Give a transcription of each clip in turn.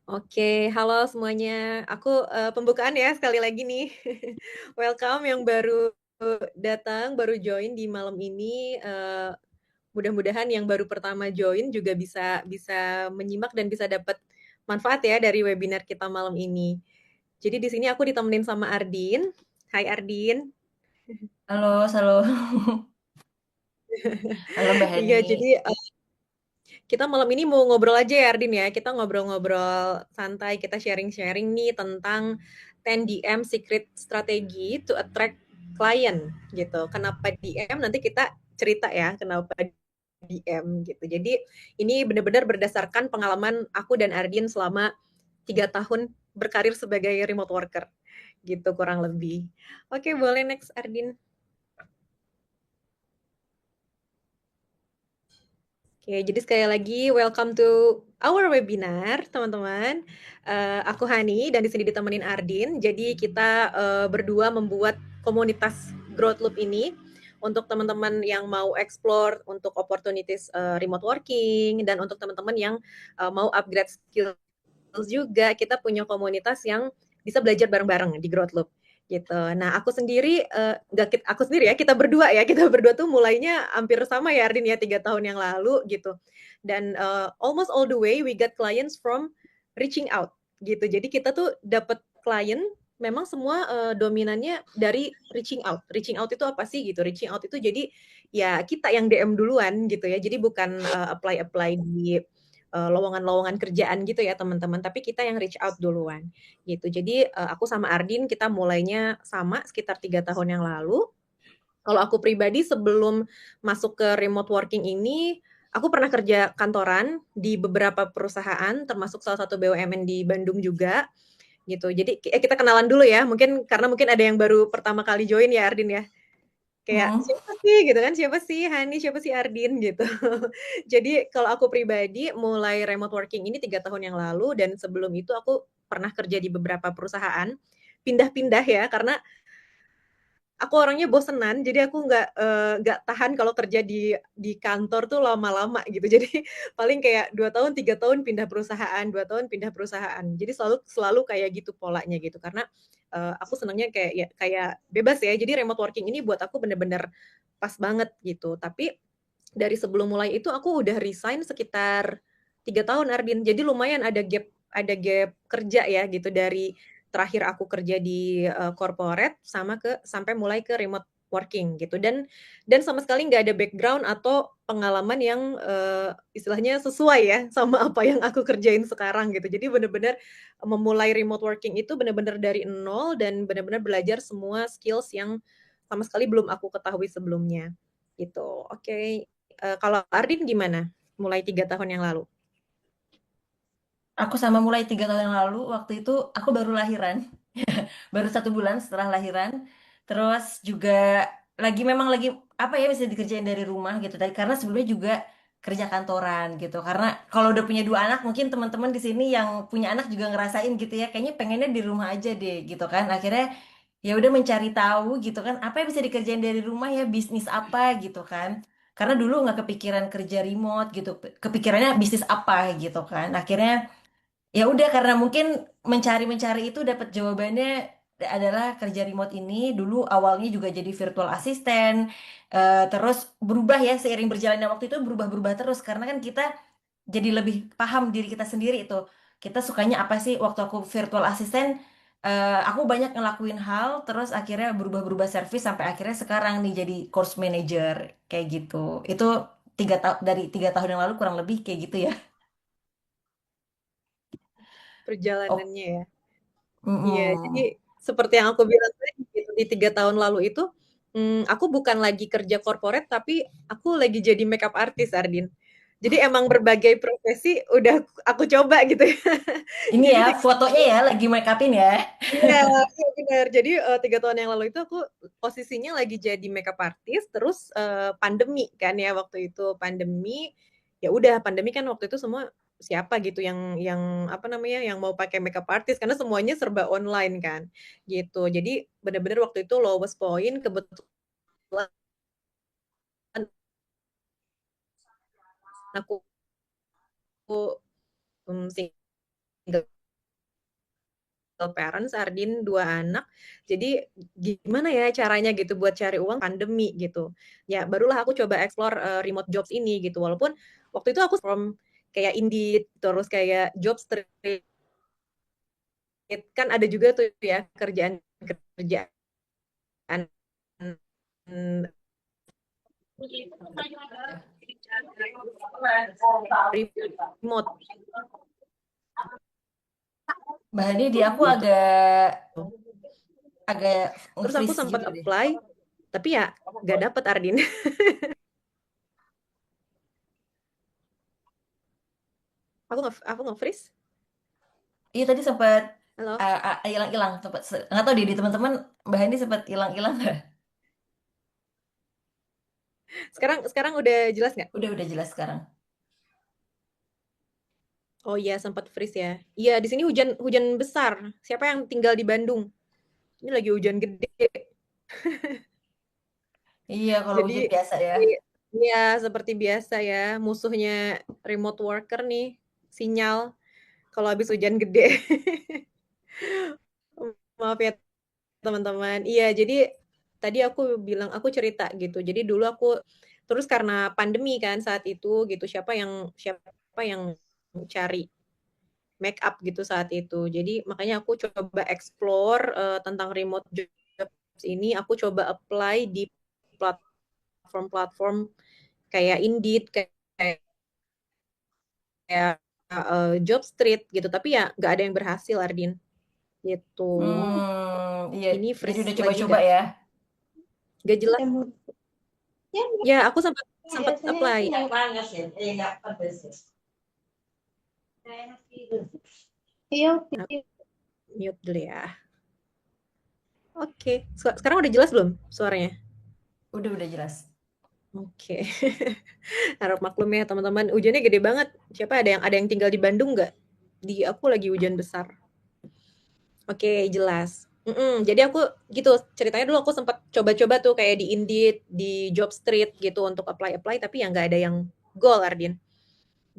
Oke, halo semuanya. Aku, pembukaan ya sekali lagi nih. Welcome yang baru datang, baru join di malam ini, mudah-mudahan yang baru pertama join juga bisa bisa menyimak dan bisa dapat manfaat ya dari webinar kita malam ini. Jadi di sini aku ditemenin sama Ardin. Hai Ardin. Halo, halo, halo Mbak Hani. Iya, jadi, kita malam ini mau ngobrol aja ya Ardin ya, kita ngobrol-ngobrol santai, kita sharing-sharing nih tentang 10 DM Secret Strategy to Attract Client gitu. Kenapa DM, nanti kita cerita ya kenapa DM gitu. Jadi ini benar-benar berdasarkan pengalaman aku dan Ardin selama 3 tahun berkarir sebagai remote worker gitu kurang lebih. Oke, boleh next Ardin. Oke, jadi sekali lagi welcome to our webinar, teman-teman. Aku Hani dan di sini ditemenin Ardin. Jadi kita berdua membuat komunitas Growth Loop ini untuk teman-teman yang mau explore untuk opportunities remote working dan untuk teman-teman yang mau upgrade skills juga. Kita punya komunitas yang bisa belajar bareng-bareng di Growth Loop gitu. Nah, aku sendiri nggak aku sendiri ya, kita berdua ya, kita berdua tuh mulainya hampir sama ya Ardin ya 3 tahun yang lalu gitu. Dan almost all the way we get clients from reaching out gitu. Jadi kita tuh dapat klien memang semua dominannya dari reaching out. Reaching out itu apa sih gitu? Reaching out itu jadi ya kita yang DM duluan gitu ya. Jadi bukan apply-apply di lowongan-lowongan kerjaan gitu ya teman-teman, tapi kita yang reach out duluan gitu. Jadi aku sama Ardin kita mulainya sama sekitar 3 tahun yang lalu. Kalau aku pribadi sebelum masuk ke remote working ini, aku pernah kerja kantoran di beberapa perusahaan, termasuk salah satu BUMN di Bandung juga gitu. Jadi kita kenalan dulu ya, mungkin karena mungkin ada yang baru pertama kali join ya Ardin ya. Kayak, Hmm, "Siapa sih?" Gitu kan, "Siapa sih Hani? Siapa sih Ardin?" Gitu. Jadi kalau aku pribadi mulai remote working ini 3 tahun yang lalu dan sebelum itu aku pernah kerja di beberapa perusahaan, pindah-pindah ya, karena aku orangnya bosenan, jadi aku nggak tahan kalau kerja di kantor tuh lama-lama gitu. Jadi paling kayak 2 tahun, 3 tahun pindah perusahaan, 2 tahun pindah perusahaan. Jadi selalu selalu kayak gitu polanya gitu, karena, aku senangnya kayak ya kayak bebas ya. Jadi remote working ini buat aku bener-bener pas banget gitu. Tapi dari sebelum mulai itu aku udah resign sekitar 3 tahun Ardin. Jadi lumayan ada gap kerja ya gitu dari terakhir aku kerja di corporate sampai mulai ke remote working gitu dan sama sekali nggak ada background atau pengalaman yang istilahnya sesuai ya sama apa yang aku kerjain sekarang gitu. Jadi bener-bener memulai remote working itu bener-bener dari nol dan bener-bener belajar semua skills yang sama sekali belum aku ketahui sebelumnya gitu. Oke, kalau Ardin gimana? Mulai 3 tahun yang lalu? aku sama mulai 3 tahun yang lalu. Waktu itu aku baru lahiran, baru 1 bulan setelah lahiran. Terus juga memang lagi apa ya bisa dikerjain dari rumah gitu. Tadi karena sebelumnya juga kerja kantoran gitu. Karena kalau udah punya 2 anak, mungkin teman-teman di sini yang punya anak juga ngerasain gitu ya. Kayaknya pengennya di rumah aja deh gitu kan. Akhirnya ya udah mencari tahu gitu kan apa yang bisa dikerjain dari rumah ya, bisnis apa gitu kan, karena dulu nggak kepikiran kerja remote gitu, kepikirannya bisnis apa gitu kan. Akhirnya ya udah karena mungkin mencari-mencari itu dapat jawabannya adalah kerja remote ini. Dulu awalnya juga jadi virtual assistant, terus berubah ya seiring berjalannya waktu itu, berubah-berubah terus karena kan kita jadi lebih paham diri kita sendiri itu. Kita sukanya apa sih? Waktu aku virtual assistant, aku banyak ngelakuin hal, terus akhirnya berubah-berubah service sampai akhirnya sekarang nih jadi course manager kayak gitu. Itu 3 tahun, dari 3 tahun yang lalu kurang lebih kayak gitu ya. Oh, Perjalanannya ya? Iya, jadi mm-mm. seperti yang aku bilang tadi gitu, di 3 tahun lalu itu, aku bukan lagi kerja corporate, tapi aku lagi jadi makeup artist, Ardin. Jadi emang berbagai profesi udah aku coba gitu ya. Ini Jadi ya fotonya ya lagi make upin ya. iya, iya bener. Jadi 3 tahun yang lalu itu aku posisinya lagi jadi makeup artist, terus pandemi kan ya waktu itu pandemi, ya udah pandemi kan waktu itu semua siapa gitu yang apa namanya, yang mau pakai makeup artist karena semuanya serba online kan, gitu. Jadi bener-bener waktu itu lowest point kebetulan aku, single parents, Ardin 2 anak. Jadi gimana ya caranya gitu buat cari uang pandemi gitu. Ya barulah aku coba explore remote jobs ini gitu. Walaupun waktu itu aku from kayak Indeed, terus kayak Jobstreet, kan ada juga tuh ya kerjaan-kerjaan remote Mbak Hadi di aku gitu. agak agak Terus aku nge-freeze sempat gitu deh. apply, tapi ya nggak dapet Ardin. Aku nge-freeze. Iya tadi sempat Halo. hilang-hilang, sempat nggak tahu deh di teman-teman Mbak Hadi sempat hilang-hilang nggak? Sekarang sekarang udah jelas nggak? Udah jelas sekarang. Oh iya sempat freeze ya. Iya di sini hujan hujan besar. Siapa yang tinggal di Bandung? Ini lagi hujan gede. Iya kalau Jadi hujan biasa ya. ya seperti biasa ya musuhnya remote worker nih sinyal kalau habis hujan gede. Maaf ya teman-teman. Iya, jadi tadi aku bilang aku cerita gitu. Jadi dulu aku terus karena pandemi kan saat itu gitu, siapa yang cari make up gitu saat itu. Jadi makanya aku coba explore tentang remote jobs ini, aku coba apply di platform-platform kayak Indeed, kayak Jobstreet gitu. Tapi ya nggak ada yang berhasil, Ardin. Gitu. Iya. Ini Jadi freeze udah lagi coba-coba nggak? ya. Nggak jelas. Ya, aku sempat sempat apply. Nah, mute dulu ya. Oke, sekarang udah jelas belum suaranya? Udah jelas. Oke. Harap maklum ya teman-teman. Hujannya gede banget. Siapa ada yang tinggal di Bandung nggak? Di aku lagi hujan besar. Oke, jelas. Jadi aku gitu ceritanya dulu aku sempat coba-coba tuh kayak di Indeed, di Jobstreet gitu untuk apply-apply tapi ya nggak ada yang goal Ardin.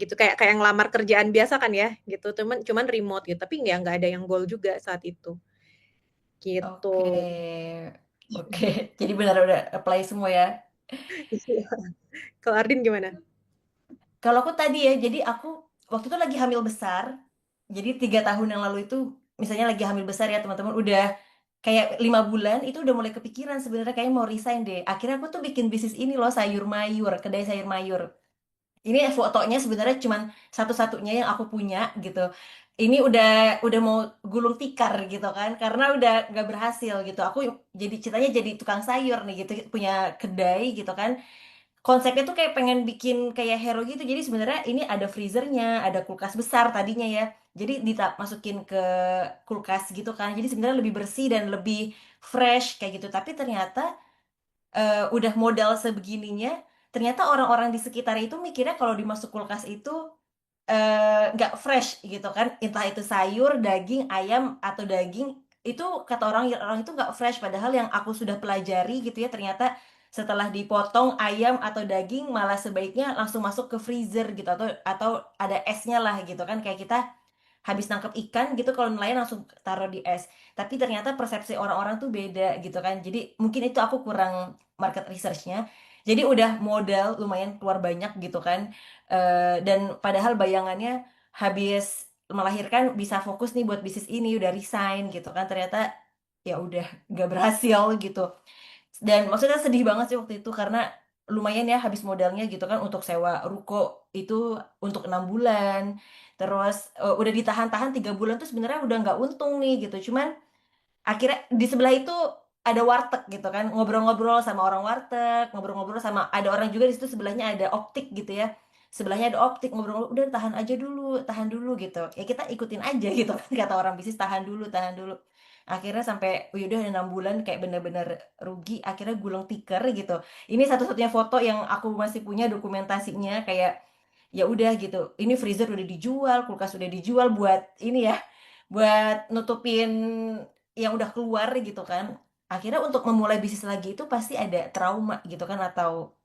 Gitu kayak kayak ngelamar kerjaan biasa kan ya gitu. Cuman remote gitu. Tapi nggak ada yang goal juga saat itu. Gitu. Oke. Oke. Jadi benar udah apply semua ya. Kalau Ardin gimana? Kalau aku tadi ya, jadi aku waktu itu lagi hamil besar. Jadi 3 tahun yang lalu itu, misalnya lagi hamil besar ya teman-teman, udah kayak 5 bulan itu udah mulai kepikiran sebenarnya kayak mau resign deh. Akhirnya aku tuh bikin bisnis ini loh sayur mayur, kedai sayur mayur. Ini fotonya sebenarnya cuman satu-satunya yang aku punya gitu. Ini udah mau gulung tikar gitu kan, karena udah nggak berhasil gitu. Aku jadi ceritanya jadi tukang sayur nih gitu, punya kedai gitu kan. Konsepnya tuh kayak pengen bikin kayak hero gitu. Jadi sebenarnya ini ada freezernya, ada kulkas besar tadinya ya. Jadi masukin ke kulkas gitu kan. Jadi sebenarnya lebih bersih dan lebih fresh kayak gitu. Tapi ternyata udah modal sebegininya, ternyata orang-orang di sekitar itu mikirnya kalau dimasuk kulkas itu nggak fresh gitu kan. Entah itu sayur, daging, ayam atau daging itu kata orang orang itu nggak fresh. Padahal yang aku sudah pelajari gitu ya ternyata setelah dipotong ayam atau daging malah sebaiknya langsung masuk ke freezer gitu atau ada esnya lah gitu kan kayak kita habis nangkep ikan gitu kalau nelayan langsung taruh di es. Tapi ternyata persepsi orang-orang tuh beda gitu kan. Jadi mungkin itu aku kurang market researchnya. Jadi udah modal lumayan keluar banyak gitu kan. Dan padahal bayangannya habis melahirkan bisa fokus nih buat bisnis ini udah resign gitu kan. Ternyata ya udah nggak berhasil gitu. Dan maksudnya sedih banget sih waktu itu karena lumayan ya habis modalnya gitu kan untuk sewa ruko itu untuk 6 bulan. Terus udah ditahan-tahan 3 bulan tuh sebenarnya udah nggak untung nih gitu. Cuman akhirnya di sebelah itu ada warteg gitu kan ngobrol-ngobrol sama orang warteg, ngobrol-ngobrol sama ada orang juga di situ sebelahnya ada optik gitu ya. Sebelahnya ada optik ngobrol udah tahan dulu gitu. Ya kita ikutin aja gitu kan kata orang bisnis tahan dulu. Akhirnya sampai udah 6 bulan kayak bener-bener rugi akhirnya gulung tikar gitu. Ini satu-satunya foto yang aku masih punya dokumentasinya kayak ya udah gitu. Ini freezer udah dijual, kulkas udah dijual buat ini ya, buat nutupin yang udah keluar gitu kan. Akhirnya untuk memulai bisnis lagi itu pasti ada trauma gitu kan atau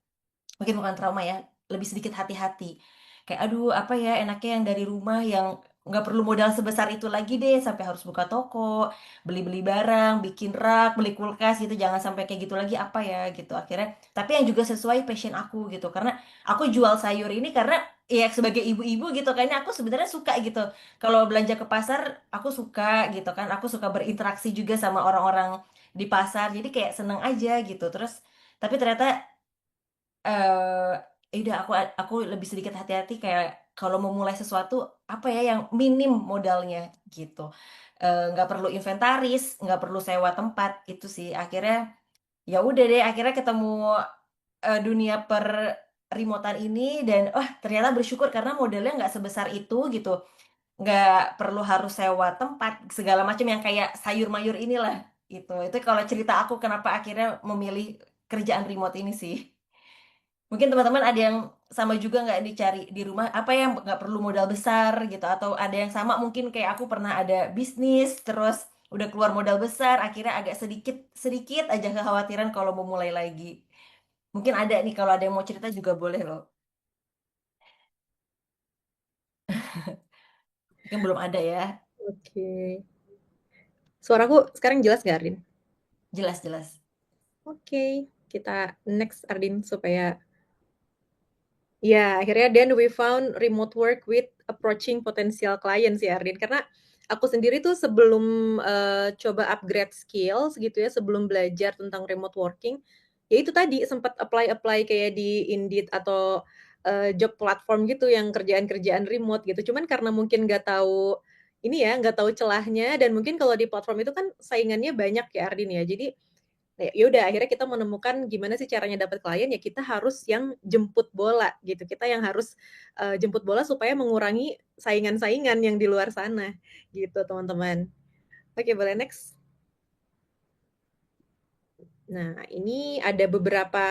mungkin bukan trauma ya, lebih sedikit hati-hati. Kayak aduh apa ya enaknya yang dari rumah yang nggak perlu modal sebesar itu lagi deh sampai harus buka toko, beli-beli barang, bikin rak, beli kulkas gitu, jangan sampai kayak gitu lagi apa ya gitu akhirnya. Tapi yang juga sesuai passion aku gitu, karena aku jual sayur ini karena ya sebagai ibu-ibu gitu, kayaknya aku sebenarnya suka gitu. Kalau belanja ke pasar, aku suka gitu kan, aku suka berinteraksi juga sama orang-orang di pasar, jadi kayak seneng aja gitu. Terus tapi ternyata udah aku lebih sedikit hati-hati kayak kalau mau mulai sesuatu apa ya yang minim modalnya gitu. Nggak perlu inventaris, nggak perlu sewa tempat itu sih. Akhirnya ya udah deh, akhirnya ketemu dunia per remote ini dan ternyata bersyukur karena modalnya nggak sebesar itu gitu. Nggak perlu harus sewa tempat segala macam yang kayak sayur mayur inilah gitu. Itu kalau cerita aku kenapa akhirnya memilih kerjaan remote ini sih. Mungkin teman-teman ada yang sama juga nggak dicari di rumah, apa yang nggak perlu modal besar gitu, atau ada yang sama mungkin kayak aku pernah ada bisnis, terus udah keluar modal besar, akhirnya agak sedikit sedikit aja kekhawatiran kalau mau mulai lagi. Mungkin ada nih kalau ada yang mau cerita juga boleh loh. Mungkin belum ada ya. Oke. Suaraku sekarang jelas nggak, Ardin? Jelas-jelas. Oke, kita next, Ardin, supaya ya, akhirnya then we found remote work with approaching potential clients ya, Ardin. Karena aku sendiri tuh sebelum coba upgrade skills gitu ya, sebelum belajar tentang remote working, ya itu tadi sempat apply-apply kayak di Indeed atau job platform gitu yang kerjaan-kerjaan remote gitu. Cuman karena mungkin nggak tahu ini ya, nggak tahu celahnya dan mungkin kalau di platform itu kan saingannya banyak ya, Ardin ya. Jadi ya udah akhirnya kita menemukan gimana sih caranya dapat klien, ya kita harus yang jemput bola gitu. Kita yang harus jemput bola supaya mengurangi saingan-saingan yang di luar sana gitu, teman-teman. Oke, boleh next. Nah, ini ada beberapa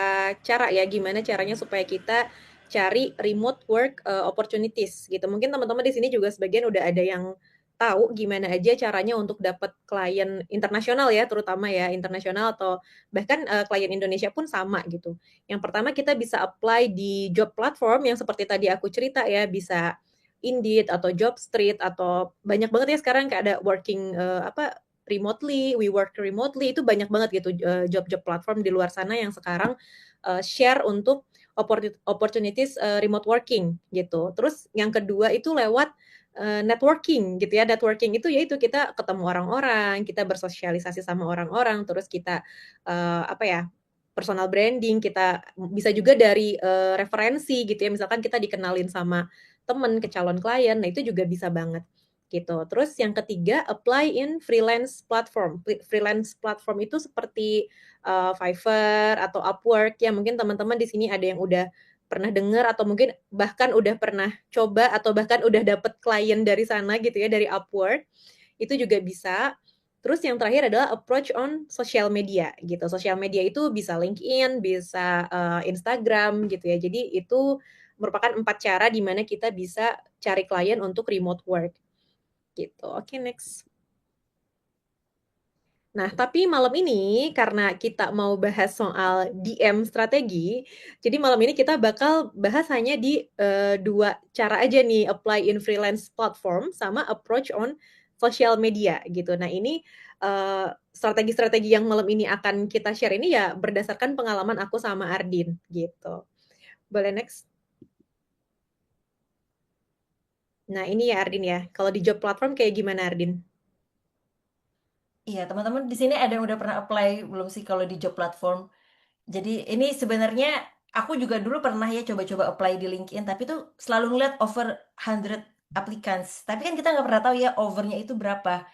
cara ya, gimana caranya supaya kita cari remote work opportunities gitu. Mungkin teman-teman di sini juga sebagian udah ada yang tahu gimana aja caranya untuk dapat klien internasional ya, terutama ya internasional atau bahkan klien Indonesia pun sama gitu. Yang pertama kita bisa apply di job platform yang seperti tadi aku cerita ya, bisa Indeed atau Jobstreet atau banyak banget ya sekarang kayak ada working remotely, we work remotely, itu banyak banget gitu job-job platform di luar sana yang sekarang share untuk opportunities remote working gitu. Terus yang kedua itu lewat networking gitu ya. Networking itu yaitu kita ketemu orang-orang, kita bersosialisasi sama orang-orang, terus kita apa ya? Personal branding, kita bisa juga dari referensi gitu ya. Misalkan kita dikenalin sama temen ke calon klien, nah itu juga bisa banget gitu. Terus yang ketiga, apply in freelance platform. Freelance platform itu seperti Fiverr atau Upwork ya. Mungkin teman-teman di sini ada yang udah pernah dengar atau mungkin bahkan udah pernah coba atau bahkan udah dapet klien dari sana gitu ya, dari Upwork. Itu juga bisa. Terus yang terakhir adalah approach on social media gitu. Social media itu bisa LinkedIn, bisa Instagram gitu ya. Jadi itu merupakan 4 cara di mana kita bisa cari klien untuk remote work gitu. Oke, next. Nah, tapi malam ini karena kita mau bahas soal DM strategi, jadi malam ini kita bakal bahas hanya di dua cara aja nih, apply in freelance platform sama approach on social media gitu. Nah, ini strategi-strategi yang malam ini akan kita share ini ya berdasarkan pengalaman aku sama Ardin gitu. Boleh next? Nah, ini ya Ardin ya. Kalau di job platform kayak gimana Ardin? Iya, teman-teman di sini ada yang udah pernah apply belum sih kalau di job platform? Jadi ini sebenarnya aku juga dulu pernah ya coba-coba apply di LinkedIn, tapi tuh selalu ngeliat over 100 applicants. Tapi kan kita nggak pernah tahu ya overnya itu berapa.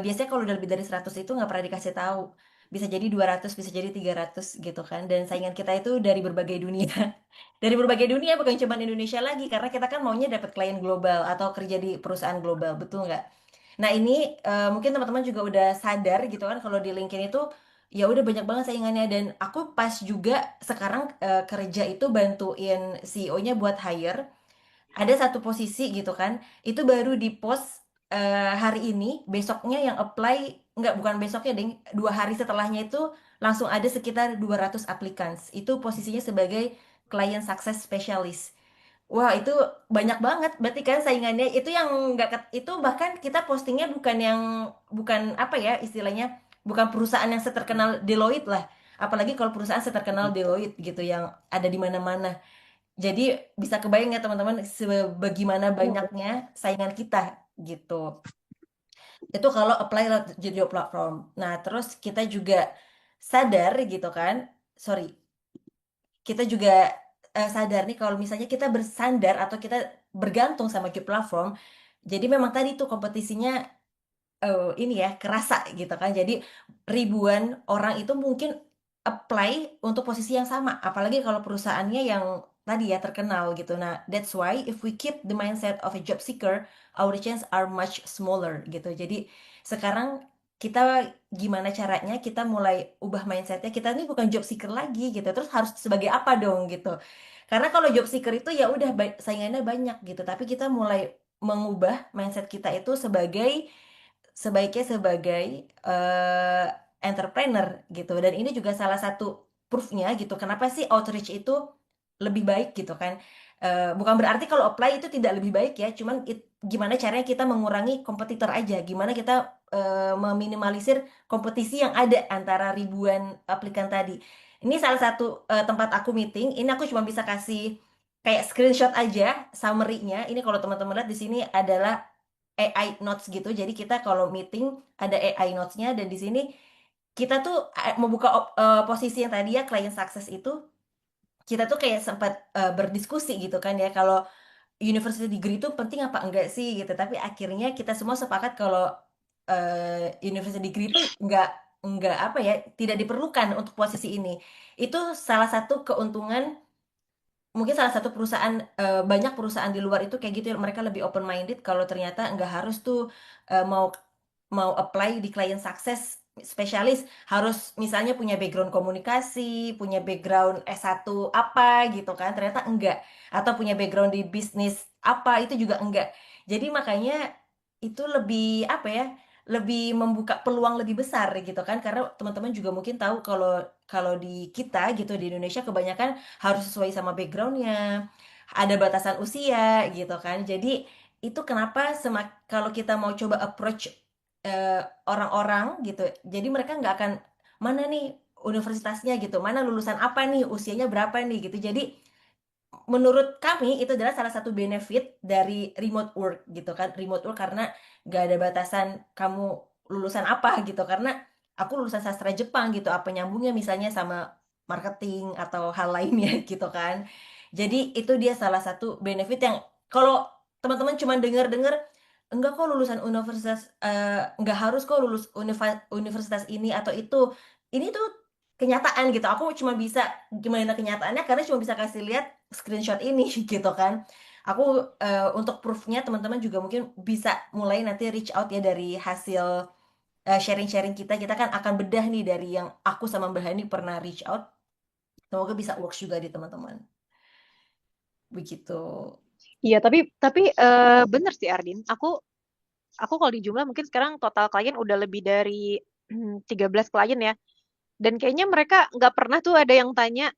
Biasanya kalau udah lebih dari 100 itu nggak pernah dikasih tahu. Bisa jadi 200, bisa jadi 300 gitu kan. Dan saingan kita itu dari berbagai dunia. Dari berbagai dunia bukan cuma Indonesia lagi. Karena kita kan maunya dapat klien global atau kerja di perusahaan global. Betul nggak? Nah ini mungkin teman-teman juga udah sadar gitu kan kalau di LinkedIn itu ya udah banyak banget saingannya dan aku pas juga sekarang kerja itu bantuin CEO-nya buat hire ada satu posisi gitu kan itu baru di post hari ini besoknya yang apply nggak bukan besoknya ding 2 hari setelahnya itu langsung ada sekitar 200 applicants itu posisinya sebagai client success specialist Wah, itu banyak banget. Berarti kan saingannya itu yang nggak itu bahkan kita postingnya bukan yang bukan apa ya istilahnya bukan perusahaan yang seterkenal Deloitte lah. Apalagi kalau perusahaan seterkenal Deloitte gitu yang ada di mana-mana. Jadi bisa kebayang ya teman-teman sebagaimana banyaknya saingan kita gitu. Itu kalau apply lewat job platform. Nah, terus kita juga sadar gitu kan. Sorry, kita juga sadar nih kalau misalnya kita bersandar atau kita bergantung sama job platform, jadi memang tadi tuh kompetisinya ini ya kerasa gitu kan. Jadi ribuan orang itu mungkin apply untuk posisi yang sama, apalagi kalau perusahaannya yang tadi ya terkenal gitu. Nah, that's why if we keep the mindset of a job seeker, our chance are much smaller gitu. Jadi sekarang kita gimana caranya kita mulai ubah mindsetnya, kita ini bukan job seeker lagi gitu. Terus harus sebagai apa dong gitu. Karena kalau job seeker itu ya udah saingannya banyak gitu, tapi kita mulai mengubah mindset kita itu sebaiknya sebagai eh, entrepreneur gitu. Dan ini juga salah satu proofnya gitu. Kenapa sih outreach itu lebih baik gitu kan? Bukan berarti kalau apply itu tidak lebih baik ya. Cuman gimana caranya kita mengurangi kompetitor aja. Gimana kita meminimalisir kompetisi yang ada antara ribuan aplikan tadi. Ini salah satu tempat aku meeting. Ini aku cuma bisa kasih kayak screenshot aja summary-nya. Ini kalau teman-teman lihat di sini adalah AI notes gitu. Jadi kita kalau meeting ada AI notes-nya dan di sini kita tuh membuka posisi yang tadi ya client success itu kita tuh kayak sempat berdiskusi gitu kan ya kalau university degree itu penting apa enggak sih gitu. Tapi akhirnya kita semua sepakat kalau university degree itu enggak apa ya tidak diperlukan untuk posisi ini. Itu salah satu keuntungan mungkin salah satu perusahaan banyak perusahaan di luar itu kayak gitu mereka lebih open minded kalau ternyata nggak harus tuh mau mau apply di client success spesialis harus misalnya punya background komunikasi, punya background S1 apa gitu kan. Ternyata enggak. Atau punya background di bisnis apa itu juga enggak. Jadi makanya itu lebih apa ya? Lebih membuka peluang lebih besar gitu kan karena teman-teman juga mungkin tahu kalau kalau di kita gitu di Indonesia kebanyakan harus sesuai sama backgroundnya, ada batasan usia gitu kan. Jadi itu kenapa kalau kita mau coba approach eh, orang-orang gitu, jadi mereka nggak akan mana nih universitasnya gitu, mana lulusan apa nih, usianya berapa nih gitu. Jadi menurut kami itu adalah salah satu benefit dari remote work gitu kan, remote work karena nggak ada batasan kamu lulusan apa gitu, karena aku lulusan sastra Jepang gitu, apa nyambungnya misalnya sama marketing atau hal lainnya gitu kan. Jadi itu dia salah satu benefit yang kalau teman-teman cuma dengar-dengar enggak kok lulusan universitas enggak harus kok lulus universitas ini atau itu, ini tuh kenyataan gitu. Aku cuma bisa gimana kenyataannya karena cuma bisa kasih lihat screenshot ini gitu kan. Aku untuk proofnya teman-teman juga mungkin bisa mulai nanti reach out ya dari hasil sharing-sharing kita. Kita kan akan bedah nih dari yang aku sama Mbak Hani pernah reach out. Semoga bisa works juga di teman-teman. Begitu. Iya, tapi bener sih Ardin. Aku kalau di jumlah mungkin sekarang total klien udah lebih dari 13 klien ya. Dan kayaknya mereka nggak pernah tuh ada yang tanya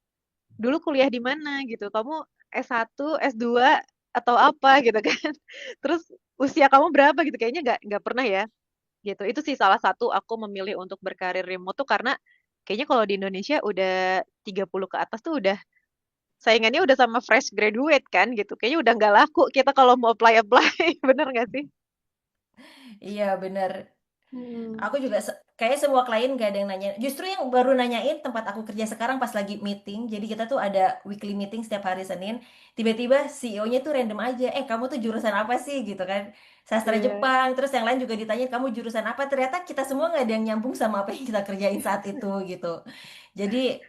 dulu kuliah di mana gitu. Kamu S1, S2 atau apa gitu kan. Terus usia kamu berapa gitu. Kayaknya nggak pernah ya gitu. Itu sih salah satu aku memilih untuk berkarir remote tuh karena kayaknya kalau di Indonesia udah 30 ke atas tuh udah saingannya udah sama fresh graduate kan gitu. Kayaknya udah nggak laku kita kalau mau apply-apply. Bener nggak sih? Iya benar. Hmm. Aku juga kayak semua klien gak ada yang nanya. Justru yang baru nanyain tempat aku kerja sekarang pas lagi meeting. Jadi kita tuh ada weekly meeting setiap hari Senin. Tiba-tiba CEO-nya tuh random aja. Kamu tuh jurusan apa sih gitu kan? Sastra Iya. Jepang. Terus yang lain juga ditanyain kamu jurusan apa. Ternyata kita semua nggak ada yang nyambung sama apa yang kita kerjain saat itu gitu. Jadi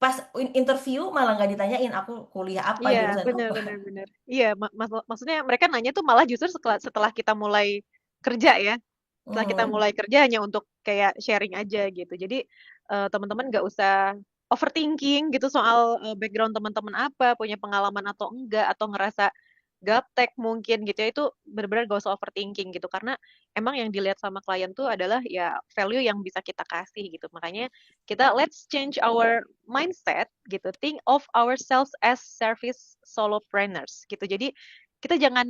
pas interview malah nggak ditanyain aku kuliah apa Iya, jurusan benar apa. benar benar. Iya, maksudnya mereka nanya tuh malah justru setelah kita mulai kerja ya. Setelah kita Hmm. mulai kerja hanya untuk kayak sharing aja gitu. Jadi teman-teman nggak usah overthinking gitu soal background teman-teman apa, punya pengalaman atau enggak, atau ngerasa gaptek mungkin gitu ya, itu benar-benar gak usah overthinking gitu, karena emang yang dilihat sama klien tuh adalah ya value yang bisa kita kasih gitu. Makanya kita let's change our mindset gitu, think of ourselves as service solopreneurs gitu. Jadi kita jangan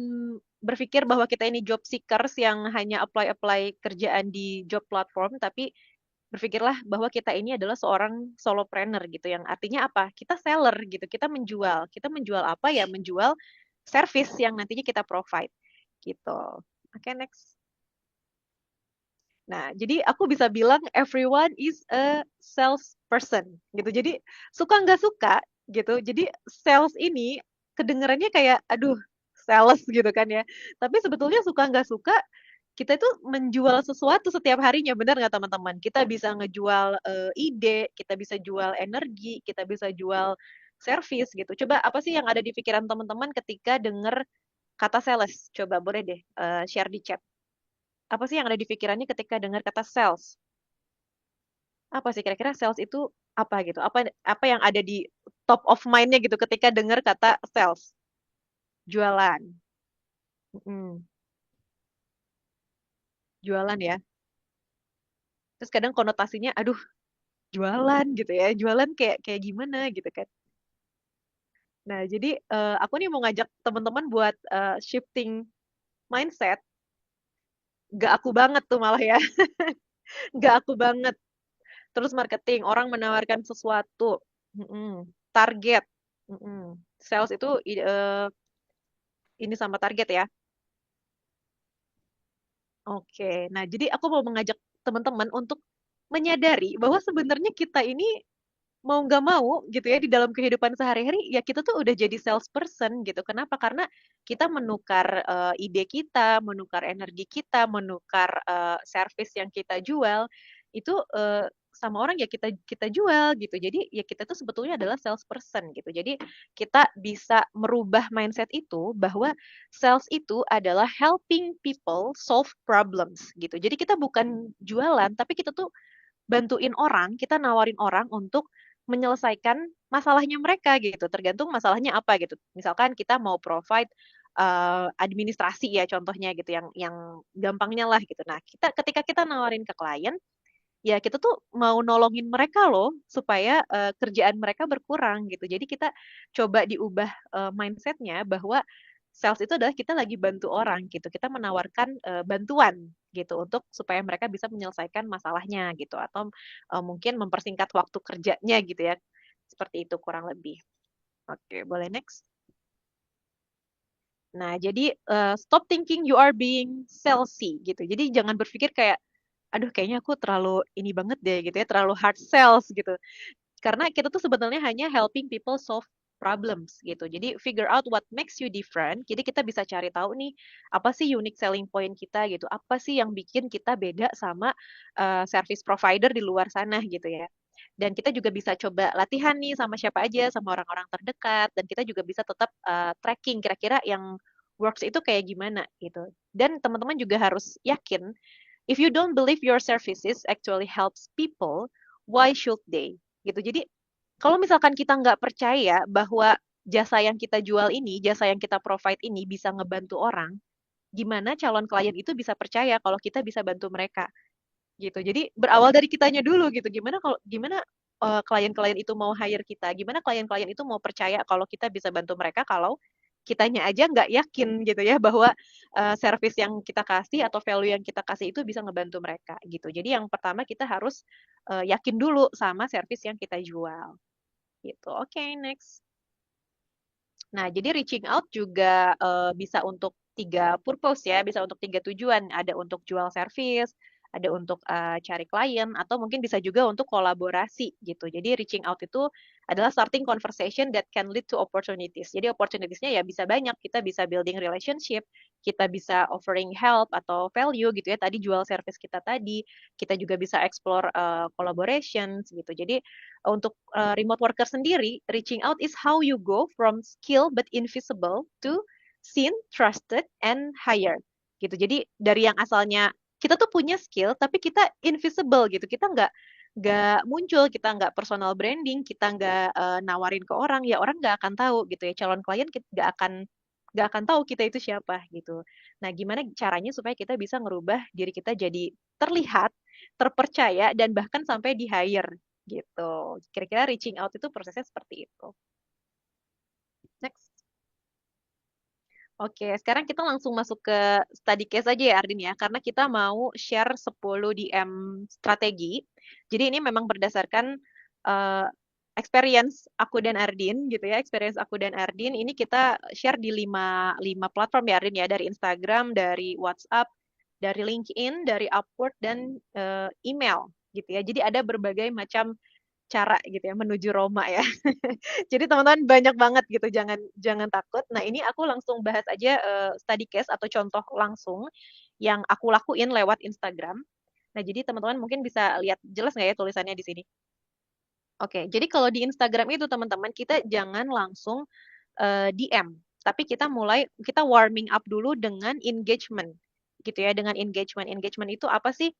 berpikir bahwa kita ini job seekers yang hanya apply-apply kerjaan di job platform, tapi berpikirlah bahwa kita ini adalah seorang solopreneur gitu, yang artinya apa? Kita seller gitu, kita menjual. Kita menjual apa ya? Menjual service yang nantinya kita provide gitu. Oke, next. Nah, jadi aku bisa bilang everyone is a sales person gitu. Jadi suka nggak suka gitu. Jadi sales ini kedengarannya kayak aduh sales gitu kan ya. Tapi sebetulnya suka nggak suka kita itu menjual sesuatu setiap harinya, benar nggak teman-teman? Kita bisa ngejual ide, kita bisa jual energi, kita bisa jual service gitu. Coba apa sih yang ada di pikiran teman-teman ketika dengar kata sales? Coba boleh deh share di chat. Apa sih yang ada di pikirannya ketika dengar kata sales? Apa sih kira-kira sales itu apa gitu? Apa apa yang ada di top of mind-nya gitu ketika dengar kata sales? Jualan. Mm, jualan ya. Terus kadang konotasinya, aduh, jualan gitu ya. Jualan kayak kayak gimana gitu kan. Nah, jadi aku nih mau ngajak teman-teman buat shifting mindset. Gak aku banget tuh malah ya. Gak aku banget. Terus marketing, orang menawarkan sesuatu. Mm-mm. Target. Mm-mm. Sales itu ini sama target ya. Oke, nah jadi aku mau mengajak teman-teman untuk menyadari bahwa sebenarnya kita ini mau nggak mau gitu ya di dalam kehidupan sehari-hari ya kita tuh udah jadi salesperson gitu. Kenapa? Karena kita menukar ide kita, menukar energi kita, menukar service yang kita jual itu sama orang ya kita kita jual gitu. Jadi ya kita tuh sebetulnya adalah salesperson gitu. Jadi kita bisa merubah mindset itu bahwa sales itu adalah helping people solve problems gitu. Jadi kita bukan jualan tapi kita tuh bantuin orang, kita nawarin orang untuk menyelesaikan masalahnya mereka gitu. Tergantung masalahnya apa gitu. Misalkan kita mau provide administrasi ya contohnya gitu yang gampangnya lah gitu. Nah, kita ketika kita nawarin ke klien, ya kita tuh mau nolongin mereka loh supaya kerjaan mereka berkurang gitu. Jadi kita coba diubah mindsetnya bahwa sales itu adalah kita lagi bantu orang gitu. Kita menawarkan bantuan gitu untuk supaya mereka bisa menyelesaikan masalahnya gitu atau mungkin mempersingkat waktu kerjanya gitu ya. Seperti itu kurang lebih. Oke, boleh next. Nah, jadi stop thinking you are being salesy gitu. Jadi jangan berpikir kayak aduh kayaknya aku terlalu ini banget deh gitu ya, terlalu hard sales gitu. Karena kita tuh sebenarnya hanya helping people solve problems gitu. Jadi figure out what makes you different. Jadi kita bisa cari tahu nih apa sih unique selling point kita gitu. Apa sih yang bikin kita beda sama service provider di luar sana gitu ya. Dan kita juga bisa coba latihan nih sama siapa aja, sama orang-orang terdekat. Dan kita juga bisa tetap tracking kira-kira yang works itu kayak gimana gitu. Dan teman-teman juga harus yakin if you don't believe your services actually helps people, why should they? Gitu. Jadi kalau misalkan kita nggak percaya bahwa jasa yang kita jual ini, jasa yang kita provide ini bisa ngebantu orang, gimana calon klien itu bisa percaya kalau kita bisa bantu mereka? Gitu. Jadi berawal dari kitanya dulu gitu. Gimana klien-klien itu mau hire kita? Gimana klien-klien itu mau percaya kalau kita bisa bantu mereka kalau kitanya aja nggak yakin gitu ya bahwa service yang kita kasih atau value yang kita kasih itu bisa ngebantu mereka gitu. Jadi yang pertama kita harus yakin dulu sama service yang kita jual gitu. Oke, next. Nah, jadi reaching out juga bisa untuk tiga purpose ya, bisa untuk tiga tujuan. Ada untuk jual service, ada untuk cari klien, atau mungkin bisa juga untuk kolaborasi gitu. Jadi reaching out itu adalah starting conversation that can lead to opportunities. Jadi opportunities-nya ya bisa banyak. Kita bisa building relationship, kita bisa offering help atau value gitu ya. Tadi jual service kita tadi, kita juga bisa explore collaborations gitu. Jadi untuk remote worker sendiri, reaching out is how you go from skill but invisible to seen, trusted, and hired. Gitu. Jadi dari yang asalnya kita tuh punya skill, tapi kita invisible gitu. Kita nggak muncul, kita nggak personal branding, kita nggak nawarin ke orang, ya orang nggak akan tahu gitu ya. Calon klien nggak akan nggak akan tahu kita itu siapa gitu. Nah, gimana caranya supaya kita bisa ngerubah diri kita jadi terlihat, terpercaya, dan bahkan sampai di hire gitu. Kira-kira reaching out itu prosesnya seperti itu. Next. Oke, sekarang kita langsung masuk ke study case aja ya Ardin ya, karena kita mau share 10 DM strategi. Jadi ini memang berdasarkan eh, experience aku dan Ardin gitu ya, experience aku dan Ardin. Ini kita share di 5 platform ya Ardin ya, dari Instagram, dari WhatsApp, dari LinkedIn, dari Upwork, dan email gitu ya. Jadi ada berbagai macam cara gitu ya menuju Roma ya. Jadi teman-teman banyak banget gitu, jangan jangan takut. Nah, ini aku langsung bahas aja study case atau contoh langsung yang aku lakuin lewat Instagram. Nah, jadi teman-teman mungkin bisa lihat jelas nggak ya tulisannya di sini? Oke, jadi kalau di Instagram itu teman-teman kita jangan langsung DM, tapi kita warming up dulu dengan engagement, gitu ya, dengan engagement. Engagement itu apa sih?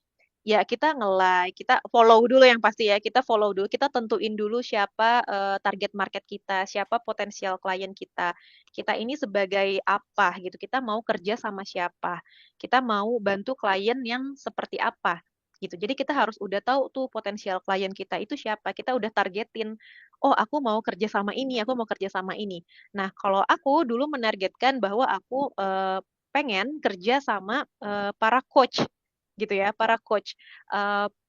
Ya kita nge-like, kita follow dulu yang pasti ya, kita follow dulu, kita tentuin dulu siapa target market kita, siapa potensial klien kita. Kita ini sebagai apa gitu, kita mau kerja sama siapa, kita mau bantu klien yang seperti apa gitu. Jadi kita harus udah tahu tuh potensial klien kita itu siapa, kita udah targetin, oh aku mau kerja sama ini, aku mau kerja sama ini. Nah, kalau aku dulu menargetkan bahwa aku pengen kerja sama para coach gitu ya, para coach.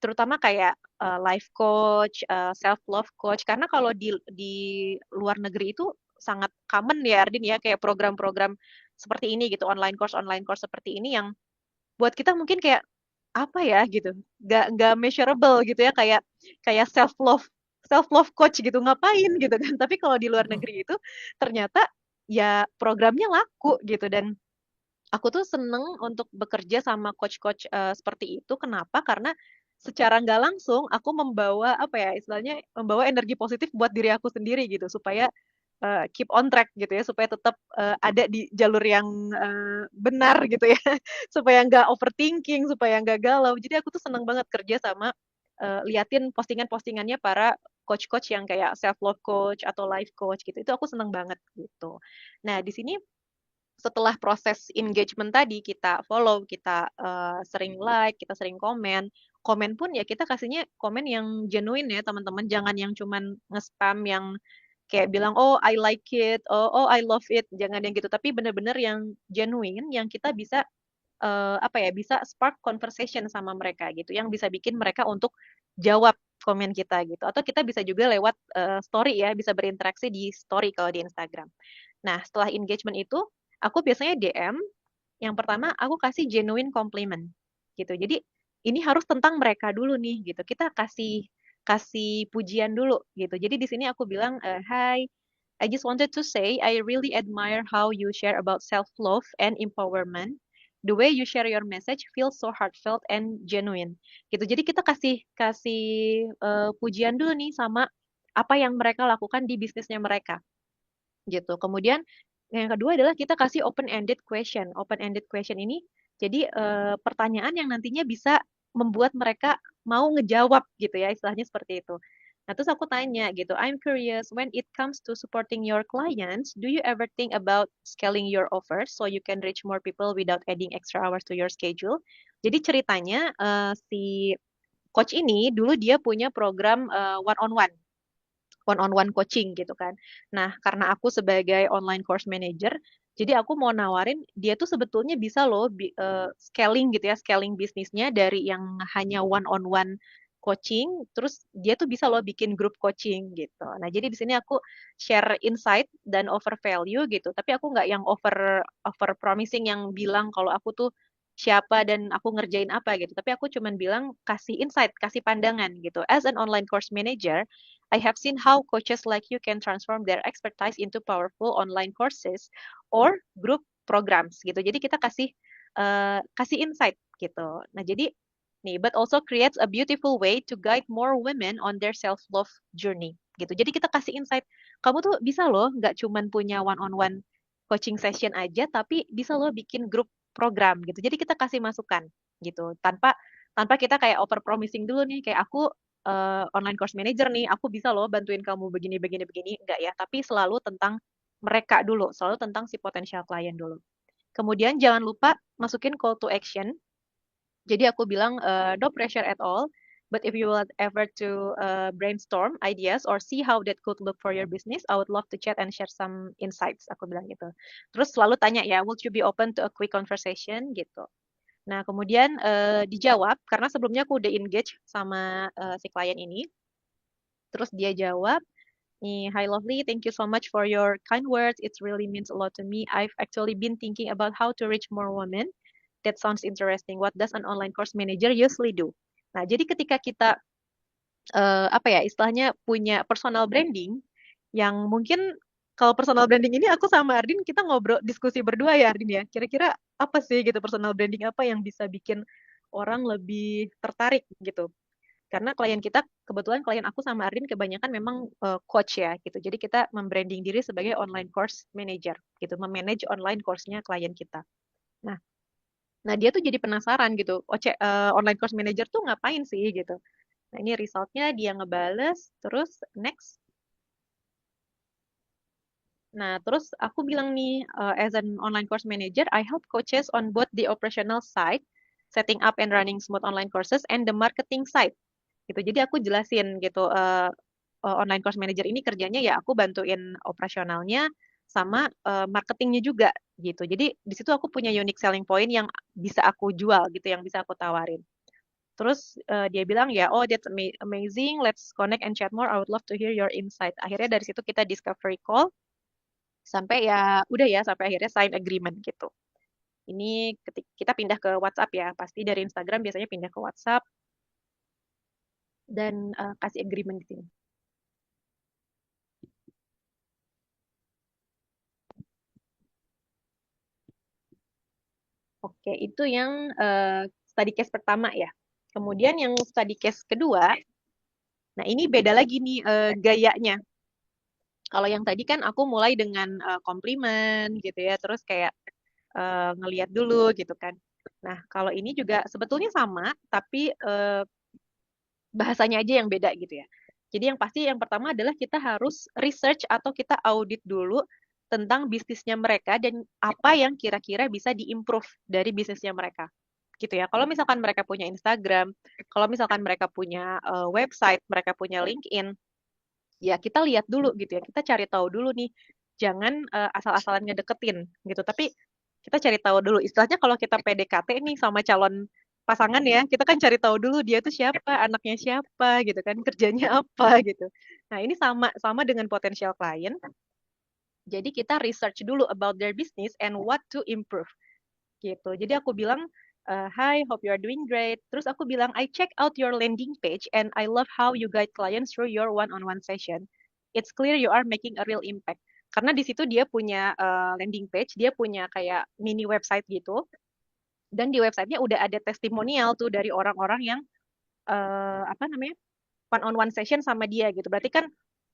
Terutama kayak life coach, self love coach, karena kalau di luar negeri itu sangat common ya Ardin ya, kayak program-program seperti ini gitu, online course seperti ini yang buat kita mungkin kayak apa ya gitu, nggak measurable gitu ya, kayak kayak self love coach gitu, ngapain gitu kan. Tapi kalau di luar negeri itu ternyata ya programnya laku gitu, dan aku tuh seneng untuk bekerja sama coach-coach seperti itu. Kenapa? Karena secara nggak langsung aku membawa apa ya istilahnya, membawa energi positif buat diri aku sendiri gitu, supaya keep on track gitu ya, supaya tetap ada di jalur yang benar gitu ya, supaya nggak overthinking, supaya nggak galau. Jadi aku tuh seneng banget kerja sama liatin postingan-postingannya para coach-coach yang kayak self love coach atau life coach gitu. Itu aku seneng banget gitu. Nah, di sini setelah proses engagement tadi, kita follow, kita sering like, kita sering komen. Komen pun ya kita kasihnya komen yang genuine ya teman-teman, jangan yang cuman nge-spam yang kayak bilang oh I like it, oh I love it, jangan yang gitu. Tapi bener-bener yang genuine, yang kita bisa apa ya, bisa spark conversation sama mereka gitu, yang bisa bikin mereka untuk jawab komen kita gitu. Atau kita bisa juga lewat story ya, bisa berinteraksi di story kalau di Instagram. Nah, setelah engagement itu, aku biasanya DM. Yang pertama, aku kasih genuine compliment, gitu. Jadi, ini harus tentang mereka dulu nih, gitu. Kita kasih kasih pujian dulu, gitu. Jadi di sini aku bilang, Hi, I just wanted to say I really admire how you share about self-love and empowerment. The way you share your message feels so heartfelt and genuine. Gitu. Jadi kita kasih kasih pujian dulu nih sama apa yang mereka lakukan di bisnisnya mereka gitu. Kemudian yang kedua adalah kita kasih open-ended question. Open-ended question ini jadi pertanyaan yang nantinya bisa membuat mereka mau ngejawab gitu ya, istilahnya seperti itu. Nah, terus aku tanya gitu, I'm curious, when it comes to supporting your clients, do you ever think about scaling your offers so you can reach more people without adding extra hours to your schedule? Jadi ceritanya si coach ini dulu dia punya program one-on-one coaching gitu kan. Nah, karena aku sebagai online course manager, jadi aku mau nawarin dia tuh sebetulnya bisa loh scaling gitu ya, scaling bisnisnya dari yang hanya one-on-one coaching, terus dia tuh bisa loh bikin grup coaching gitu. Nah, jadi di sini aku share insight dan over value gitu, tapi aku nggak yang over over promising yang bilang kalau aku tuh siapa dan aku ngerjain apa gitu. Tapi aku cuman bilang kasih insight, kasih pandangan gitu. As an online course manager, I have seen how coaches like you can transform their expertise into powerful online courses or group programs gitu. Jadi kita kasih insight gitu. Nah, jadi nih, but also creates a beautiful way to guide more women on their self-love journey gitu. Jadi kita kasih insight, kamu tuh bisa loh nggak cuman punya one-on-one coaching session aja, tapi bisa loh bikin grup program gitu. Jadi kita kasih masukan gitu, tanpa tanpa kita kayak over promising dulu nih, kayak aku online course manager nih, aku bisa loh bantuin kamu begini begini begini, enggak ya, tapi selalu tentang mereka dulu, selalu tentang si potential client dulu. Kemudian jangan lupa masukin call to action. Jadi aku bilang no pressure at all, but if you would ever to brainstorm ideas or see how that could look for your business, I would love to chat and share some insights. Aku bilang gitu. Terus selalu tanya ya, would you be open to a quick conversation gitu. Nah, kemudian dijawab karena sebelumnya aku udah engage sama si klien ini. Terus dia jawab, nih, hi Lovely, thank you so much for your kind words. It really means a lot to me. I've actually been thinking about how to reach more women. That sounds interesting. What does an online course manager usually do? Nah, jadi ketika kita apa ya istilahnya punya personal branding yang mungkin kalau personal branding ini aku sama Ardin kita ngobrol diskusi berdua ya Ardin ya. Kira-kira apa sih gitu personal branding apa yang bisa bikin orang lebih tertarik gitu. Karena klien kita kebetulan klien aku sama Ardin kebanyakan memang coach ya gitu. Jadi kita membranding diri sebagai online course manager gitu, memanage online course-nya klien kita. Nah, nah dia tuh jadi penasaran gitu. Online course manager tuh ngapain sih gitu. Nah, ini resultnya dia ngebales, terus next. Nah, terus aku bilang nih, as an online course manager, I help coaches on both the operational side, setting up and running smooth online courses, and the marketing side. Gitu. Jadi aku jelasin gitu, online course manager ini kerjanya ya aku bantuin operasionalnya sama marketingnya juga gitu. Jadi di situ aku punya unique selling point yang bisa aku jual gitu, yang bisa aku tawarin. Terus dia bilang ya, oh that's amazing, let's connect and chat more. I would love to hear your insight. Akhirnya dari situ kita discovery call sampai ya udah ya sampai akhirnya sign agreement gitu. Ini kita pindah ke WhatsApp ya, pasti dari Instagram biasanya pindah ke WhatsApp dan kasih agreement di sini. Oke, itu yang study case pertama ya. Kemudian yang study case kedua, nah ini beda lagi nih gayanya. Kalau yang tadi kan aku mulai dengan komplimen gitu ya, terus kayak ngeliat dulu gitu kan. Nah, kalau ini juga sebetulnya sama, tapi bahasanya aja yang beda gitu ya. Jadi yang pasti yang pertama adalah kita harus research atau kita audit dulu tentang bisnisnya mereka dan apa yang kira-kira bisa diimprove dari bisnisnya mereka. Gitu ya. Kalau misalkan mereka punya Instagram, kalau misalkan mereka punya website, mereka punya LinkedIn, ya kita lihat dulu gitu ya. Kita cari tahu dulu nih. Jangan asal-asalan ngedeketin gitu. Tapi kita cari tahu dulu. Istilahnya kalau kita PDKT nih sama calon pasangan ya, kita kan cari tahu dulu dia tuh siapa, anaknya siapa gitu kan, kerjanya apa gitu. Nah, ini sama sama dengan potensial klien. Jadi kita research dulu about their business and what to improve gitu. Jadi aku bilang, hi, hope you are doing great. Terus aku bilang, I check out your landing page and I love how you guide clients through your one-on-one session. It's clear you are making a real impact. Karena di situ dia punya landing page, dia punya kayak mini website gitu. Dan di websitenya udah ada testimonial tuh dari orang-orang yang apa namanya one-on-one session sama dia gitu. Berarti kan,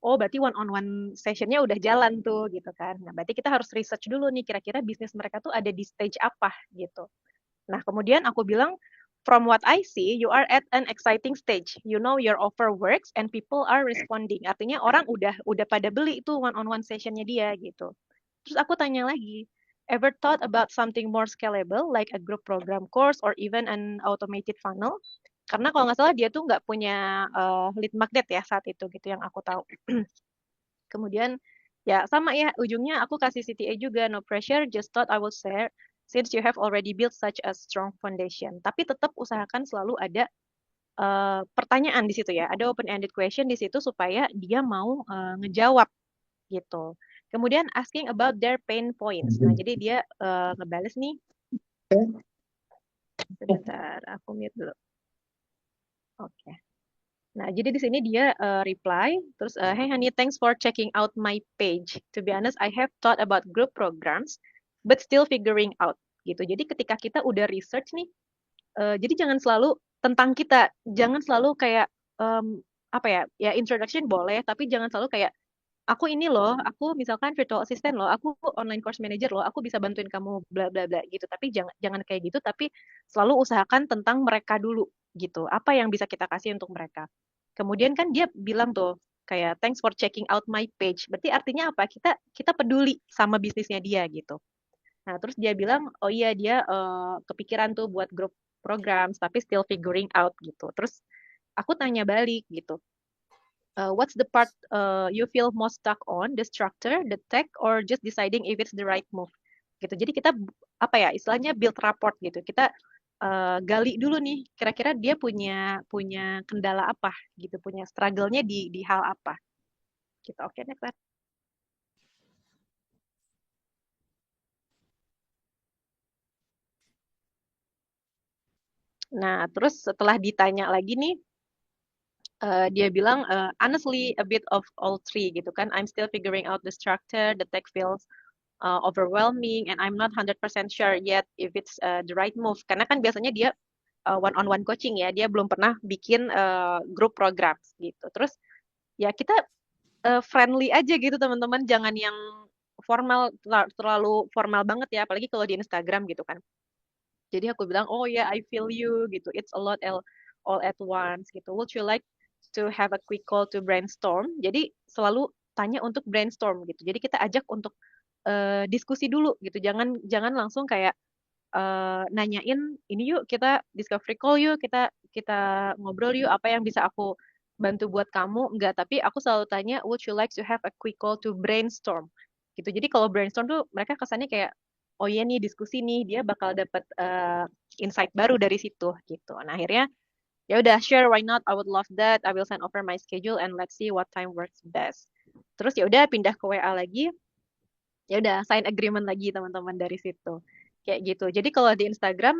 oh berarti one-on-one sessionnya udah jalan tuh gitu kan. Nah berarti kita harus research dulu nih kira-kira bisnis mereka tuh ada di stage apa gitu. Nah, kemudian aku bilang, from what I see, you are at an exciting stage. You know your offer works and people are responding. Artinya orang udah pada beli itu one-on-one sessionnya dia gitu. Terus aku tanya lagi, ever thought about something more scalable like a group program course or even an automated funnel? Karena kalau nggak salah dia tuh nggak punya lead magnet ya saat itu gitu yang aku tahu. Kemudian ya sama ya ujungnya aku kasih CTA juga no pressure just thought I will share since you have already built such a strong foundation. Tapi tetap usahakan selalu ada pertanyaan di situ ya, ada open ended question di situ supaya dia mau ngejawab gitu. Kemudian asking about their pain points. Nah, jadi dia ngebales nih. Sebentar, aku mute dulu. Oke. Nah, jadi di sini dia reply, terus, hey honey, thanks for checking out my page. To be honest, I have thought about group programs, but still figuring out. Gitu. Jadi ketika kita udah research nih, jadi jangan selalu tentang kita, jangan selalu kayak apa ya, ya introduction boleh, tapi jangan selalu kayak aku ini loh, aku misalkan virtual assistant loh, aku online course manager loh, aku bisa bantuin kamu bla bla bla gitu. Tapi jangan jangan kayak gitu, tapi selalu usahakan tentang mereka dulu gitu. Apa yang bisa kita kasih untuk mereka. Kemudian kan dia bilang tuh, kayak thanks for checking out my page. Berarti artinya apa? Kita peduli sama bisnisnya dia gitu. Nah, terus dia bilang, oh iya dia kepikiran tuh buat grup program, tapi still figuring out gitu. Terus aku tanya balik gitu, what's the part you feel most stuck on, the structure, the tech, or just deciding if it's the right move? Gitu. Jadi kita apa ya istilahnya build rapport gitu. Kita gali dulu nih, kira-kira dia punya punya kendala apa gitu, punya struggle-nya di hal apa gitu. Oke, next. Nah, terus setelah ditanya lagi nih, dia bilang, honestly a bit of all three gitu kan. I'm still figuring out the structure, the tech feels overwhelming, and I'm not 100% sure yet if it's the right move. Karena kan biasanya dia one on one coaching ya, dia belum pernah bikin group program gitu. Terus ya kita friendly aja gitu teman-teman, jangan yang formal terlalu formal banget ya, apalagi kalau di Instagram gitu kan. Jadi aku bilang, oh ya, yeah, I feel you gitu. It's a lot all at once gitu. Would you like to have a quick call to brainstorm? Jadi selalu tanya untuk brainstorm gitu. Jadi kita ajak untuk diskusi dulu gitu. Jangan jangan langsung kayak nanyain ini yuk kita discovery call yuk kita kita ngobrol yuk apa yang bisa aku bantu buat kamu enggak tapi aku selalu tanya would you like to have a quick call to brainstorm gitu jadi kalau brainstorm tuh mereka kesannya kayak oh iya nih diskusi nih dia bakal dapat insight baru dari situ gitu nah akhirnya ya udah sure why not I would love that I will send over my schedule and let's see what time works best terus ya udah pindah ke WA lagi ya udah sign agreement lagi teman-teman dari situ kayak gitu jadi kalau di Instagram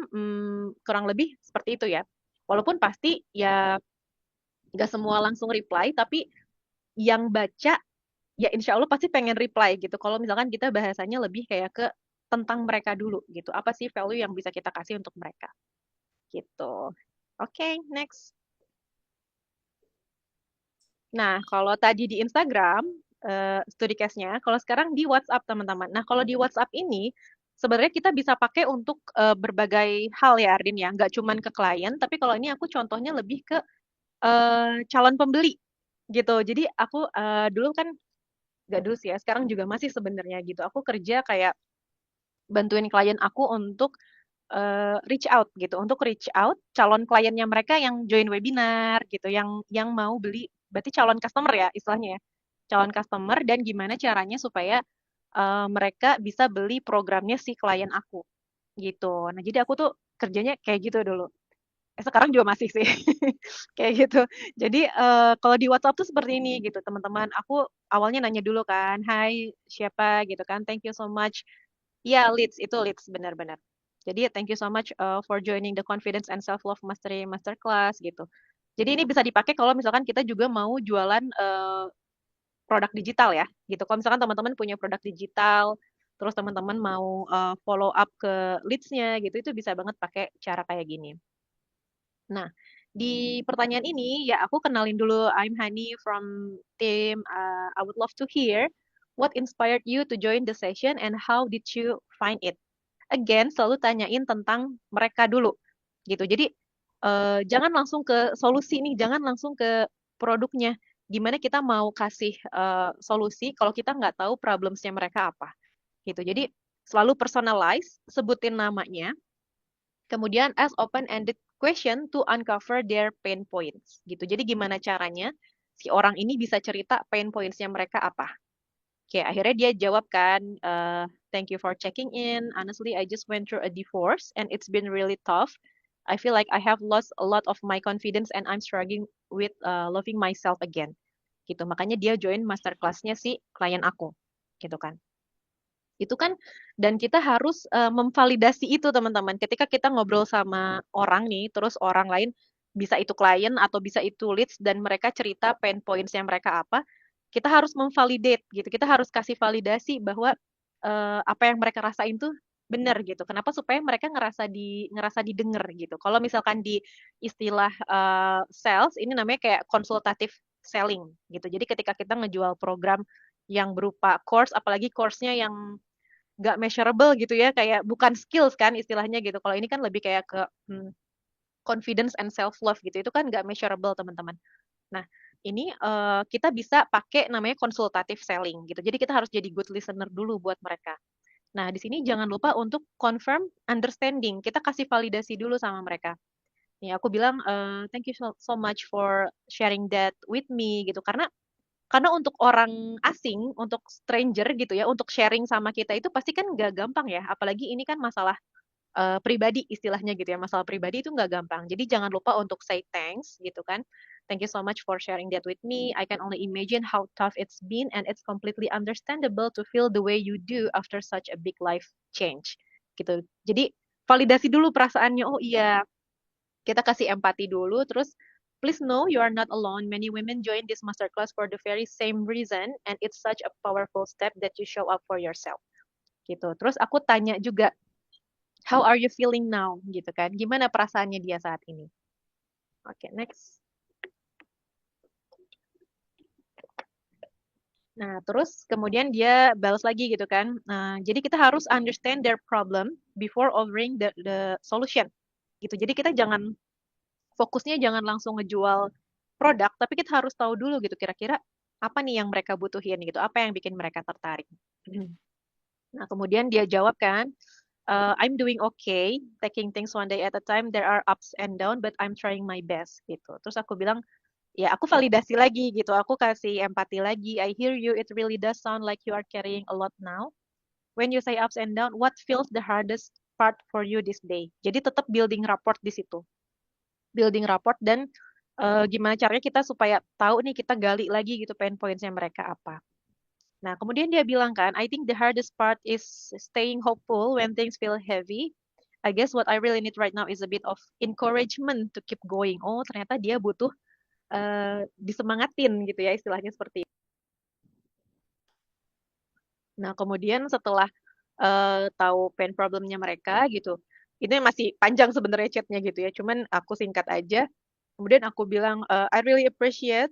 kurang lebih seperti itu ya walaupun pasti ya nggak semua langsung reply tapi yang baca ya insya Allah pasti pengen reply gitu kalau misalkan kita bahasanya lebih kayak ke tentang mereka dulu gitu apa sih value yang bisa kita kasih untuk mereka gitu oke, next. Nah, kalau tadi di Instagram, studi case-nya, kalau sekarang di WhatsApp, teman-teman. Nah, kalau di WhatsApp ini, sebenarnya kita bisa pakai untuk berbagai hal ya, Ardin ya. Nggak cuman ke klien, tapi kalau ini aku contohnya lebih ke calon pembeli gitu. Jadi aku dulu kan, nggak dulu sih ya, sekarang juga masih sebenarnya gitu. Aku kerja kayak bantuin klien aku untuk reach out gitu, untuk reach out calon kliennya mereka yang join webinar gitu, yang mau beli, berarti calon customer ya istilahnya ya, calon customer dan gimana caranya supaya mereka bisa beli programnya si klien aku gitu. Nah jadi aku tuh kerjanya kayak gitu dulu. Sekarang juga masih sih kayak gitu. Jadi kalau di WhatsApp tuh seperti ini gitu teman-teman. Aku awalnya nanya dulu kan, Hai siapa gitu kan, thank you so much. Ya, leads itu leads benar-benar. Jadi thank you so much for joining the Confidence and Self Love Mastery Masterclass gitu. Jadi ini bisa dipakai kalau misalkan kita juga mau jualan produk digital ya, gitu. Kalau misalkan teman-teman punya produk digital, terus teman-teman mau follow up ke leads-nya gitu, itu bisa banget pakai cara kayak gini. Nah, di pertanyaan ini ya aku kenalin dulu I'm Hani from team I would love to hear what inspired you to join the session and how did you find it? Again, selalu tanyain tentang mereka dulu gitu. Jadi jangan langsung ke solusi nih, jangan langsung ke produknya. Gimana kita mau kasih solusi kalau kita nggak tahu problemsnya mereka apa gitu. Jadi selalu personalize, sebutin namanya, kemudian ask open-ended question to uncover their pain points gitu. Jadi gimana caranya si orang ini bisa cerita pain points-nya mereka apa? Oke, akhirnya dia jawab kan, thank you for checking in. Honestly, I just went through a divorce and it's been really tough. I feel like I have lost a lot of my confidence and I'm struggling with loving myself again. Gitu. Makanya dia join masterclass-nya si klien aku. Gitu kan. Itu kan dan kita harus memvalidasi itu teman-teman. Ketika kita ngobrol sama orang nih, terus orang lain bisa itu klien atau bisa itu leads dan mereka cerita pain points-nya mereka apa, kita harus memvalidate gitu. Kita harus kasih validasi bahwa apa yang mereka rasain tuh benar gitu. Kenapa? Supaya mereka ngerasa didengar gitu. Kalau misalkan di istilah sales ini namanya kayak konsultatif selling gitu. Jadi ketika kita ngejual program yang berupa course, apalagi course-nya yang nggak measurable gitu ya, kayak bukan skills kan istilahnya gitu. Kalau ini kan lebih kayak ke confidence and self love gitu. Itu kan nggak measurable teman-teman. Nah, ini kita bisa pakai namanya consultative selling gitu. Jadi kita harus jadi good listener dulu buat mereka. Nah, di sini jangan lupa untuk confirm understanding. Kita kasih validasi dulu sama mereka. Ya, aku bilang thank you so much for sharing that with me gitu. Karena untuk orang asing, untuk stranger gitu ya, untuk sharing sama kita itu pasti kan nggak gampang ya. Apalagi ini kan masalah pribadi istilahnya gitu ya. Masalah pribadi itu nggak gampang. Jadi jangan lupa untuk say thanks gitu kan. Thank you so much for sharing that with me. I can only imagine how tough it's been and it's completely understandable to feel the way you do after such a big life change. Gitu. Jadi validasi dulu perasaannya. Oh iya, kita kasih empati dulu terus please know you are not alone. Many women join this masterclass for the very same reason and it's such a powerful step that you show up for yourself. Gitu. Terus aku tanya juga how are you feeling now gitu kan? Gimana perasaannya dia saat ini? Oke, next. Nah, terus kemudian dia balas lagi gitu kan. Nah, jadi kita harus understand their problem before offering the solution. Gitu. Jadi kita jangan fokusnya jangan langsung ngejual produk, tapi kita harus tahu dulu gitu kira-kira apa nih yang mereka butuhin gitu, apa yang bikin mereka tertarik. Nah, kemudian dia jawab kan, I'm doing okay, taking things one day at a time. There are ups and down, but I'm trying my best gitu. Terus aku bilang, ya aku validasi lagi gitu, aku kasih empati lagi. I hear you, it really does sound like you are carrying a lot now. When you say ups and down, what feels the hardest part for you this day? Jadi tetap building rapport di situ. Building rapport dan gimana caranya kita supaya tahu nih kita gali lagi gitu pain points-nya mereka apa. Nah, kemudian dia bilang kan, I think the hardest part is staying hopeful when things feel heavy. I guess what I really need right now is a bit of encouragement to keep going. Oh, ternyata dia butuh disemangatin gitu ya istilahnya seperti itu. Nah, kemudian setelah tahu pain problemnya mereka gitu, ini masih panjang sebenarnya chatnya gitu ya, cuman aku singkat aja. Kemudian aku bilang, I really appreciate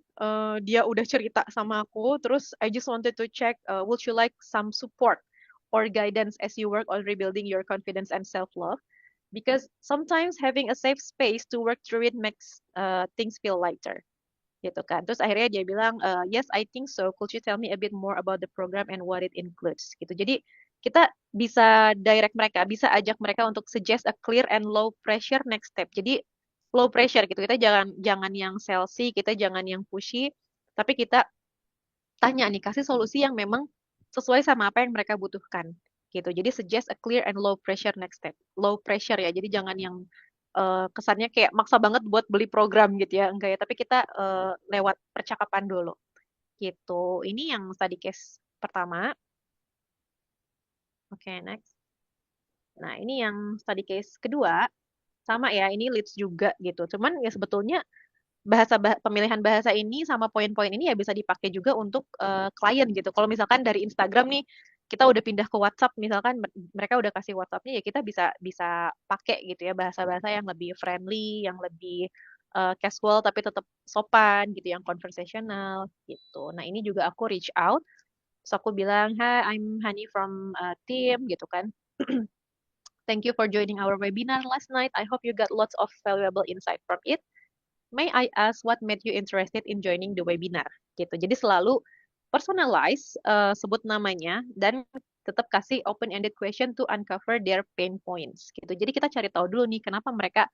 dia udah cerita sama aku. Terus I just wanted to check, would you like some support or guidance as you work on rebuilding your confidence and self-love? Because sometimes having a safe space to work through it makes things feel lighter gitu kan. Terus akhirnya dia bilang, yes, I think so. Could you tell me a bit more about the program and what it includes? Gitu. Jadi kita bisa direct mereka, bisa ajak mereka untuk suggest a clear and low pressure next step. Jadi low pressure gitu. Kita jangan jangan yang salesy, kita jangan yang pushy, tapi kita tanya nih, kasih solusi yang memang sesuai sama apa yang mereka butuhkan. Gitu. Jadi suggest a clear and low pressure next step. Low pressure ya. Jadi jangan yang kesannya kayak maksa banget buat beli program gitu ya. Enggak ya, tapi kita lewat percakapan dulu. Gitu. Ini yang study case pertama. Oke, next. Nah, ini yang study case kedua. Sama ya, ini leads juga gitu. Cuman ya sebetulnya pemilihan bahasa ini sama poin-poin ini ya bisa dipakai juga untuk klien gitu. Kalau misalkan dari Instagram nih kita udah pindah ke WhatsApp, misalkan mereka udah kasih WhatsAppnya ya kita bisa bisa pakai gitu ya bahasa-bahasa yang lebih friendly, yang lebih casual tapi tetap sopan gitu, yang conversational gitu. Nah ini juga aku reach out, terus aku bilang, Hi, I'm Hani from team gitu kan. Thank you for joining our webinar last night. I hope you got lots of valuable insight from it. May I ask what made you interested in joining the webinar? Gitu. Jadi selalu personalize, sebut namanya dan tetap kasih open-ended question to uncover their pain points. Gitu. Jadi kita cari tahu dulu nih kenapa mereka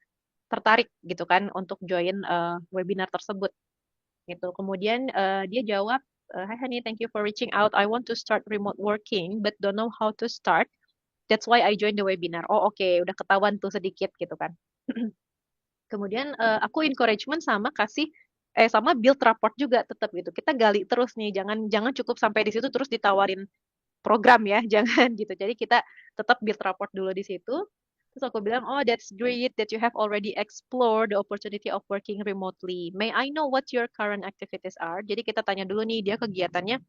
tertarik gitu kan untuk join webinar tersebut. Gitu. Kemudian dia jawab, Hi Honey, thank you for reaching out. I want to start remote working but don't know how to start. That's why I joined the webinar. Oh oke, udah ketahuan tuh sedikit gitu kan. Kemudian aku encouragement sama sama build rapport juga tetap gitu. Kita gali terus nih, jangan jangan cukup sampai di situ terus ditawarin program ya, jangan gitu. Jadi kita tetap build rapport dulu di situ. Terus aku bilang, oh that's great that you have already explored the opportunity of working remotely. May I know what your current activities are? Jadi kita tanya dulu nih dia kegiatannya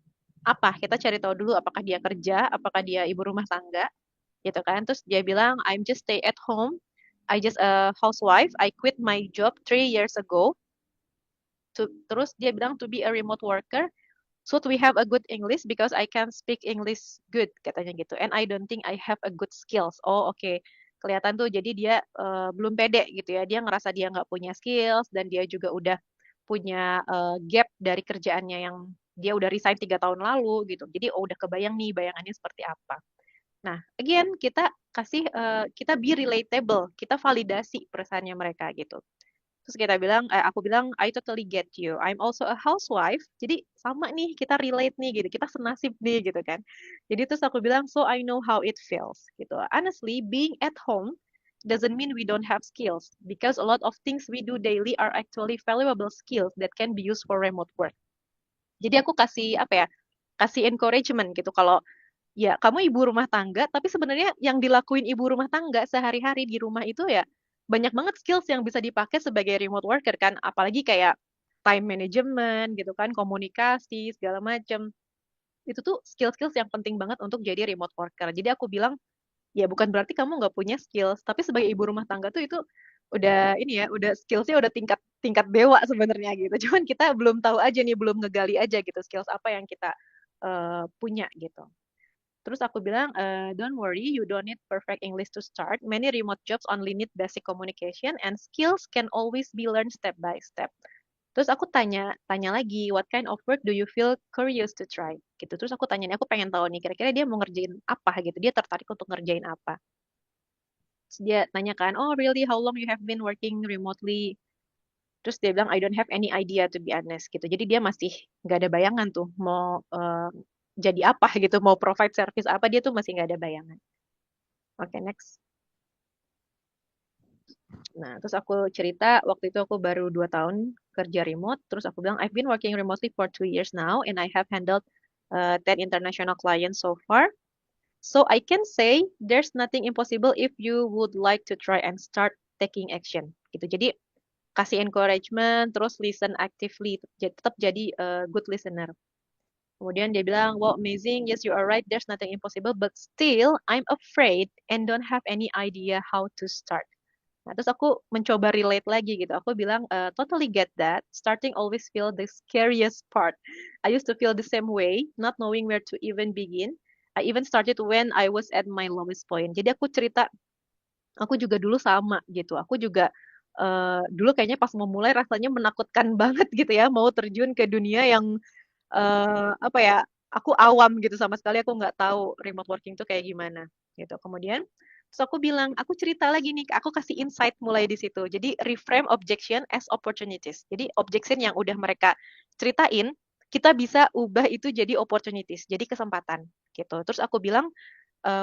apa? Kita cari tahu dulu apakah dia kerja, apakah dia ibu rumah tangga, gitu kan. Terus dia bilang, I'm just stay at home. I just a housewife. I quit my job 3 years ago. Terus dia bilang to be a remote worker. Should we have a good English because I can speak English good katanya gitu. And I don't think I have a good skills. Oh oke. Kelihatan tuh jadi dia belum pede gitu ya. Dia ngerasa dia nggak punya skills dan dia juga udah punya gap dari kerjaannya yang dia udah resign 3 tahun lalu gitu. Jadi udah kebayang nih bayangannya seperti apa. Nah, again kita be relatable, kita validasi perusahaannya mereka gitu. Terus aku bilang, I totally get you. I'm also a housewife. Jadi sama nih, kita relate nih gitu. Kita senasib nih gitu kan. Jadi terus aku bilang, so I know how it feels gitu. Honestly, being at home doesn't mean we don't have skills because a lot of things we do daily are actually valuable skills that can be used for remote work. Jadi aku kasih apa ya? Kasih encouragement gitu kalau ya kamu ibu rumah tangga, tapi sebenarnya yang dilakuin ibu rumah tangga sehari-hari di rumah itu ya banyak banget skills yang bisa dipakai sebagai remote worker kan, apalagi kayak time management gitu kan, komunikasi segala macam. Itu tuh skill-skills yang penting banget untuk jadi remote worker. Jadi aku bilang, ya bukan berarti kamu nggak punya skills, tapi sebagai ibu rumah tangga tuh itu udah ini ya, udah skillsnya udah tingkat tingkat dewa sebenarnya gitu. Cuman kita belum tahu aja nih, belum ngegali aja gitu skills apa yang kita punya gitu. Terus aku bilang, don't worry, you don't need perfect English to start. Many remote jobs only need basic communication and skills can always be learned step by step. Terus aku tanya, tanya lagi, what kind of work do you feel curious to try? Gitu. Terus aku tanya, aku pengen tahu nih, kira-kira dia mau ngerjain apa gitu. Dia tertarik untuk ngerjain apa. Terus dia tanyakan, oh really, how long you have been working remotely? Terus dia bilang, I don't have any idea to be honest gitu. Jadi dia masih nggak ada bayangan tuh mau jadi apa gitu, mau provide service apa, dia tuh masih nggak ada bayangan. Oke, next. Nah, terus aku cerita waktu itu aku baru 2 tahun kerja remote. Terus aku bilang, I've been working remotely for 2 years now, and I have handled 10 international clients so far. So I can say there's nothing impossible if you would like to try and start taking action. Gitu. Jadi kasih encouragement, terus listen actively, tetap jadi good listener. Kemudian dia bilang, wow, amazing, yes, you are right, there's nothing impossible, but still, I'm afraid and don't have any idea how to start. Nah, terus aku mencoba relate lagi gitu. Aku bilang, totally get that. Starting always feel the scariest part. I used to feel the same way, not knowing where to even begin. I even started when I was at my lowest point. Jadi aku cerita, aku juga dulu sama gitu. Aku juga dulu kayaknya pas mau mulai rasanya menakutkan banget gitu ya, mau terjun ke dunia yang apa ya, aku awam gitu sama sekali aku nggak tahu remote working tuh kayak gimana gitu. Kemudian terus aku bilang, aku cerita lagi nih, aku kasih insight mulai di situ. Jadi reframe objection as opportunities. Jadi objection yang udah mereka ceritain, kita bisa ubah itu jadi opportunities, jadi kesempatan gitu. Terus aku bilang,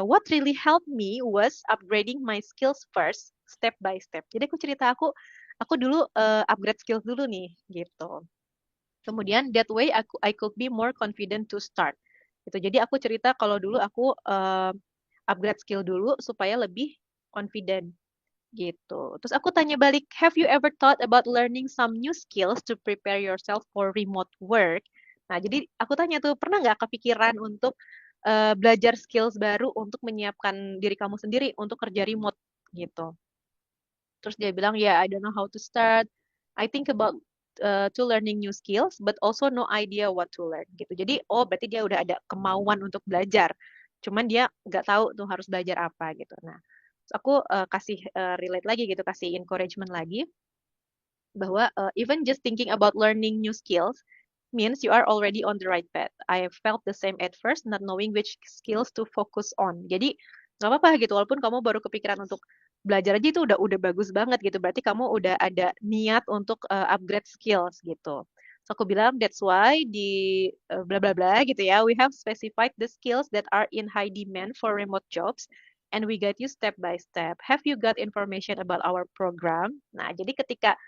what really helped me was upgrading my skills first, step by step. Jadi aku cerita aku dulu upgrade skills dulu nih gitu. Kemudian that way I could be more confident to start. Gitu. Jadi aku cerita kalau dulu aku upgrade skill dulu supaya lebih confident gitu. Terus aku tanya balik, have you ever thought about learning some new skills to prepare yourself for remote work? Nah, jadi aku tanya tuh, pernah nggak kepikiran untuk belajar skills baru untuk menyiapkan diri kamu sendiri untuk kerja remote gitu. Terus dia bilang, yeah, I don't know how to start. I think about to learning new skills, but also no idea what to learn gitu. Jadi, oh berarti dia udah ada kemauan untuk belajar. Cuman dia nggak tahu tuh harus belajar apa gitu. Nah, terus aku kasih relate lagi gitu, kasih encouragement lagi bahwa even just thinking about learning new skills means you are already on the right path. I felt the same at first, not knowing which skills to focus on. Jadi nggak apa-apa gitu, walaupun kamu baru kepikiran untuk belajar aja itu udah bagus banget gitu. Berarti kamu udah ada niat untuk upgrade skills gitu. So aku bilang that's why di bla bla bla gitu ya, we have specified the skills that are in high demand for remote jobs and we guide you step by step. Have you got information about our program? Nah, jadi ketika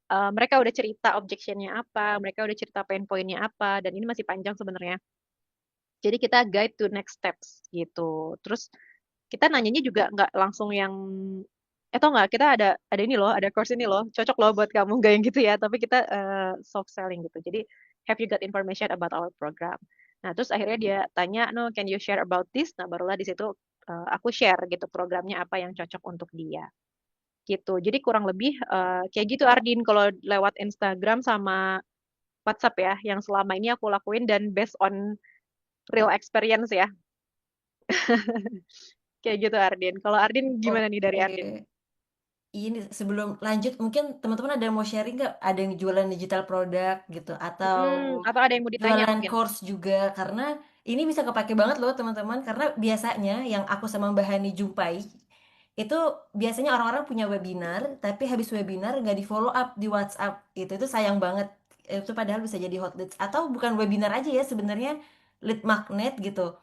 mereka udah cerita objectionnya apa, mereka udah cerita pain pointnya apa, dan ini masih panjang sebenarnya. Jadi kita guide to next steps gitu. Terus kita nanyanya juga nggak langsung yang, tau nggak kita ada ini loh, ada course ini loh, cocok loh buat kamu, nggak yang gitu ya. Tapi kita soft selling gitu. Jadi have you got information about our program? Nah terus akhirnya dia tanya, no, can you share about this? Nah barulah di situ aku share gitu programnya apa yang cocok untuk dia gitu. Jadi kurang lebih kayak gitu Ardin kalau lewat Instagram sama WhatsApp ya yang selama ini aku lakuin dan based on real experience ya. Kayak gitu Ardin. Kalau Ardin gimana nih dari Oke. Ardin? ini sebelum lanjut mungkin teman-teman ada yang mau sharing nggak? Ada yang jualan digital product gitu atau Atau ada yang mau ditanya jualan mungkin? course juga karena ini bisa kepake banget loh teman-teman karena biasanya yang aku sama Mbak Hani jumpai itu biasanya orang-orang punya webinar tapi habis webinar nggak di follow up di WhatsApp itu sayang banget itu padahal bisa jadi hot leads atau bukan webinar aja ya sebenarnya lead magnet gitu.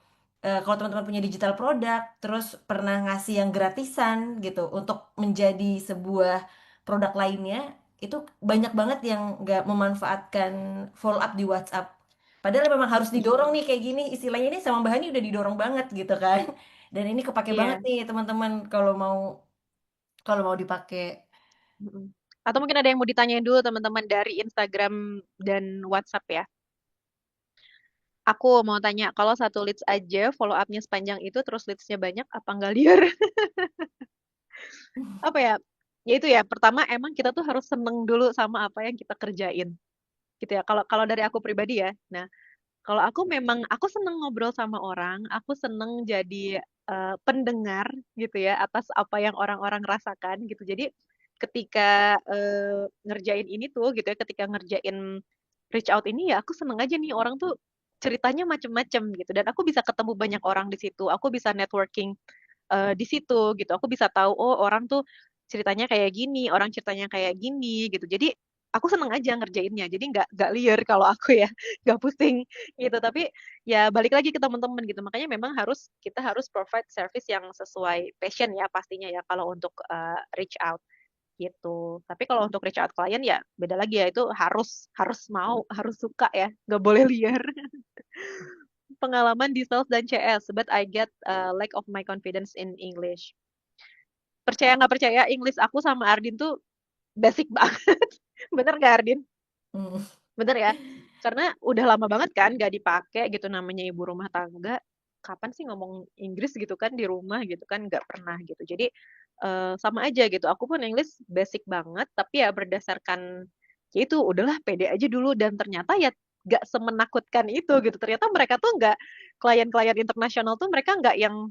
Kalau teman-teman punya digital produk terus pernah ngasih yang gratisan gitu untuk menjadi sebuah produk lainnya itu banyak banget yang nggak memanfaatkan follow up di WhatsApp padahal memang harus didorong Mm-mm. nih kayak gini istilahnya ini sama bahannya udah didorong banget gitu kan dan ini kepake banget Iya. nih teman-teman kalau mau dipakai. Mm-mm. Atau mungkin ada yang mau ditanyain dulu teman-teman dari Instagram dan WhatsApp ya. Aku mau tanya, kalau satu leads aja follow up-nya sepanjang itu terus leads-nya banyak apa nggak liar? Apa ya? Ya itu ya, pertama emang kita tuh harus seneng dulu sama apa yang kita kerjain. Gitu ya. Kalau kalau dari aku pribadi ya. Nah, kalau aku memang aku seneng ngobrol sama orang, aku seneng jadi pendengar gitu ya atas apa yang orang-orang rasakan gitu. Jadi ketika ngerjain ini tuh gitu ya, ketika ngerjain reach out ini ya aku seneng aja nih orang tuh ceritanya macem-macem gitu dan aku bisa ketemu banyak orang di situ. Aku bisa networking di situ gitu. Aku bisa tahu oh orang tuh ceritanya kayak gini, orang ceritanya kayak gini gitu. Jadi aku seneng aja ngerjainnya. Jadi nggak liar kalau aku ya, nggak pusing gitu. Tapi ya balik lagi ke teman-teman gitu. Makanya memang kita harus provide service yang sesuai passion ya pastinya ya kalau untuk reach out gitu. Tapi kalau untuk reach out klien ya beda lagi ya itu harus harus mau, harus suka ya, nggak boleh liar. Pengalaman di sales dan CS, but I get lack of my confidence in English. Percaya nggak percaya, English aku sama Ardin tuh basic banget. Bener nggak Ardin? Hmm. Bener ya? Karena udah lama banget kan nggak dipakai gitu namanya ibu rumah tangga. Kapan sih ngomong Inggris gitu kan di rumah gitu kan nggak pernah gitu. Jadi sama aja gitu. Aku pun English basic banget, tapi ya berdasarkan ya itu udahlah pede aja dulu dan ternyata ya nggak semenakutkan itu gitu. Ternyata mereka tuh nggak klien-klien internasional tuh mereka nggak yang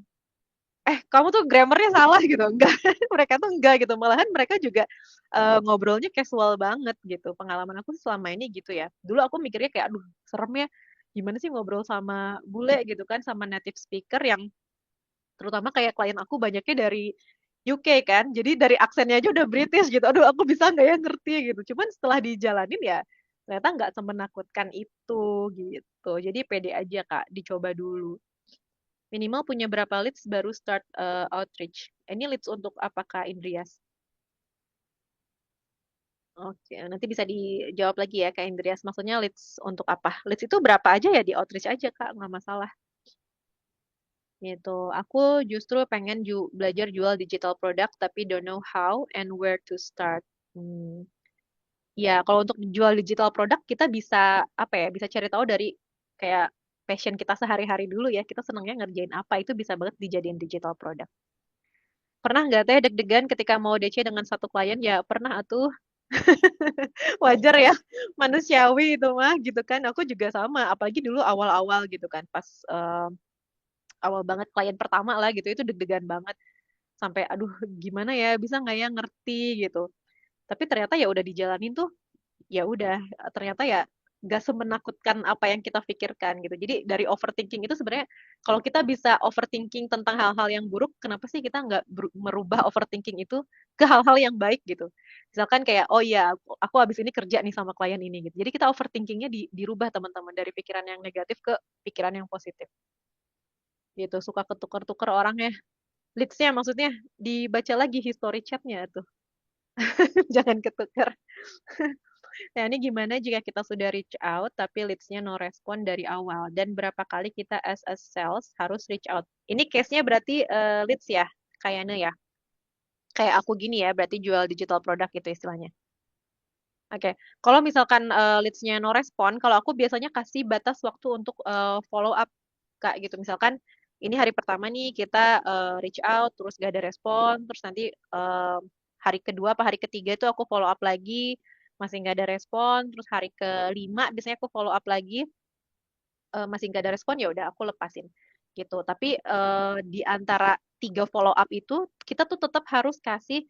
kamu tuh grammarnya salah gitu enggak mereka tuh enggak gitu malahan mereka juga ngobrolnya casual banget gitu pengalaman aku selama ini gitu ya dulu aku mikirnya kayak aduh serem ya gimana sih ngobrol sama bule gitu kan sama native speaker yang terutama kayak klien aku banyaknya dari UK kan jadi dari aksennya aja udah British gitu aduh aku bisa nggak ya ngerti gitu cuman setelah dijalanin ya ternyata nggak semenakutkan itu gitu jadi pede aja Kak dicoba dulu. Minimal punya berapa leads baru start outreach. Ini leads untuk apakah Indrias? Oke, nanti bisa dijawab lagi ya Kak Indrias. Maksudnya leads untuk apa? Leads itu berapa aja ya di outreach aja Kak, nggak masalah. Gitu. Aku justru pengen belajar jual digital product tapi don't know how and where to start. Hmm. Ya, kalau untuk jual digital product kita bisa apa ya? Bisa cari tahu dari kayak passion kita sehari-hari dulu ya. Kita senangnya ngerjain apa itu bisa banget dijadiin digital product. Pernah nggak teh deg-degan ketika mau DC dengan satu klien? Ya pernah atuh, wajar ya, manusiawi itu mah gitu kan. Aku juga sama, apalagi dulu awal-awal gitu kan, pas awal banget klien pertama lah gitu, itu deg-degan banget. Sampai aduh gimana ya, bisa nggak ya ngerti gitu. Tapi ternyata ya udah dijalanin tuh ya udah ternyata ya gak semenakutkan apa yang kita pikirkan gitu. Jadi dari overthinking itu sebenarnya kalau kita bisa overthinking tentang hal-hal yang buruk, kenapa sih kita nggak merubah overthinking itu ke hal-hal yang baik gitu? Misalkan kayak oh iya aku habis ini kerja nih sama klien ini gitu. Jadi kita overthinkingnya dirubah teman-teman dari pikiran yang negatif ke pikiran yang positif gitu. Suka ketukar-tukar orangnya. Leads-nya maksudnya dibaca lagi history chatnya tuh. Jangan ketukar. Nah, ini gimana jika kita sudah reach out tapi leads-nya no respon dari awal dan berapa kali kita as a sales harus reach out? Ini case-nya berarti leads ya, kayaknya ya. Kayak aku gini ya, berarti jual digital product itu istilahnya. Oke, kalau misalkan leads-nya no respon, kalau aku biasanya kasih batas waktu untuk follow up, Kak, gitu. Misalkan ini hari pertama nih kita reach out, terus gak ada respon, terus nanti hari kedua apa hari ketiga itu aku follow up lagi, masih nggak ada respon, terus hari kelima biasanya aku follow up lagi, masih nggak ada respon, ya udah aku lepasin gitu. Tapi di antara tiga follow up itu, kita tuh tetap harus kasih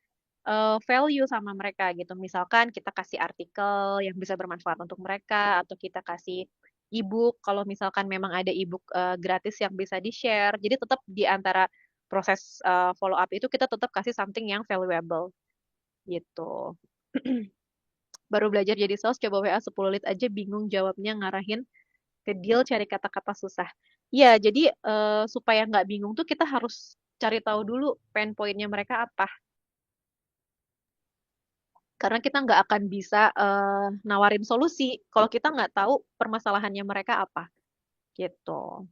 value sama mereka gitu. Misalkan kita kasih artikel yang bisa bermanfaat untuk mereka, atau kita kasih ebook kalau misalkan memang ada ebook gratis yang bisa di-share. Jadi tetap di antara proses follow up itu kita tetap kasih something yang valuable gitu. Baru belajar jadi sales, coba WA 10 lead aja bingung jawabnya, ngarahin ke deal, cari kata-kata susah. Iya, jadi supaya nggak bingung tuh kita harus cari tahu dulu pain point-nya mereka apa. Karena kita nggak akan bisa nawarin solusi kalau kita nggak tahu permasalahannya mereka apa gitu.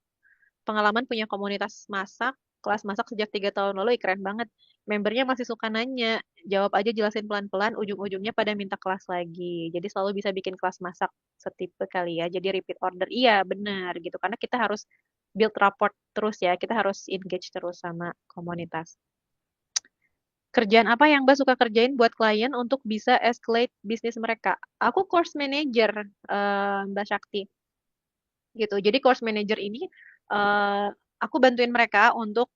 Pengalaman punya komunitas masak, kelas masak sejak 3 tahun lalu, keren banget. Membernya masih suka nanya, jawab aja jelasin pelan-pelan, ujung-ujungnya pada minta kelas lagi. Jadi selalu bisa bikin kelas masak setipe kali ya. Jadi repeat order, iya benar gitu. Karena kita harus build rapport terus ya, kita harus engage terus sama komunitas. Kerjaan apa yang Mbak suka kerjain buat klien untuk bisa escalate bisnis mereka? Aku course manager, Mbak Sakti gitu. Jadi course manager ini eh, aku bantuin mereka untuk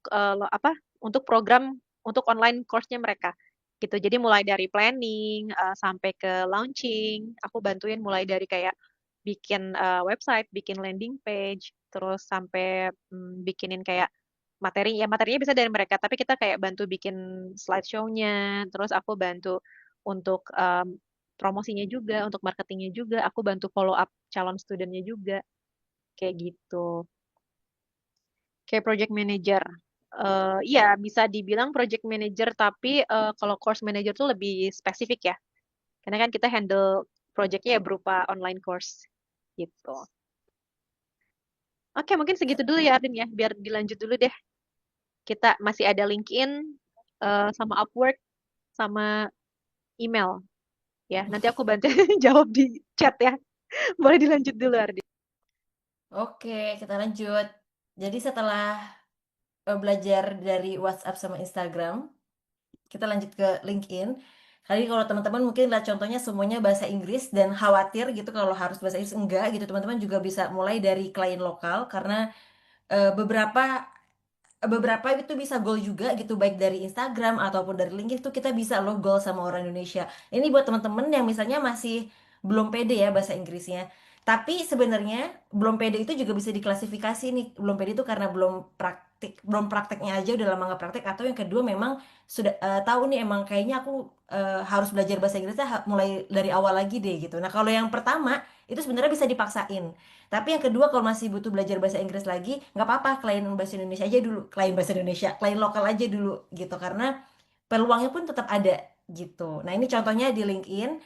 apa? Untuk program untuk online course-nya mereka gitu. Jadi mulai dari planning sampai ke launching, aku bantuin mulai dari kayak bikin website, bikin landing page, terus sampai bikinin kayak materi, ya materinya bisa dari mereka, tapi kita kayak bantu bikin slideshow-nya, terus aku bantu untuk promosinya juga, untuk marketingnya juga, aku bantu follow up calon studentnya juga. Kayak gitu. Kayak project manager. Iya, bisa dibilang project manager, tapi kalau course manager tuh lebih spesifik ya. Karena kan kita handle projectnya ya berupa online course gitu. Oke, mungkin segitu dulu ya Arden ya, biar dilanjut dulu deh. Kita masih ada LinkedIn, sama Upwork, sama email ya. Nanti aku bantu jawab di chat ya. Boleh dilanjut dulu Arden. Oke, kita lanjut. Jadi setelah belajar dari WhatsApp sama Instagram, kita lanjut ke LinkedIn. Kali kalau teman-teman mungkin lihat contohnya semuanya bahasa Inggris dan khawatir gitu kalau harus bahasa Inggris, enggak gitu, teman-teman juga bisa mulai dari klien lokal karena beberapa beberapa itu bisa goal juga gitu, baik dari Instagram ataupun dari LinkedIn itu kita bisa loh goal sama orang Indonesia. Ini buat teman-teman yang misalnya masih belum pede ya bahasa Inggrisnya. Tapi sebenarnya belum pede itu juga bisa diklasifikasi nih. Belum pede itu karena belum prakteknya aja udah lama nggak praktek, atau yang kedua memang sudah tahu nih emang kayaknya aku harus belajar bahasa Inggrisnya mulai dari awal lagi deh gitu. Nah, kalau yang pertama itu sebenarnya bisa dipaksain. Tapi yang kedua kalau masih butuh belajar bahasa Inggris lagi, nggak apa-apa, klien bahasa Indonesia aja dulu, klien bahasa Indonesia, klien lokal aja dulu gitu, karena peluangnya pun tetap ada gitu. Nah ini contohnya di LinkedIn,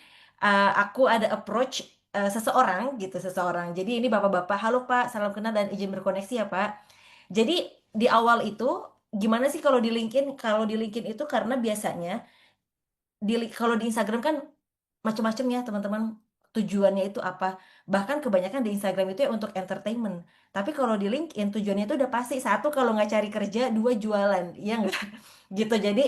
aku ada approach seseorang gitu, seseorang. Jadi ini bapak-bapak, halo Pak, salam kenal dan izin berkoneksi ya Pak. Jadi di awal itu gimana sih kalau di LinkedIn? Kalau di LinkedIn itu karena biasanya kalau di Instagram kan macam-macam ya teman-teman, tujuannya itu apa, bahkan kebanyakan di Instagram itu ya untuk entertainment, tapi kalau di LinkedIn tujuannya itu udah pasti, satu kalau nggak cari kerja, dua jualan, ya nggak gitu. Jadi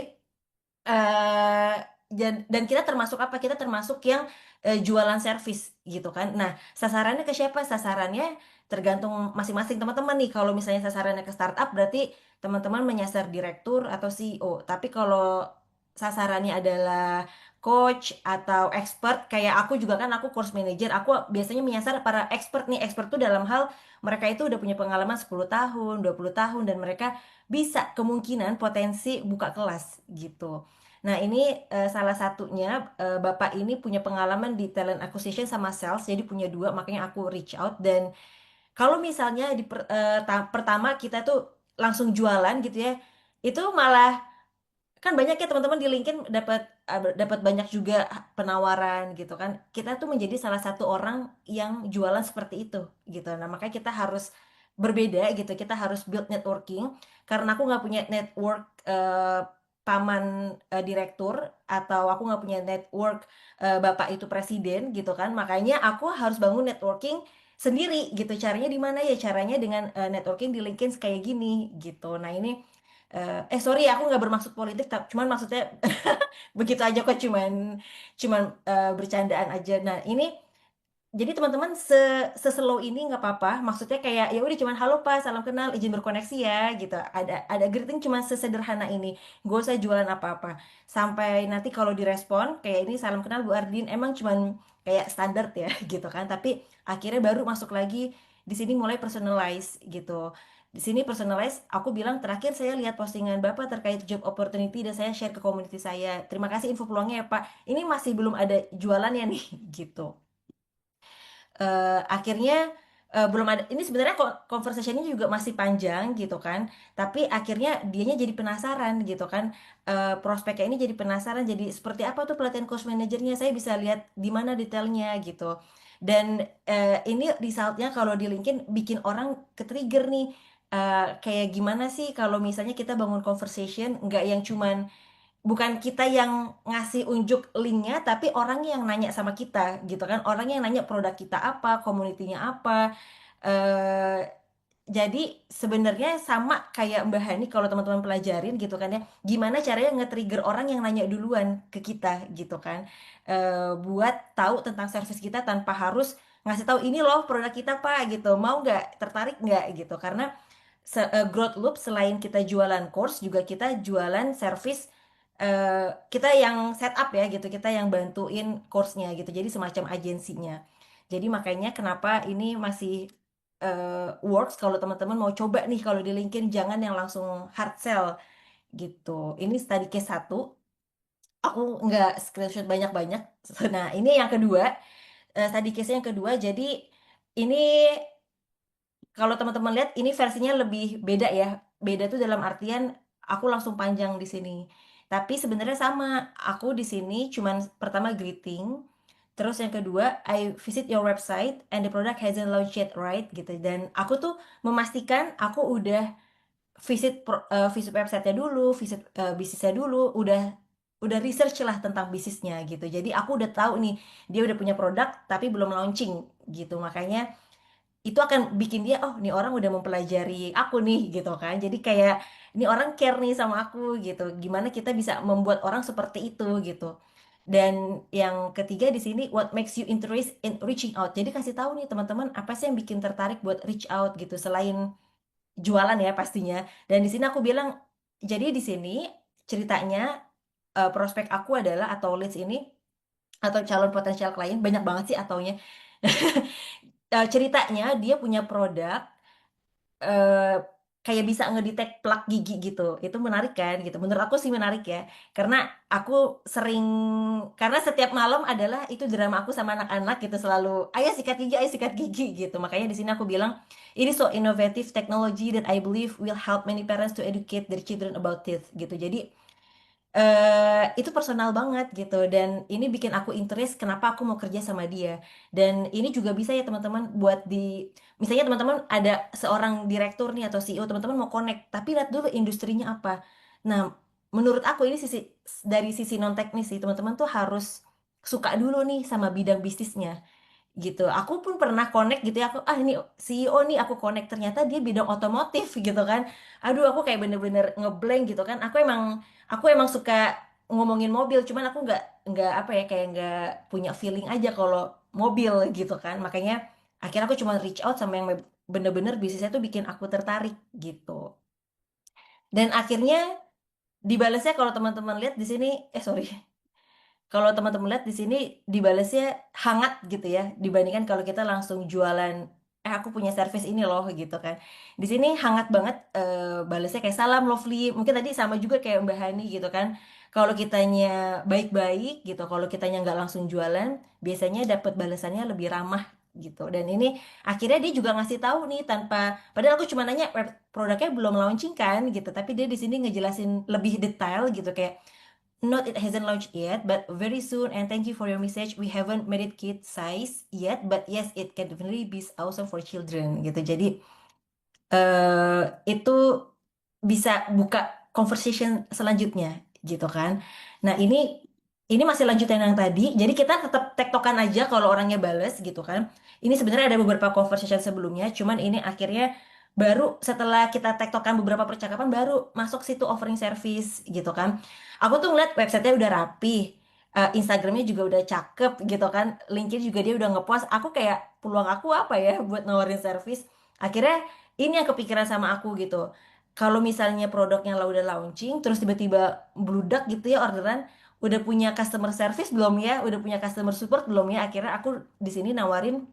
eh dan kita termasuk apa, kita termasuk yang jualan servis gitu kan. Nah, sasarannya ke siapa? Sasarannya tergantung masing-masing teman-teman nih. Kalau misalnya sasarannya ke startup berarti teman-teman menyasar direktur atau CEO, tapi kalau sasarannya adalah coach atau expert kayak aku juga kan, aku course manager, aku biasanya menyasar para expert nih. Expert tuh dalam hal mereka itu udah punya pengalaman 10 tahun, 20 tahun, dan mereka bisa kemungkinan potensi buka kelas gitu. Nah, ini salah satunya, Bapak ini punya pengalaman di talent acquisition sama sales, jadi punya dua, makanya aku reach out. Dan kalau misalnya pertama kita tuh langsung jualan gitu ya, itu malah kan banyak ya teman-teman di LinkedIn dapat dapat banyak juga penawaran gitu kan. Kita tuh menjadi salah satu orang yang jualan seperti itu gitu. Nah, makanya kita harus berbeda gitu. Kita harus build networking, karena aku nggak punya network paman direktur, atau aku nggak punya network bapak itu presiden gitu kan. Makanya aku harus bangun networking sendiri gitu. Caranya di mana ya? Caranya dengan networking di LinkedIn kayak gini gitu. Nah, ini sorry, aku nggak bermaksud politik, cuman maksudnya begitu aja kok, cuman cuman bercandaan aja. Nah, ini jadi teman-teman seslow ini nggak apa-apa. Maksudnya kayak ya udah cuman halo Pak, salam kenal, izin berkoneksi ya gitu. Ada greeting cuma sesederhana ini. Gak usah jualan apa-apa. Sampai nanti kalau direspon kayak ini salam kenal Bu Ardin, emang cuman kayak standar ya gitu kan. Tapi akhirnya baru masuk lagi di sini mulai personalize gitu. Di sini personalize, aku bilang terakhir saya lihat postingan Bapak terkait job opportunity dan saya share ke community saya. Terima kasih info peluangnya ya Pak. Ini masih belum ada jualannya nih gitu. Akhirnya belum ada, ini sebenarnya conversationnya juga masih panjang gitu kan, tapi akhirnya dianya jadi penasaran gitu kan. Prospeknya ini jadi penasaran, jadi seperti apa tuh pelatihan course manajernya, saya bisa lihat di mana detailnya gitu. Dan ini resultnya kalau di LinkedIn bikin orang ke-trigger nih. Kayak gimana sih kalau misalnya kita bangun conversation nggak yang cuman bukan kita yang ngasih unjuk linknya, tapi orang yang nanya sama kita gitu kan, orang yang nanya produk kita apa, komunitinya apa. eh jadi sebenarnya sama kayak Mbak Hani kalau teman-teman pelajarin gitu kan ya, gimana caranya nge-trigger orang yang nanya duluan ke kita gitu kan. Buat tahu tentang service kita tanpa harus ngasih tahu ini loh produk kita Pak gitu, mau nggak, tertarik nggak gitu. Karena growth loop selain kita jualan course juga kita jualan service. Kita yang setup ya gitu, kita yang bantuin course-nya gitu, jadi semacam agensinya. Jadi makanya kenapa ini masih works kalau teman-teman mau coba nih kalau di LinkedIn, jangan yang langsung hard sell gitu. Ini study case satu, aku nggak screenshot banyak-banyak. Nah ini yang kedua, study case yang kedua. Jadi ini kalau teman-teman lihat ini versinya lebih beda ya. Beda tuh dalam artian aku langsung panjang di sini. Tapi sebenarnya sama. Aku di sini cuman pertama greeting, terus yang kedua I visit your website and the product hasn't launched yet, right? Gitu. Dan aku tuh memastikan aku udah visit websitenya dulu, visit bisnisnya dulu, udah research lah tentang bisnisnya gitu. Jadi aku udah tahu nih dia udah punya produk tapi belum launching gitu. Makanya itu akan bikin dia, oh nih orang udah mempelajari aku nih gitu kan. Jadi kayak ini orang care nih sama aku gitu, gimana kita bisa membuat orang seperti itu gitu. Dan yang ketiga di sini, what makes you interest in reaching out, jadi kasih tahu nih teman-teman apa sih yang bikin tertarik buat reach out gitu selain jualan ya pastinya. Dan di sini aku bilang, jadi di sini ceritanya prospek aku adalah atau leads ini atau calon potensial klien banyak banget sih ataunya. Ceritanya dia punya produk eh, kayak bisa ngedetect plak gigi gitu. Itu menarik kan gitu. Menurut aku sih menarik ya. Karena aku sering, karena setiap malam adalah itu drama aku sama anak-anak gitu, selalu ayo sikat gigi gitu. Makanya di sini aku bilang ini so innovative technology that I believe will help many parents to educate their children about it gitu. Jadi itu personal banget gitu, dan ini bikin aku interest kenapa aku mau kerja sama dia. Dan ini juga bisa ya teman-teman buat di, misalnya teman-teman ada seorang direktur nih atau CEO, teman-teman mau connect tapi lihat dulu industrinya apa. Nah, menurut aku ini dari sisi non teknis sih, teman-teman tuh harus suka dulu nih sama bidang bisnisnya gitu. Aku pun pernah connect gitu ya, aku ini CEO nih aku connect, ternyata dia bidang otomotif gitu kan. Aduh, aku kayak bener-bener ngeblank gitu kan. Aku emang suka ngomongin mobil, cuman aku nggak apa ya, kayak nggak punya feeling aja kalau mobil gitu kan. Makanya akhirnya aku cuma reach out sama yang bener-bener bisnisnya tuh bikin aku tertarik gitu. Dan akhirnya dibalasnya kalau teman-teman lihat di sini, sorry, kalau teman-teman lihat di sini dibalasnya hangat gitu ya, dibandingkan kalau kita langsung jualan, aku punya service ini loh gitu kan. Di sini hangat banget, balasnya kayak salam lovely. Mungkin tadi sama juga kayak Mbak Hani gitu kan. Kalau kitanya baik-baik gitu, kalau kitanya nggak langsung jualan, biasanya dapat balasannya lebih ramah gitu. Dan ini akhirnya dia juga ngasih tahu nih, tanpa, padahal aku cuma nanya produknya belum launching kan gitu, tapi dia di sini ngejelasin lebih detail gitu kayak, not it hasn't launched yet, but very soon. And thank you for your message. We haven't made it kid size yet, but yes, it can definitely be awesome for children. Gitu. Jadi itu bisa buka conversation selanjutnya, gitu kan? Nah ini masih lanjutan yang tadi. Jadi kita tetap tektokan aja kalau orangnya bales, gitu kan? Ini sebenarnya ada beberapa conversation sebelumnya, cuman ini akhirnya baru setelah kita tektokan beberapa percakapan baru masuk situ offering service gitu kan. Aku tuh ngeliat websitenya udah rapi, Instagramnya juga udah cakep gitu kan, LinkedIn juga dia udah ngepost. Aku kayak peluang aku apa ya buat nawarin service. Akhirnya ini yang kepikiran sama aku gitu. Kalau misalnya produknya lah udah launching, terus tiba-tiba bludak gitu ya orderan, udah punya customer service belum ya, udah punya customer support belum ya. Akhirnya aku di sini nawarin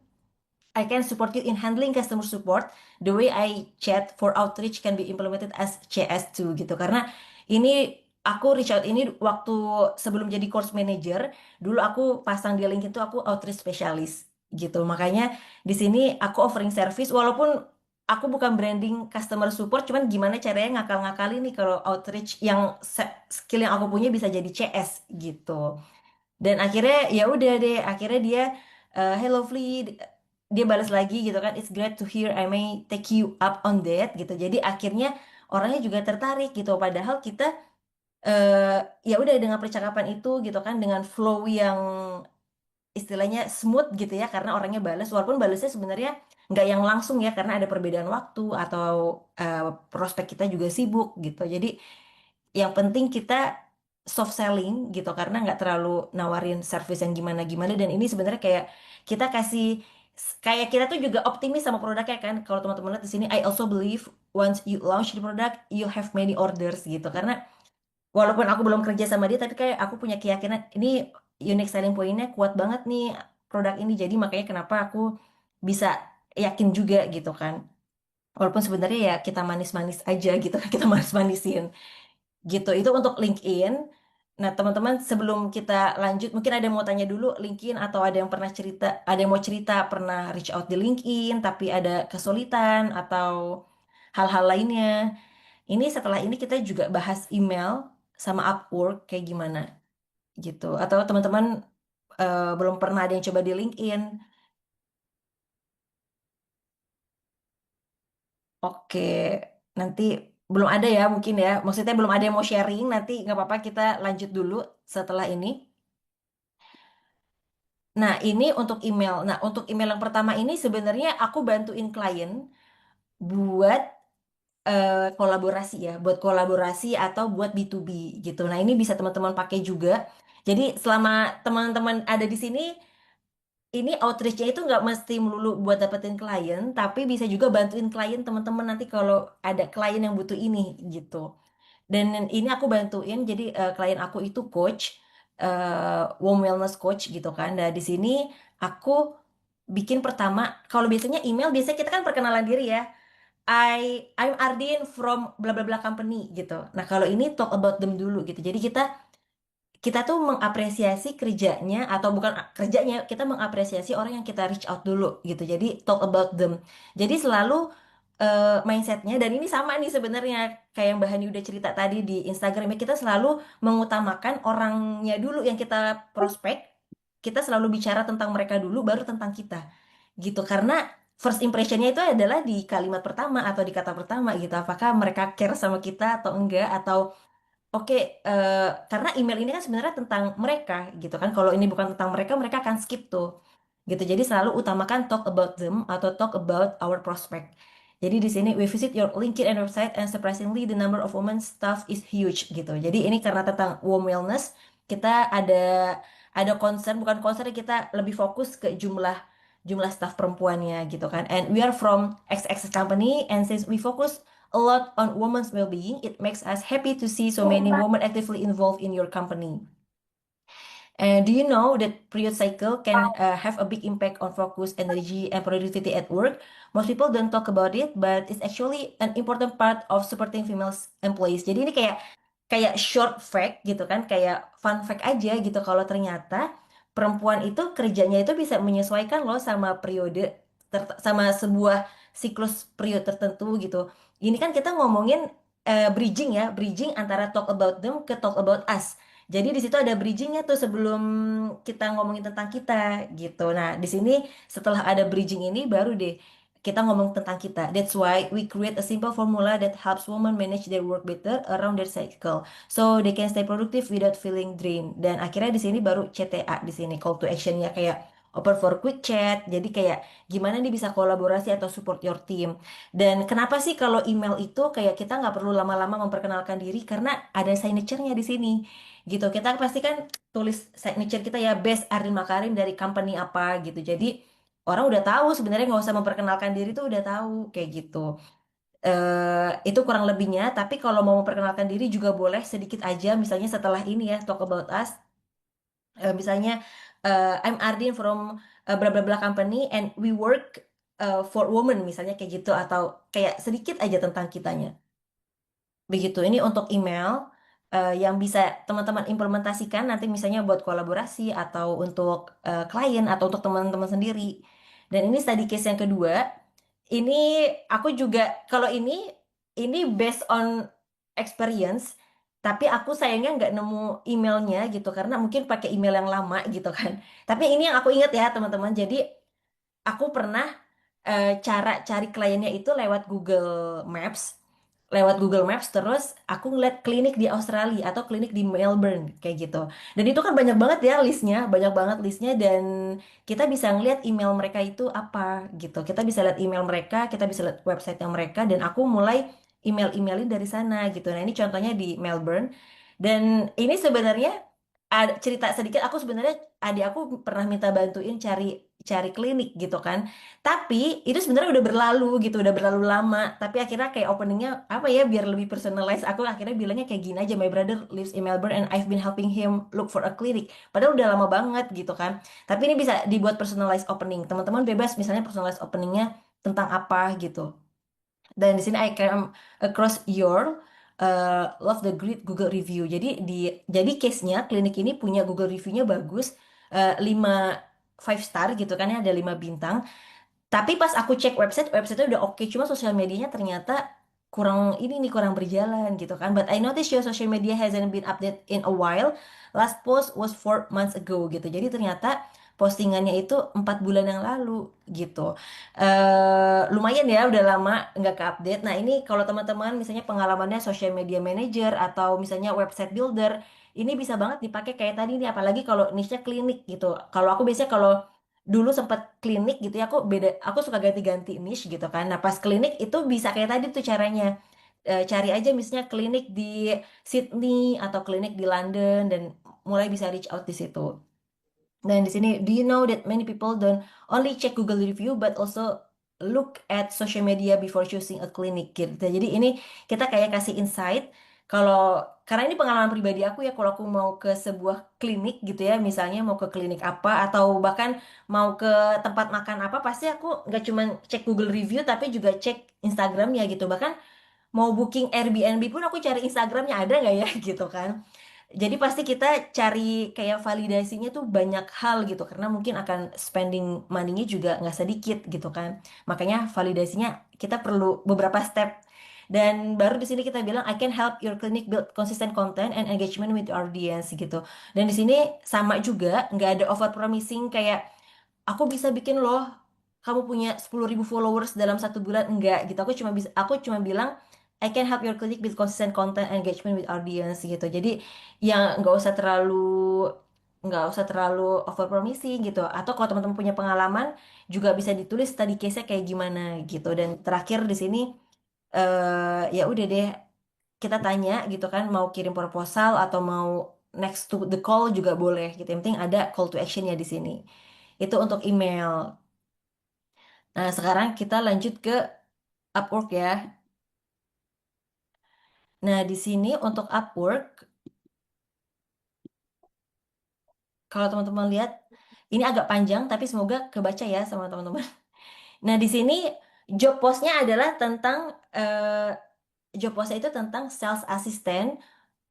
I can support you in handling customer support. The way I chat for outreach can be implemented as CS2 gitu. Karena ini aku reach out ini waktu sebelum jadi course manager, dulu aku pasang di LinkedIn itu aku outreach specialist gitu. Makanya di sini aku offering service walaupun aku bukan branding customer support, cuman gimana caranya ngakal-ngakali nih kalau outreach yang skill yang aku punya bisa jadi CS gitu. Dan akhirnya ya udah deh, akhirnya dia hello Flee, dia balas lagi gitu kan, it's great to hear I may take you up on that gitu. Jadi akhirnya orangnya juga tertarik gitu, padahal kita ya udah dengan percakapan itu gitu kan, dengan flow yang istilahnya smooth gitu ya, karena orangnya balas walaupun balasnya sebenarnya nggak yang langsung ya, karena ada perbedaan waktu atau prospek kita juga sibuk gitu. Jadi yang penting kita soft selling gitu, karena nggak terlalu nawarin service yang gimana-gimana. Dan ini sebenarnya kayak kita kasih, kayak kita tuh juga optimis sama produknya kan. Kalau teman-teman lihat di sini, I also believe once you launch the product you have many orders gitu. Karena walaupun aku belum kerja sama dia, tapi kayak aku punya keyakinan ini unique selling point-nya kuat banget nih produk ini. Jadi makanya kenapa aku bisa yakin juga gitu kan. Walaupun sebenarnya ya kita manis-manis aja gitu, kita manis-manisin gitu. Itu untuk LinkedIn. Nah, teman-teman, sebelum kita lanjut, mungkin ada yang mau tanya dulu LinkedIn, atau ada yang pernah cerita, ada yang mau cerita pernah reach out di LinkedIn tapi ada kesulitan atau hal-hal lainnya. Ini setelah ini kita juga bahas email sama Upwork kayak gimana gitu. Atau teman-teman belum pernah ada yang coba di LinkedIn. Oke, nanti belum ada ya mungkin ya. Maksudnya belum ada yang mau sharing, nanti nggak apa-apa kita lanjut dulu setelah ini. Nah, ini untuk email. Nah, untuk email yang pertama ini sebenarnya aku bantuin klien buat kolaborasi ya, buat kolaborasi atau buat B2B gitu. Nah, ini bisa teman-teman pakai juga. Jadi, selama teman-teman ada di sini, ini outreach-nya itu nggak mesti melulu buat dapetin klien, tapi bisa juga bantuin klien teman-teman nanti kalau ada klien yang butuh ini gitu. Dan ini aku bantuin, jadi klien aku itu coach, warm wellness coach gitu kan. Nah, di sini aku bikin pertama, kalau biasanya email, biasanya kita kan perkenalan diri ya. I'm Ardin from bla bla bla company gitu. Nah, kalau ini talk about them dulu gitu. Jadi kita tuh mengapresiasi kerjanya, atau bukan kerjanya, kita mengapresiasi orang yang kita reach out dulu gitu. Jadi talk about them. Jadi selalu mindsetnya, dan ini sama nih sebenarnya kayak yang Mbak Hani udah cerita tadi di Instagramnya, kita selalu mengutamakan orangnya dulu yang kita prospek. Kita selalu bicara tentang mereka dulu, baru tentang kita gitu. Karena first impressionnya itu adalah di kalimat pertama atau di kata pertama gitu. Apakah mereka care sama kita atau enggak, atau oke, karena email ini kan sebenarnya tentang mereka gitu kan. Kalau ini bukan tentang mereka, mereka akan skip tuh. Gitu. Jadi selalu utamakan talk about them atau talk about our prospect. Jadi di sini we visit your LinkedIn and website and surprisingly the number of women staff is huge gitu. Jadi ini karena tentang warm wellness, kita ada concern, bukan concern, kita lebih fokus ke jumlah jumlah staff perempuannya gitu kan. And we are from XX company, and since we focus a lot on women's well-being, it makes us happy to see so many women actively involved in your company. And do you know that period cycle can have a big impact on focus, energy, and productivity at work? Most people don't talk about it, but it's actually an important part of supporting female employees. Jadi ini kayak kayak short fact gitu kan, kayak fun fact aja gitu, kalau ternyata perempuan itu kerjanya itu bisa menyesuaikan loh sama periode, sama sebuah siklus periode tertentu gitu. Ini kan kita ngomongin bridging ya, bridging antara talk about them ke talk about us. Jadi di situ ada bridgingnya tuh sebelum kita ngomongin tentang kita gitu. Nah, di sini setelah ada bridging ini baru deh kita ngomong tentang kita. That's why we create a simple formula that helps women manage their work better around their cycle. So they can stay productive without feeling drained. Dan akhirnya di sini baru CTA, di sini call to actionnya kayak open for quick chat. Jadi kayak gimana nih bisa kolaborasi atau support your team. Dan kenapa sih kalau email itu kayak kita nggak perlu lama-lama memperkenalkan diri karena ada signature-nya di sini. Gitu. Kita pasti kan tulis signature kita ya Best Ardin Makarim dari company apa gitu. Jadi orang udah tahu sebenarnya nggak usah memperkenalkan diri tuh udah tahu kayak gitu. Itu kurang lebihnya, tapi kalau mau memperkenalkan diri juga boleh sedikit aja, misalnya setelah ini ya, talk about us, misalnya I'm Ardin from bla bla bla company and we work for women, misalnya kayak gitu, atau kayak sedikit aja tentang kitanya. Begitu, ini untuk email yang bisa teman-teman implementasikan nanti misalnya buat kolaborasi atau untuk klien atau untuk teman-teman sendiri. Dan ini study case yang kedua, ini aku juga kalau ini based on experience, tapi aku sayangnya nggak nemu emailnya gitu karena mungkin pakai email yang lama gitu kan. Tapi ini yang aku ingat ya teman-teman. Jadi aku pernah cara cari kliennya itu lewat Google Maps. Lewat Google Maps terus aku ngeliat klinik di Australia atau klinik di Melbourne kayak gitu. Dan itu kan banyak banget ya listnya, banyak banget listnya dan kita bisa ngeliat email mereka itu apa gitu. Kita bisa lihat email mereka, kita bisa lihat website yang mereka dan aku mulai emailin dari sana gitu. Nah, ini contohnya di Melbourne. Dan ini sebenarnya ada cerita sedikit aku sebenarnya adik aku pernah minta bantuin cari cari klinik gitu kan. Tapi itu sebenarnya udah berlalu gitu, udah berlalu lama. Tapi akhirnya kayak openingnya apa ya biar lebih personalized. Aku akhirnya bilangnya kayak gini aja, my brother lives in Melbourne and I've been helping him look for a clinic. Padahal udah lama banget gitu kan. Tapi ini bisa dibuat personalized opening. Teman-teman bebas misalnya personalized openingnya tentang apa gitu. Dan di sini I came across your love the great Google review. Jadi case-nya klinik ini punya Google review-nya bagus, 5 five star gitu kan ya ada 5 bintang. Tapi pas aku cek website-nya udah oke, cuma sosial medianya ternyata kurang berjalan gitu kan. But I noticed your social media hasn't been updated in a while. Last post was 4 months ago gitu. Jadi ternyata postingannya itu 4 bulan yang lalu gitu. Lumayan ya, udah lama nggak ke-update. Nah ini kalau teman-teman misalnya pengalamannya social media manager atau misalnya website builder, ini bisa banget dipakai kayak tadi nih. Apalagi kalau niche-nya klinik gitu. Kalau aku biasanya kalau dulu sempat klinik gitu ya aku suka ganti-ganti niche gitu kan nah pas klinik itu bisa kayak tadi tuh caranya. Cari aja misalnya klinik di Sydney atau klinik di London dan mulai bisa reach out di situ. Dan di sini, do you know that many people don't only check Google review but also look at social media before choosing a clinic gitu. Jadi ini kita kayak kasih insight kalau karena ini pengalaman pribadi aku ya kalau aku mau ke sebuah klinik gitu ya, misalnya mau ke klinik apa atau bahkan mau ke tempat makan apa, pasti aku nggak cuma cek Google review tapi juga cek Instagramnya gitu. Bahkan mau booking Airbnb pun aku cari Instagramnya ada nggak ya gitu kan. Jadi pasti kita cari kayak validasinya tuh banyak hal gitu karena mungkin akan spending money-nya juga nggak sedikit gitu kan. Makanya validasinya kita perlu beberapa step. Dan baru di sini kita bilang I can help your clinic build consistent content and engagement with your audience gitu. Dan di sini sama juga nggak ada over promising kayak aku bisa bikin loh kamu punya 10.000 followers dalam 1 bulan enggak gitu aku cuma bilang I can help your clinic with consistent content engagement with audience gitu jadi yang nggak usah terlalu over promising gitu atau kalau teman-teman punya pengalaman juga bisa ditulis tadi case-nya kayak gimana gitu dan terakhir di sini ya udah deh kita tanya gitu kan mau kirim proposal atau mau next to the call juga boleh gitu yang penting ada call to action-nya di sini itu untuk email. Nah, sekarang kita lanjut ke Upwork ya. Nah, di sini untuk Upwork, kalau teman-teman lihat, ini agak panjang, tapi semoga kebaca ya sama teman-teman. Nah, di sini job post-nya adalah tentang, job post itu tentang sales assistant,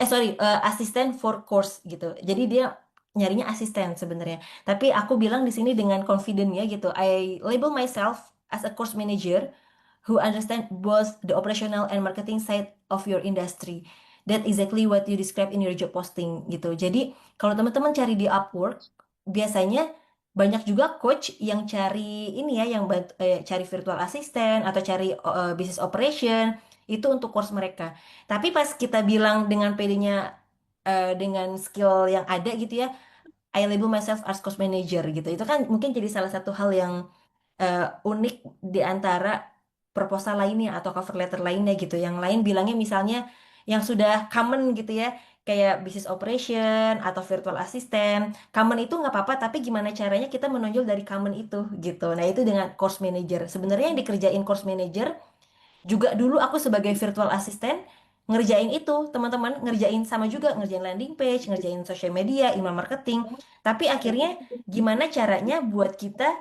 sorry, assistant for course gitu. Jadi dia nyarinya asisten sebenarnya. Tapi aku bilang di sini dengan confident ya gitu. I label myself as a course manager who understand both the operational and marketing side of your industry. That exactly what you describe in your job posting gitu. Jadi kalau teman-teman cari di Upwork, biasanya banyak juga coach yang cari ini ya, cari virtual assistant atau cari business operation itu untuk course mereka. Tapi pas kita bilang dengan PD-nya dengan skill yang ada gitu ya, I label myself as course manager gitu. Itu kan mungkin jadi salah satu hal yang unik di antara proposal lainnya atau cover letter lainnya gitu. Yang lain bilangnya misalnya yang sudah common gitu ya, kayak business operation atau virtual assistant. Common itu nggak apa-apa, tapi gimana caranya kita menonjol dari common itu gitu. Nah itu dengan course manager. Sebenarnya yang dikerjain course manager juga dulu aku sebagai virtual assistant ngerjain itu, teman-teman, ngerjain sama juga, ngerjain landing page, ngerjain social media, email marketing. Tapi akhirnya gimana caranya buat kita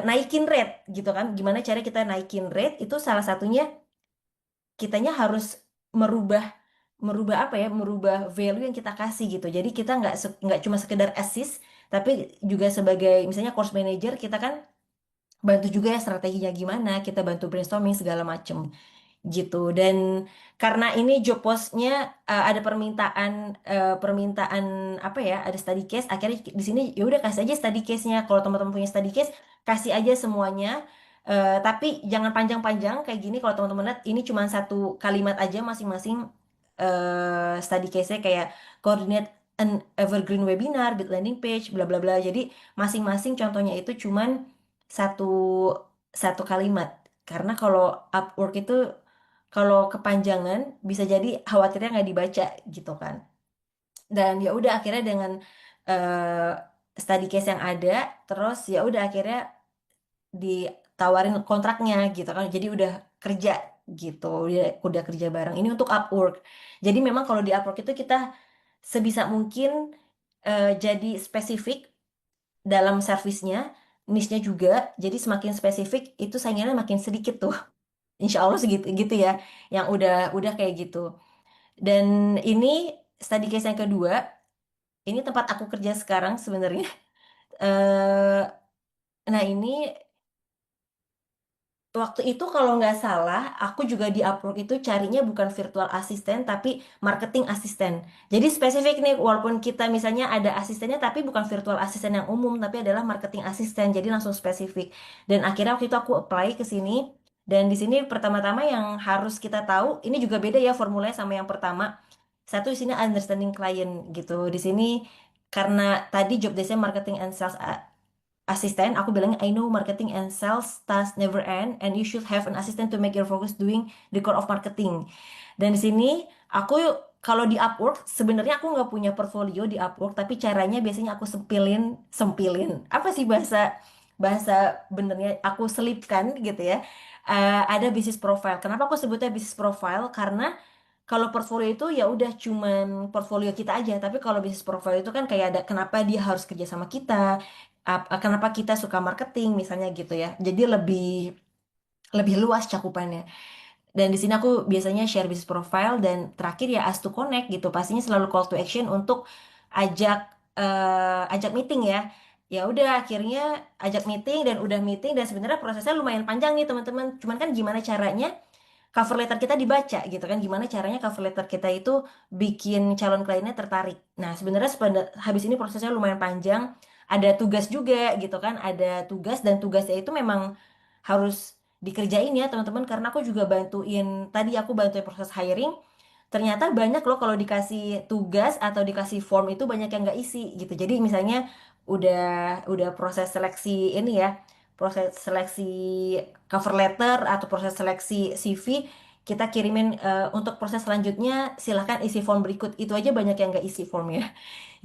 naikin rate gitu kan? Gimana cara kita naikin rate itu salah satunya kitanya harus merubah merubah apa ya? Merubah value yang kita kasih gitu. Jadi kita nggak cuma sekedar assist, tapi juga sebagai misalnya course manager kita kan bantu juga ya strateginya gimana, kita bantu brainstorming segala macem gitu. Dan karena ini job postnya ada permintaan apa ya, ada study case, akhirnya di sini ya udah kasih aja study case-nya. Kalau teman-teman punya study case kasih aja semuanya. Tapi jangan panjang-panjang kayak gini. Kalau teman-teman lihat ini cuma satu kalimat aja masing-masing study case-nya, kayak coordinate an evergreen webinar, build landing page, bla bla bla. Jadi masing-masing contohnya itu cuman satu satu kalimat. Karena kalau Upwork itu kalau kepanjangan bisa jadi khawatirnya nggak dibaca gitu kan. Dan ya udah akhirnya dengan eh, study case yang ada, terus ya udah akhirnya ditawarin kontraknya gitu kan. Jadi udah kerja gitu, udah kerja bareng. Ini untuk Upwork. Jadi memang kalau di Upwork itu kita sebisa mungkin jadi spesifik dalam servisnya, niche-nya juga. Jadi semakin spesifik itu saingannya makin sedikit tuh. Insya Allah segitu gitu ya, yang udah kayak gitu. Dan ini study case yang kedua, ini tempat aku kerja sekarang sebenarnya. Eh, nah ini waktu itu kalau nggak salah, aku juga di Upwork itu carinya bukan virtual assistant, tapi marketing assistant. Jadi spesifik nih, walaupun kita misalnya ada asistennya, tapi bukan virtual assistant yang umum, tapi adalah marketing assistant. Jadi langsung spesifik. Dan akhirnya waktu itu aku apply ke sini. Dan di sini pertama-tama yang harus kita tahu, ini juga beda ya formulanya sama yang pertama. Satu di sini understanding client gitu. Di sini karena tadi job desk marketing and sales asisten, aku bilangnya I know marketing and sales tasks never end and you should have an assistant to make your focus doing the core of marketing. Dan di sini aku kalau di Upwork sebenarnya aku nggak punya portfolio di Upwork, tapi caranya biasanya aku sempilin sempilin apa sih bahasa bahasa benernya, aku selipkan gitu ya. Ada business profile. Kenapa aku sebutnya business profile? Karena kalau portfolio itu ya udah cuman portfolio kita aja, tapi kalau business profile itu kan kayak ada kenapa dia harus kerja sama kita, kenapa kita suka marketing misalnya gitu ya. Jadi lebih lebih luas cakupannya. Dan di sini aku biasanya share business profile dan terakhir ya ask to connect gitu. Pastinya selalu call to action untuk ajak ajak meeting ya. Ya udah akhirnya ajak meeting dan udah meeting dan sebenarnya prosesnya lumayan panjang nih teman-teman. Cuman kan gimana caranya cover letter kita dibaca gitu kan, gimana caranya cover letter kita itu bikin calon kliennya tertarik. Nah sebenarnya habis ini prosesnya lumayan panjang, ada tugas juga gitu kan, ada tugas dan tugasnya itu memang harus dikerjain ya teman-teman, karena aku juga bantuin, tadi aku bantuin proses hiring. Ternyata banyak loh kalau dikasih tugas atau dikasih form itu banyak yang nggak isi gitu. Jadi misalnya udah udah proses seleksi ini ya, proses seleksi cover letter atau proses seleksi CV, kita kirimin untuk proses selanjutnya silahkan isi form berikut. Itu aja banyak yang nggak isi formnya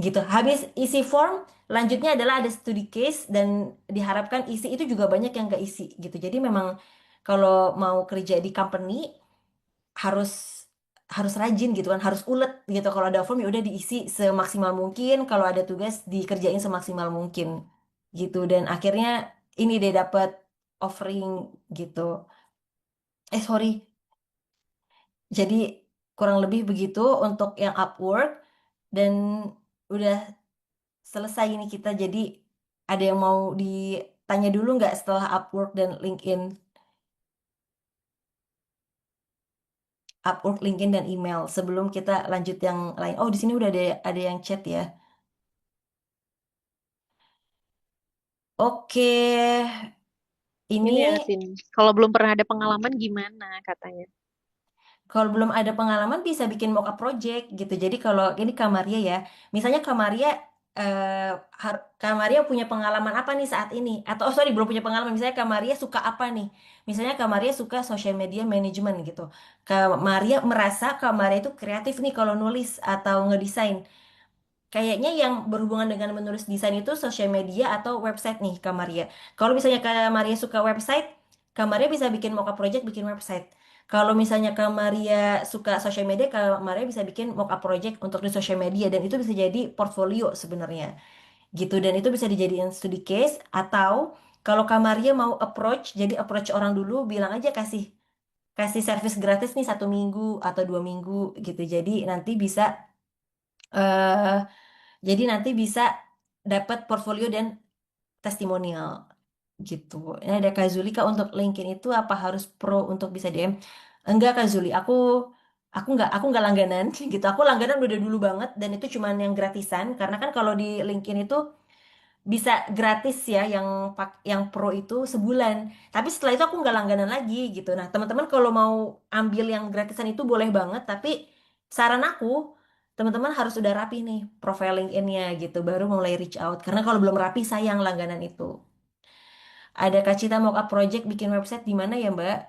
gitu. Habis isi form, lanjutnya adalah ada studi case dan diharapkan isi itu juga banyak yang nggak isi gitu. Jadi memang kalau mau kerja di company harus harus rajin gitu kan, harus ulet gitu. Kalau ada form ya udah diisi semaksimal mungkin, kalau ada tugas dikerjain semaksimal mungkin gitu. Dan akhirnya ini deh dapat offering gitu. Sorry. Jadi kurang lebih begitu untuk yang Upwork dan udah selesai ini kita. Jadi ada yang mau ditanya dulu nggak setelah Upwork dan LinkedIn? Upwork, LinkedIn dan email sebelum kita lanjut yang lain. Oh, di sini udah ada yang chat ya. Oke, Ini ya, ini Sin. Kalau belum pernah ada pengalaman gimana katanya? kalau belum ada pengalaman bisa bikin mock-up project gitu. Jadi kalau ini Kamaria ya, misalnya Kamaria Kak Maria punya pengalaman apa nih saat ini? Atau sorry, belum punya pengalaman. Misalnya Kak Maria suka apa nih? Misalnya Kak Maria suka social media management gitu. Kak Maria merasa Kak Maria itu kreatif nih kalau nulis atau ngedesain. Kayaknya yang berhubungan dengan menulis desain itu social media atau website nih Kak Maria. Kalau misalnya Kak Maria suka website, Kak Maria bisa bikin mockup project, bikin website. Kalau misalnya Kak Maria suka social media, Kak Maria bisa bikin mockup project untuk di social media dan itu bisa jadi portfolio sebenarnya gitu, dan itu bisa dijadiin studi case. Atau kalau Kak Maria mau approach, jadi approach orang dulu, bilang aja kasih kasih service gratis nih 1 minggu atau 2 minggu gitu. Eh jadi nanti bisa dapat portfolio dan testimonial gitu. Ini ada Kak Zuli, Kak, untuk LinkedIn itu apa harus pro untuk bisa DM? Enggak Kak Zuli, aku nggak langganan gitu. Aku langganan udah dulu banget dan itu cuman yang gratisan, karena kan kalau di LinkedIn itu bisa gratis ya, yang pro itu sebulan. Tapi setelah itu aku nggak langganan lagi gitu. Nah, teman-teman kalau mau ambil yang gratisan itu boleh banget, tapi saran aku teman-teman harus udah rapi nih profile LinkedIn-nya gitu, baru mulai reach out. Karena kalau belum rapi sayang langganan itu. Ada Kak Cita mockup project bikin website di mana ya, Mbak?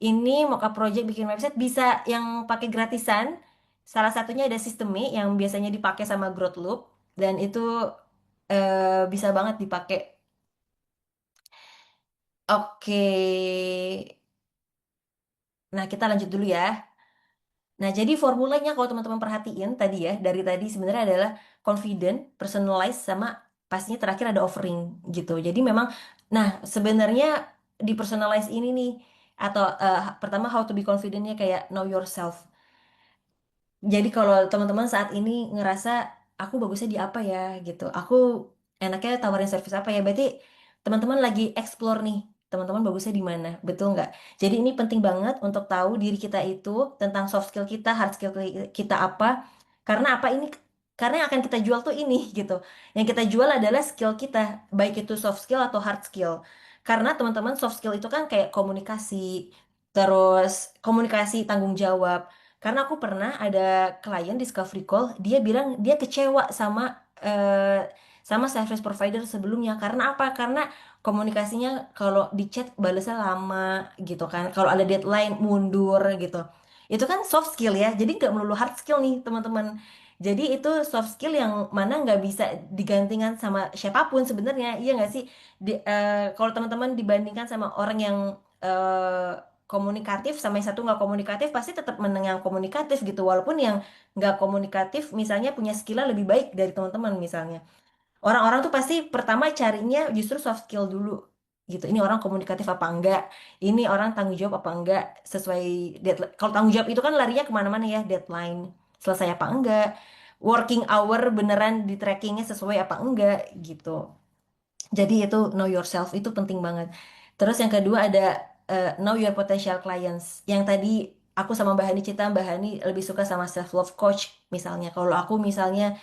Ini mockup project bikin website bisa yang pakai gratisan. Salah satunya ada Sistemi yang biasanya dipakai sama Growth Loop dan itu bisa banget dipakai. Oke. Nah, kita lanjut dulu ya. Nah, jadi formulanya kalau teman-teman perhatiin tadi ya, dari tadi sebenarnya adalah confident, personalized, sama pastinya terakhir ada offering gitu. Jadi memang, nah sebenarnya di personalized ini nih, atau pertama how to be confidentnya kayak know yourself. Jadi kalau teman-teman saat ini ngerasa aku bagusnya di apa ya gitu, aku enaknya tawarin service apa ya, berarti teman-teman lagi explore nih, teman-teman bagusnya di mana, betul nggak? Jadi ini penting banget untuk tahu diri kita itu, tentang soft skill kita, hard skill kita apa, karena apa ini, karena yang akan kita jual tuh ini gitu. Yang kita jual adalah skill kita, baik itu soft skill atau hard skill. Karena teman-teman soft skill itu kan kayak komunikasi, terus komunikasi tanggung jawab. Karena aku pernah ada klien discovery call, dia bilang dia kecewa sama service provider sebelumnya. Karena apa? Karena komunikasinya kalau di chat balasnya lama gitu kan. Kalau ada deadline mundur gitu. Itu kan soft skill ya. Jadi nggak melulu hard skill nih teman-teman. Jadi itu soft skill yang mana nggak bisa digantikan sama siapapun sebenarnya. Iya nggak sih? Kalau teman-teman dibandingkan sama orang yang komunikatif sama yang satu nggak komunikatif, pasti tetap menang yang komunikatif gitu, walaupun yang nggak komunikatif misalnya punya skillnya lebih baik dari teman-teman misalnya. Orang-orang tuh pasti pertama carinya justru soft skill dulu gitu. Ini orang komunikatif apa enggak, ini orang tanggung jawab apa enggak, sesuai deadline. Kalau tanggung jawab itu kan larinya kemana-mana ya, deadline selesai apa enggak, working hour beneran di trackingnya sesuai apa enggak gitu. Jadi itu know yourself itu penting banget. Terus yang kedua ada know your potential clients. Yang tadi aku sama Mbak Hani cerita, Mbak Hani lebih suka sama self love coach misalnya. Kalau aku misalnya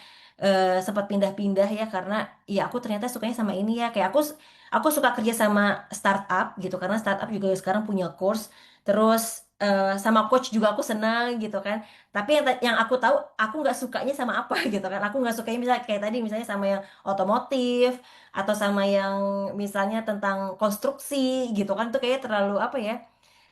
sempat pindah-pindah ya, karena ya aku ternyata sukanya sama ini ya. Kayak aku suka kerja sama startup gitu, karena startup juga sekarang punya course. Terus sama coach juga aku senang gitu kan. Tapi yang aku tahu aku nggak sukanya sama apa gitu kan. Aku nggak sukanya misalnya kayak tadi misalnya sama yang otomotif atau sama yang misalnya tentang konstruksi gitu kan, itu kayak terlalu apa ya,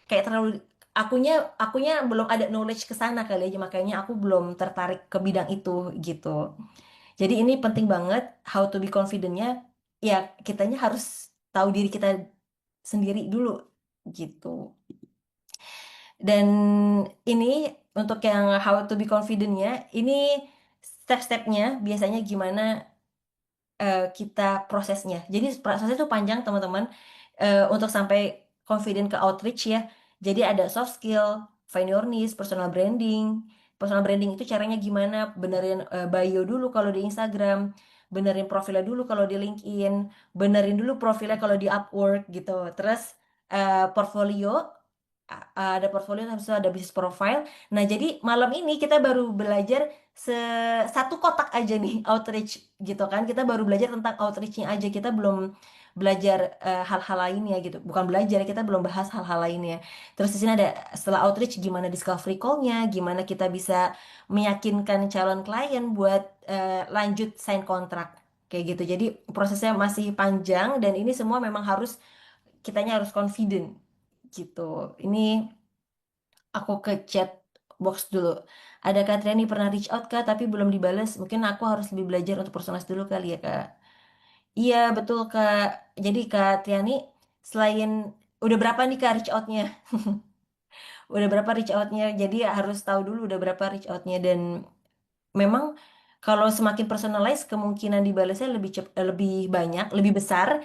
kayak terlalu akunya akunya belum ada knowledge ke sana kali aja, makanya aku belum tertarik ke bidang itu gitu. Jadi ini penting banget how to be confidentnya, ya kitanya harus tahu diri kita sendiri dulu gitu. Dan ini untuk yang how to be confidentnya, ini step-stepnya biasanya gimana kita prosesnya. Jadi prosesnya itu panjang teman-teman, untuk sampai confident ke outreach ya. Jadi ada soft skill, find your niche, personal branding. Personal branding itu caranya gimana? Benerin bio dulu kalau di Instagram, benerin profilnya dulu kalau di LinkedIn, benerin dulu profilnya kalau di Upwork gitu. Terus portfolio, ada portfolio, habis itu ada business profile. Nah, jadi malam ini kita baru belajar satu kotak aja nih outreach gitu kan. Kita baru belajar tentang outreachnya aja, kita belum belajar hal-hal lainnya gitu. Bukan belajar, kita belum bahas hal-hal lainnya. Terus di sini ada setelah outreach gimana discovery call-nya, gimana kita bisa meyakinkan calon klien buat lanjut sign kontrak kayak gitu. Jadi prosesnya masih panjang dan ini semua memang harus kitanya harus confident gitu. Ini aku ke chat box dulu. Ada Kak Triani pernah reach out Kak tapi belum dibales. Mungkin aku harus lebih belajar untuk personalize dulu kali ya Kak. Iya betul Kak. Jadi Kak Triani selain udah berapa nih Kak reach outnya? Udah berapa reach outnya? Jadi harus tahu dulu udah berapa reach outnya dan memang kalau semakin personalized kemungkinan dibalasnya lebih banyak, lebih besar.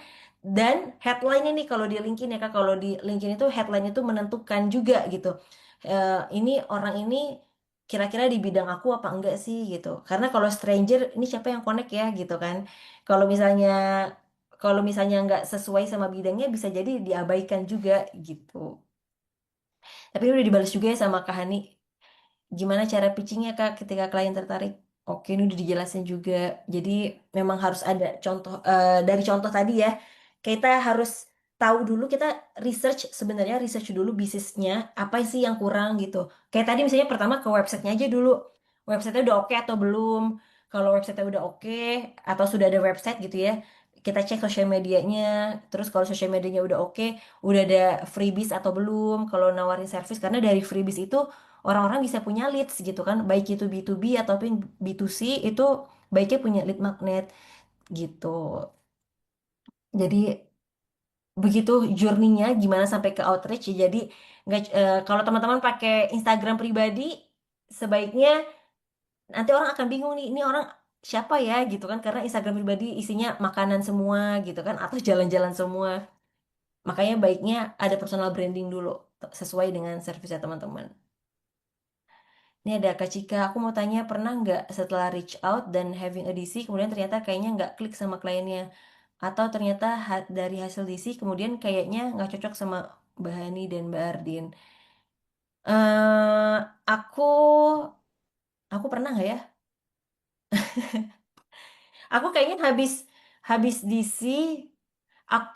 Dan headline ini kalau di LinkedIn ya Kak, kalau di LinkedIn itu headline itu menentukan juga gitu. Ini orang ini kira-kira di bidang aku apa enggak sih gitu. Karena kalau stranger ini siapa yang connect ya gitu kan. Kalau misalnya kalau misalnya nggak sesuai sama bidangnya bisa jadi diabaikan juga gitu. Tapi ini udah dibalas juga ya sama Kak Hani. Gimana cara pitchingnya Kak ketika klien tertarik? Oke, ini udah dijelasin juga. Jadi memang harus ada contoh dari contoh tadi ya. Kita harus tahu dulu kita sebenarnya research dulu bisnisnya apa sih yang kurang gitu. Kayak tadi misalnya pertama ke websitenya aja dulu. Websitenya udah oke atau belum? Kalau websitenya udah oke atau sudah ada website gitu ya. Kita cek sosial medianya. Terus kalau sosial medianya udah oke, udah ada freebies atau belum? Kalau nawarin service karena dari freebies itu orang-orang bisa punya leads gitu kan, baik itu B2B ataupun B2C itu baiknya punya lead magnet gitu. Jadi begitu journey-nya gimana sampai ke outreach ya. Jadi nggak kalau teman-teman pakai Instagram pribadi sebaiknya nanti orang akan bingung nih ini orang siapa ya gitu kan karena Instagram pribadi isinya makanan semua gitu kan atau jalan-jalan semua. Makanya baiknya ada personal branding dulu sesuai dengan servisnya teman-teman. Ini ada Kak Cika, aku mau tanya pernah nggak setelah reach out dan having a DC kemudian ternyata kayaknya nggak klik sama kliennya atau ternyata dari hasil DC kemudian kayaknya nggak cocok sama Mbak Hani dan Mbak Ardin. eh aku aku pernah nggak ya? Aku kayaknya habis habis DC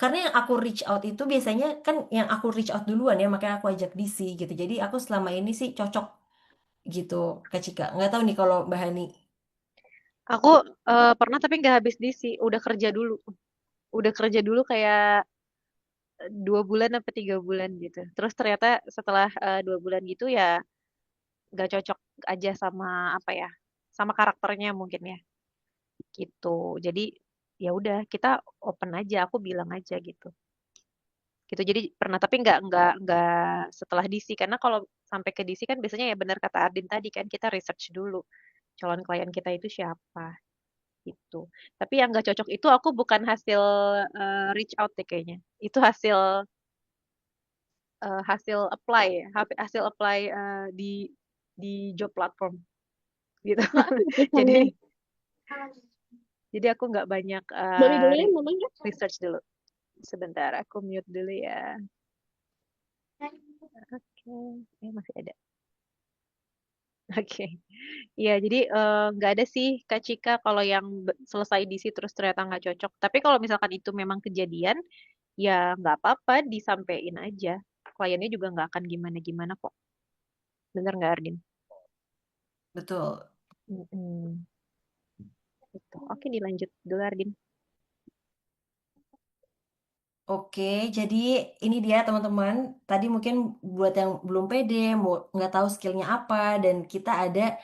karena yang aku reach out itu biasanya kan yang aku reach out duluan ya makanya aku ajak DC gitu. Jadi aku selama ini sih cocok gitu Kak Cika. Nggak tahu nih kalau Mbak Hani. Aku pernah tapi nggak habis DC, udah kerja dulu. Udah kerja dulu kayak 2 bulan apa 3 bulan gitu. Terus ternyata setelah 2 bulan gitu ya nggak cocok aja sama apa ya, sama karakternya mungkin ya gitu. Jadi ya udah kita open aja, aku bilang aja gitu. Gitu. Jadi pernah tapi nggak setelah DC karena kalau sampai ke DC kan biasanya ya benar kata Ardin tadi kan kita research dulu calon klien kita itu siapa gitu. Tapi yang nggak cocok itu aku bukan hasil reach out deh kayaknya. Itu hasil apply ya, hasil apply di job platform gitu. Jadi jadi aku nggak banyak Mami dulu ya, mamanya. research dulu. Sebentar, aku mute dulu ya. Oke, masih ada. Oke, iya jadi nggak ada sih Kak Cika kalau yang selesai DC terus ternyata nggak cocok. Tapi kalau misalkan itu memang kejadian, ya nggak apa-apa, disampein aja. Kliennya juga nggak akan gimana-gimana kok. Bener nggak Ardin? Betul. Mm-mm. Gitu. Oke, dilanjut dulu Ardin. Oke, jadi ini dia teman-teman. Tadi mungkin buat yang belum pede, mau nggak tahu skillnya apa, dan kita ada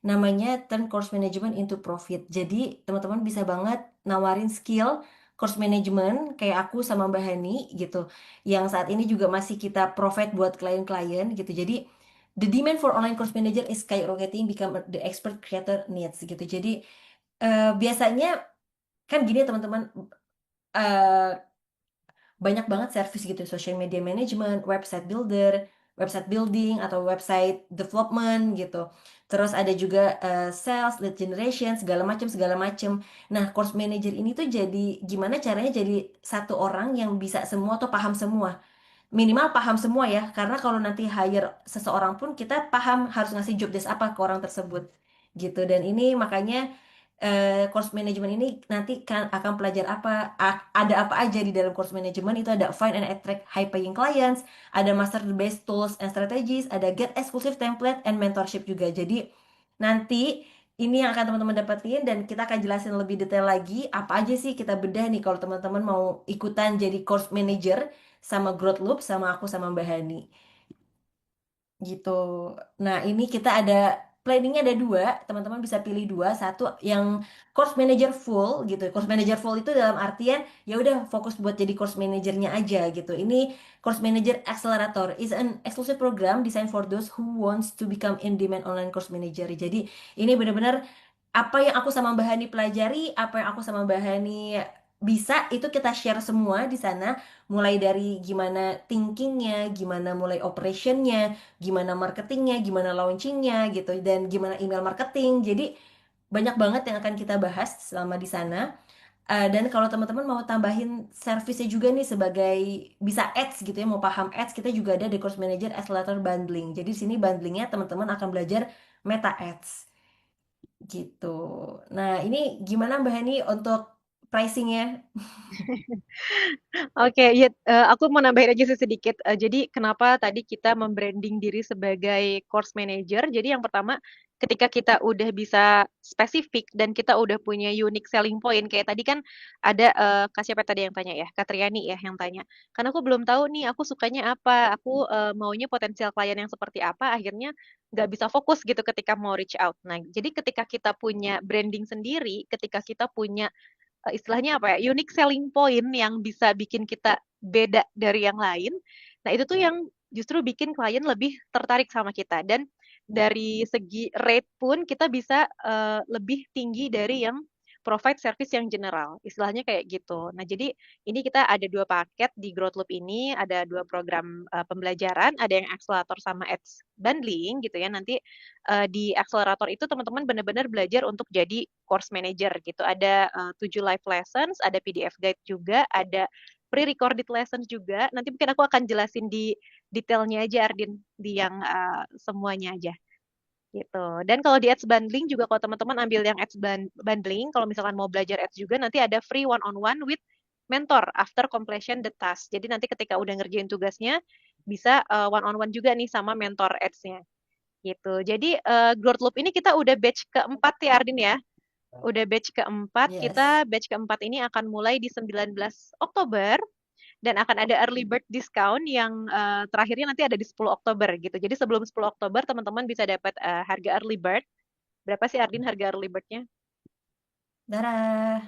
namanya turn course management into profit. Jadi teman-teman bisa banget nawarin skill course management kayak aku sama Mbak Hani gitu, yang saat ini juga masih kita provide buat klien-klien gitu. Jadi the demand for online course manager is skyrocketing, become the expert creator needs gitu. Jadi biasanya kan gini ya, teman-teman. eh, Banyak banget service gitu, social media management, website builder, website building atau website development gitu. Terus ada juga sales, lead generation, segala macam segala macam. Nah, course manager ini tuh jadi gimana caranya jadi satu orang yang bisa semua atau paham semua. Minimal paham semua ya, karena kalau nanti hire seseorang pun kita paham harus ngasih job desk apa ke orang tersebut gitu. Dan ini makanya course management ini nanti akan pelajar apa, ada apa aja di dalam course management itu. Ada find and attract high paying clients, ada master the best tools and strategies, ada get exclusive template and mentorship juga. Jadi nanti ini yang akan teman-teman dapetin, dan kita akan jelasin lebih detail lagi apa aja sih kita bedah nih kalau teman-teman mau ikutan jadi course manager sama Growth Loop sama aku sama Mbak Hani gitu. Nah, ini kita ada planningnya ada dua, teman-teman bisa pilih dua. Satu yang course manager full gitu. Course manager full itu dalam artian ya udah fokus buat jadi course manajernya aja gitu. Ini course manager accelerator is an exclusive program designed for those who wants to become in-demand online course manager. Jadi ini benar-benar apa yang aku sama Mbak Hani pelajari, apa yang aku sama Mbak Hani bisa itu kita share semua di sana, mulai dari gimana thinkingnya, gimana mulai operationnya, gimana marketingnya, gimana launchingnya gitu, dan gimana email marketing. Jadi banyak banget yang akan kita bahas selama di sana. Dan kalau teman-teman mau tambahin servisnya juga nih sebagai bisa ads gitu ya, mau paham ads, kita juga ada di Course Manager Accelerator Bundling. Jadi di sini bundlingnya teman-teman akan belajar Meta Ads gitu. Nah, ini gimana Mbak Hani untuk pricingnya? Oke, ya, aku mau nambahin aja sih sedikit. Jadi kenapa tadi kita membranding diri sebagai course manager? Jadi yang pertama, ketika kita udah bisa spesifik dan kita udah punya unique selling point, kayak tadi kan ada Kak siapa tadi yang tanya ya, Katriani ya yang tanya. Karena aku belum tahu nih, aku sukanya apa, aku maunya potensial klien yang seperti apa, akhirnya nggak bisa fokus gitu ketika mau reach out. Nah, jadi ketika kita punya branding sendiri, ketika kita punya istilahnya apa ya, unique selling point yang bisa bikin kita beda dari yang lain. Nah, itu tuh yang justru bikin klien lebih tertarik sama kita. Dan dari segi rate pun kita bisa lebih tinggi dari yang provide service yang general. Istilahnya kayak gitu. Nah, jadi ini kita ada dua paket di Growth Loop ini, ada dua program pembelajaran, ada yang accelerator sama ads bundling gitu ya. Nanti di accelerator itu teman-teman benar-benar belajar untuk jadi course manager gitu. Ada 7 live lessons, ada PDF guide juga, ada pre-recorded lessons juga. Nanti mungkin aku akan jelasin di detailnya aja Ardin, di yang semuanya aja gitu. Dan kalau di ads bundling juga kalau teman-teman ambil yang ads bundling, kalau misalkan mau belajar ads juga nanti ada free one on one with mentor after completion the task. Jadi nanti ketika udah ngerjain tugasnya bisa one on one juga nih sama mentor ads-nya gitu. Jadi Growth Loop ini kita udah batch keempat ya Ardin ya. Udah batch keempat, Yes. kita batch keempat ini akan mulai di 19 Oktober dan akan ada early bird discount yang terakhirnya nanti ada di 10 Oktober gitu. Jadi sebelum 10 Oktober teman-teman bisa dapat harga early bird. Berapa sih Ardin harga early birdnya? Darah.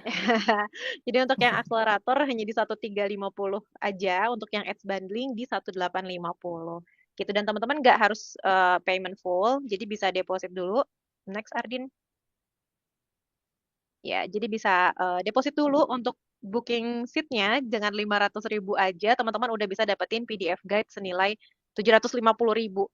Jadi untuk yang akselerator hanya di 1350 aja, untuk yang ads bundling di 1850 gitu. Dan teman-teman nggak harus payment full, jadi bisa deposit dulu. Next Ardin. Ya, jadi bisa deposit dulu untuk booking seatnya dengan 500.000 aja, teman-teman udah bisa dapetin PDF guide senilai 750.000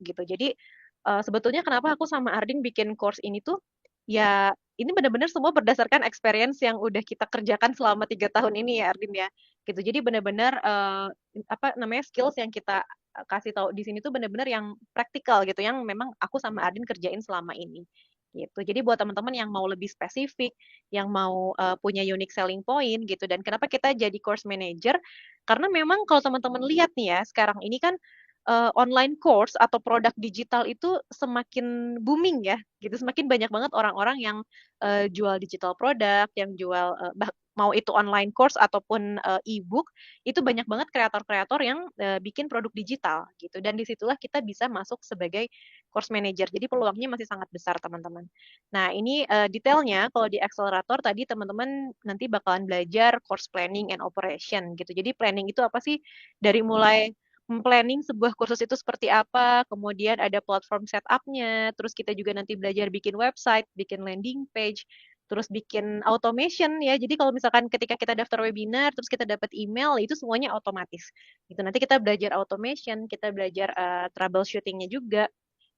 gitu. Jadi sebetulnya kenapa aku sama Ardin bikin course ini tuh, ya ini benar-benar semua berdasarkan experience yang udah kita kerjakan selama 3 tahun ini ya Ardin ya. Gitu. Jadi benar-benar apa namanya skills yang kita kasih tahu di sini tuh benar-benar yang praktikal gitu, yang memang aku sama Ardin kerjain selama ini. Gitu. Jadi buat teman-teman yang mau lebih spesifik, yang mau punya unique selling point gitu. Dan kenapa kita jadi course manager? Karena memang kalau teman-teman lihat nih ya, sekarang ini kan online course atau produk digital itu semakin booming ya, gitu. Semakin banyak banget orang-orang yang jual digital produk, yang jual mau itu online course ataupun e-book, itu banyak banget kreator-kreator yang bikin produk digital gitu. Dan disitulah kita bisa masuk sebagai course manager. Jadi peluangnya masih sangat besar teman-teman. Nah ini detailnya kalau di accelerator tadi teman-teman nanti bakalan belajar course planning and operation gitu. Jadi planning itu apa sih? Dari mulai planning sebuah kursus itu seperti apa, kemudian ada platform setup-nya, terus kita juga nanti belajar bikin website, bikin landing page, terus bikin automation ya. Jadi kalau misalkan ketika kita daftar webinar, terus kita dapat email, itu semuanya otomatis. Gitu. Nanti kita belajar automation, kita belajar troubleshooting-nya juga.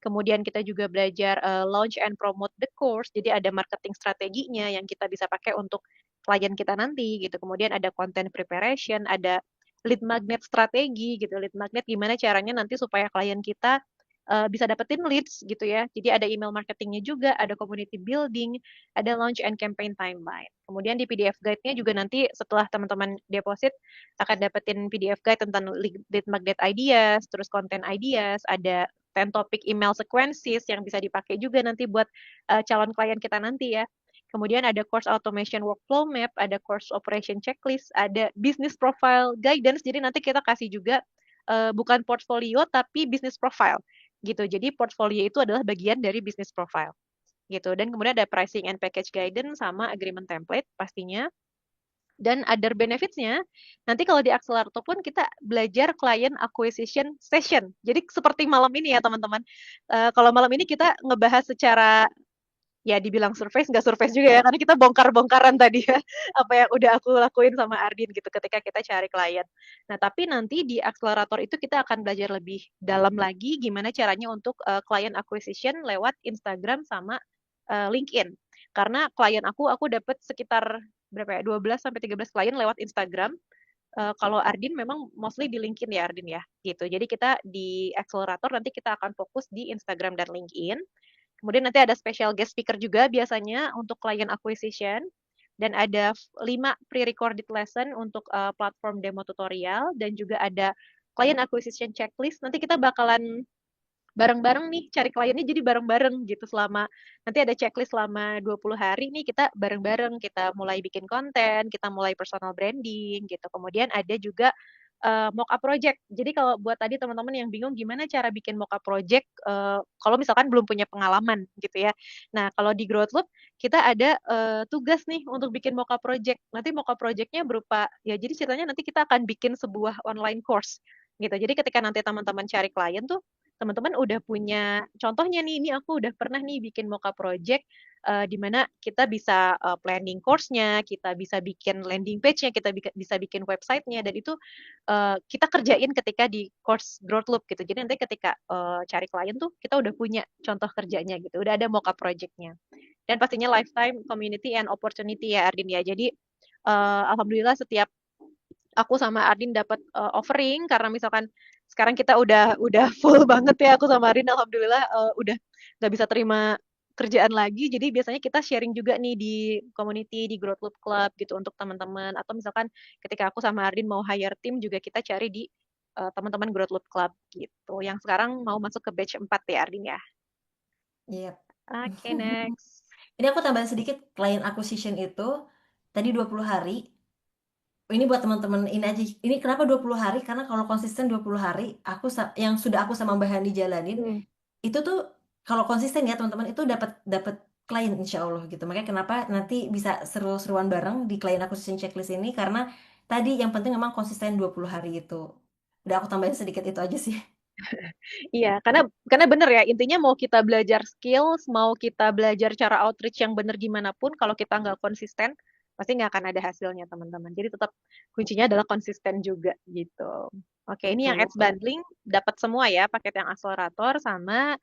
Kemudian kita juga belajar launch and promote the course. Jadi ada marketing strateginya yang kita bisa pakai untuk klien kita nanti gitu. Kemudian ada content preparation, ada lead magnet strategi gitu. Lead magnet gimana caranya nanti supaya klien kita bisa dapetin leads gitu ya. Jadi ada email marketingnya juga, ada community building, ada launch and campaign timeline. Kemudian di PDF guide-nya juga nanti setelah teman-teman deposit akan dapetin PDF guide tentang lead magnet ideas, terus content ideas, ada 10 topic email sequences yang bisa dipakai juga nanti buat calon klien kita nanti ya. Kemudian ada course automation workflow map, ada course operation checklist, ada business profile guidance. Jadi nanti kita kasih juga bukan portfolio tapi business profile gitu. Jadi portfolio itu adalah bagian dari business profile gitu. Dan kemudian ada pricing and package guidance sama agreement template pastinya. Dan other benefits-nya, nanti kalau di Accelerator pun kita belajar client acquisition session. Jadi seperti malam ini ya teman-teman. Kalau malam ini kita ngebahas secara ya dibilang surface nggak surface juga ya karena kita bongkar-bongkaran tadi ya apa yang udah aku lakuin sama Ardin gitu ketika kita cari klien. Nah tapi nanti di akselerator itu kita akan belajar lebih dalam lagi gimana caranya untuk client acquisition lewat Instagram sama LinkedIn. Karena klien aku dapat sekitar berapa ya 12 sampai 13 klien lewat Instagram. Kalau Ardin memang mostly di LinkedIn ya Ardin ya gitu. Jadi kita di akselerator nanti kita akan fokus di Instagram dan LinkedIn. Kemudian nanti ada special guest speaker juga biasanya untuk client acquisition dan ada 5 pre-recorded lesson untuk platform demo tutorial dan juga ada client acquisition checklist. Nanti kita bakalan bareng-bareng nih cari kliennya jadi bareng-bareng gitu selama nanti ada checklist selama 20 hari nih kita bareng-bareng kita mulai bikin konten, kita mulai personal branding gitu. Kemudian ada juga mock up project. Jadi kalau buat tadi teman-teman yang bingung gimana cara bikin mock up project kalau misalkan belum punya pengalaman gitu ya. Nah, kalau di Growth Loop kita ada tugas nih untuk bikin mock up project. Nanti mock up projectnya berupa ya jadi ceritanya nanti kita akan bikin sebuah online course gitu. Jadi ketika nanti teman-teman cari klien tuh teman-teman udah punya contohnya nih, ini aku udah pernah nih bikin mock-up project di mana kita bisa planning course-nya, kita bisa bikin landing page-nya, kita bisa bikin website-nya, dan itu kita kerjain ketika di course Growth Loop gitu. Jadi nanti ketika cari klien tuh kita udah punya contoh kerjanya gitu, udah ada mock-up project-nya. Dan pastinya lifetime community and opportunity ya Ardin ya. Jadi alhamdulillah setiap aku sama Ardin dapat offering karena misalkan sekarang kita udah full banget ya aku sama Ardin alhamdulillah udah nggak bisa terima kerjaan lagi jadi biasanya kita sharing juga nih di community di Growth Loop Club gitu untuk teman-teman atau misalkan ketika aku sama Ardin mau hire tim juga kita cari di teman-teman Growth Loop Club gitu yang sekarang mau masuk ke batch 4 ya Ardin ya. Iya. Oke, next. Ini aku tambahin sedikit, client acquisition itu tadi 20 hari. Ini buat teman-teman ini aja. Ini kenapa 20 hari? Karena kalau konsisten 20 hari, yang sudah aku sama Mbak Hani jalanin, itu tuh kalau konsisten ya teman-teman itu dapat dapat klien insya Allah gitu. Makanya kenapa nanti bisa seru-seruan bareng di client acquisition checklist ini karena tadi yang penting memang konsisten 20 hari itu. Udah aku tambahin sedikit itu aja sih. Iya, karena bener ya, intinya mau kita belajar skills, mau kita belajar cara outreach yang bener gimana pun, kalau kita nggak konsisten, pasti nggak akan ada hasilnya, teman-teman. Jadi tetap kuncinya adalah konsisten juga, gitu. Oke, ini yang Betul. ads bundling, dapat semua ya, paket yang akselerator, sama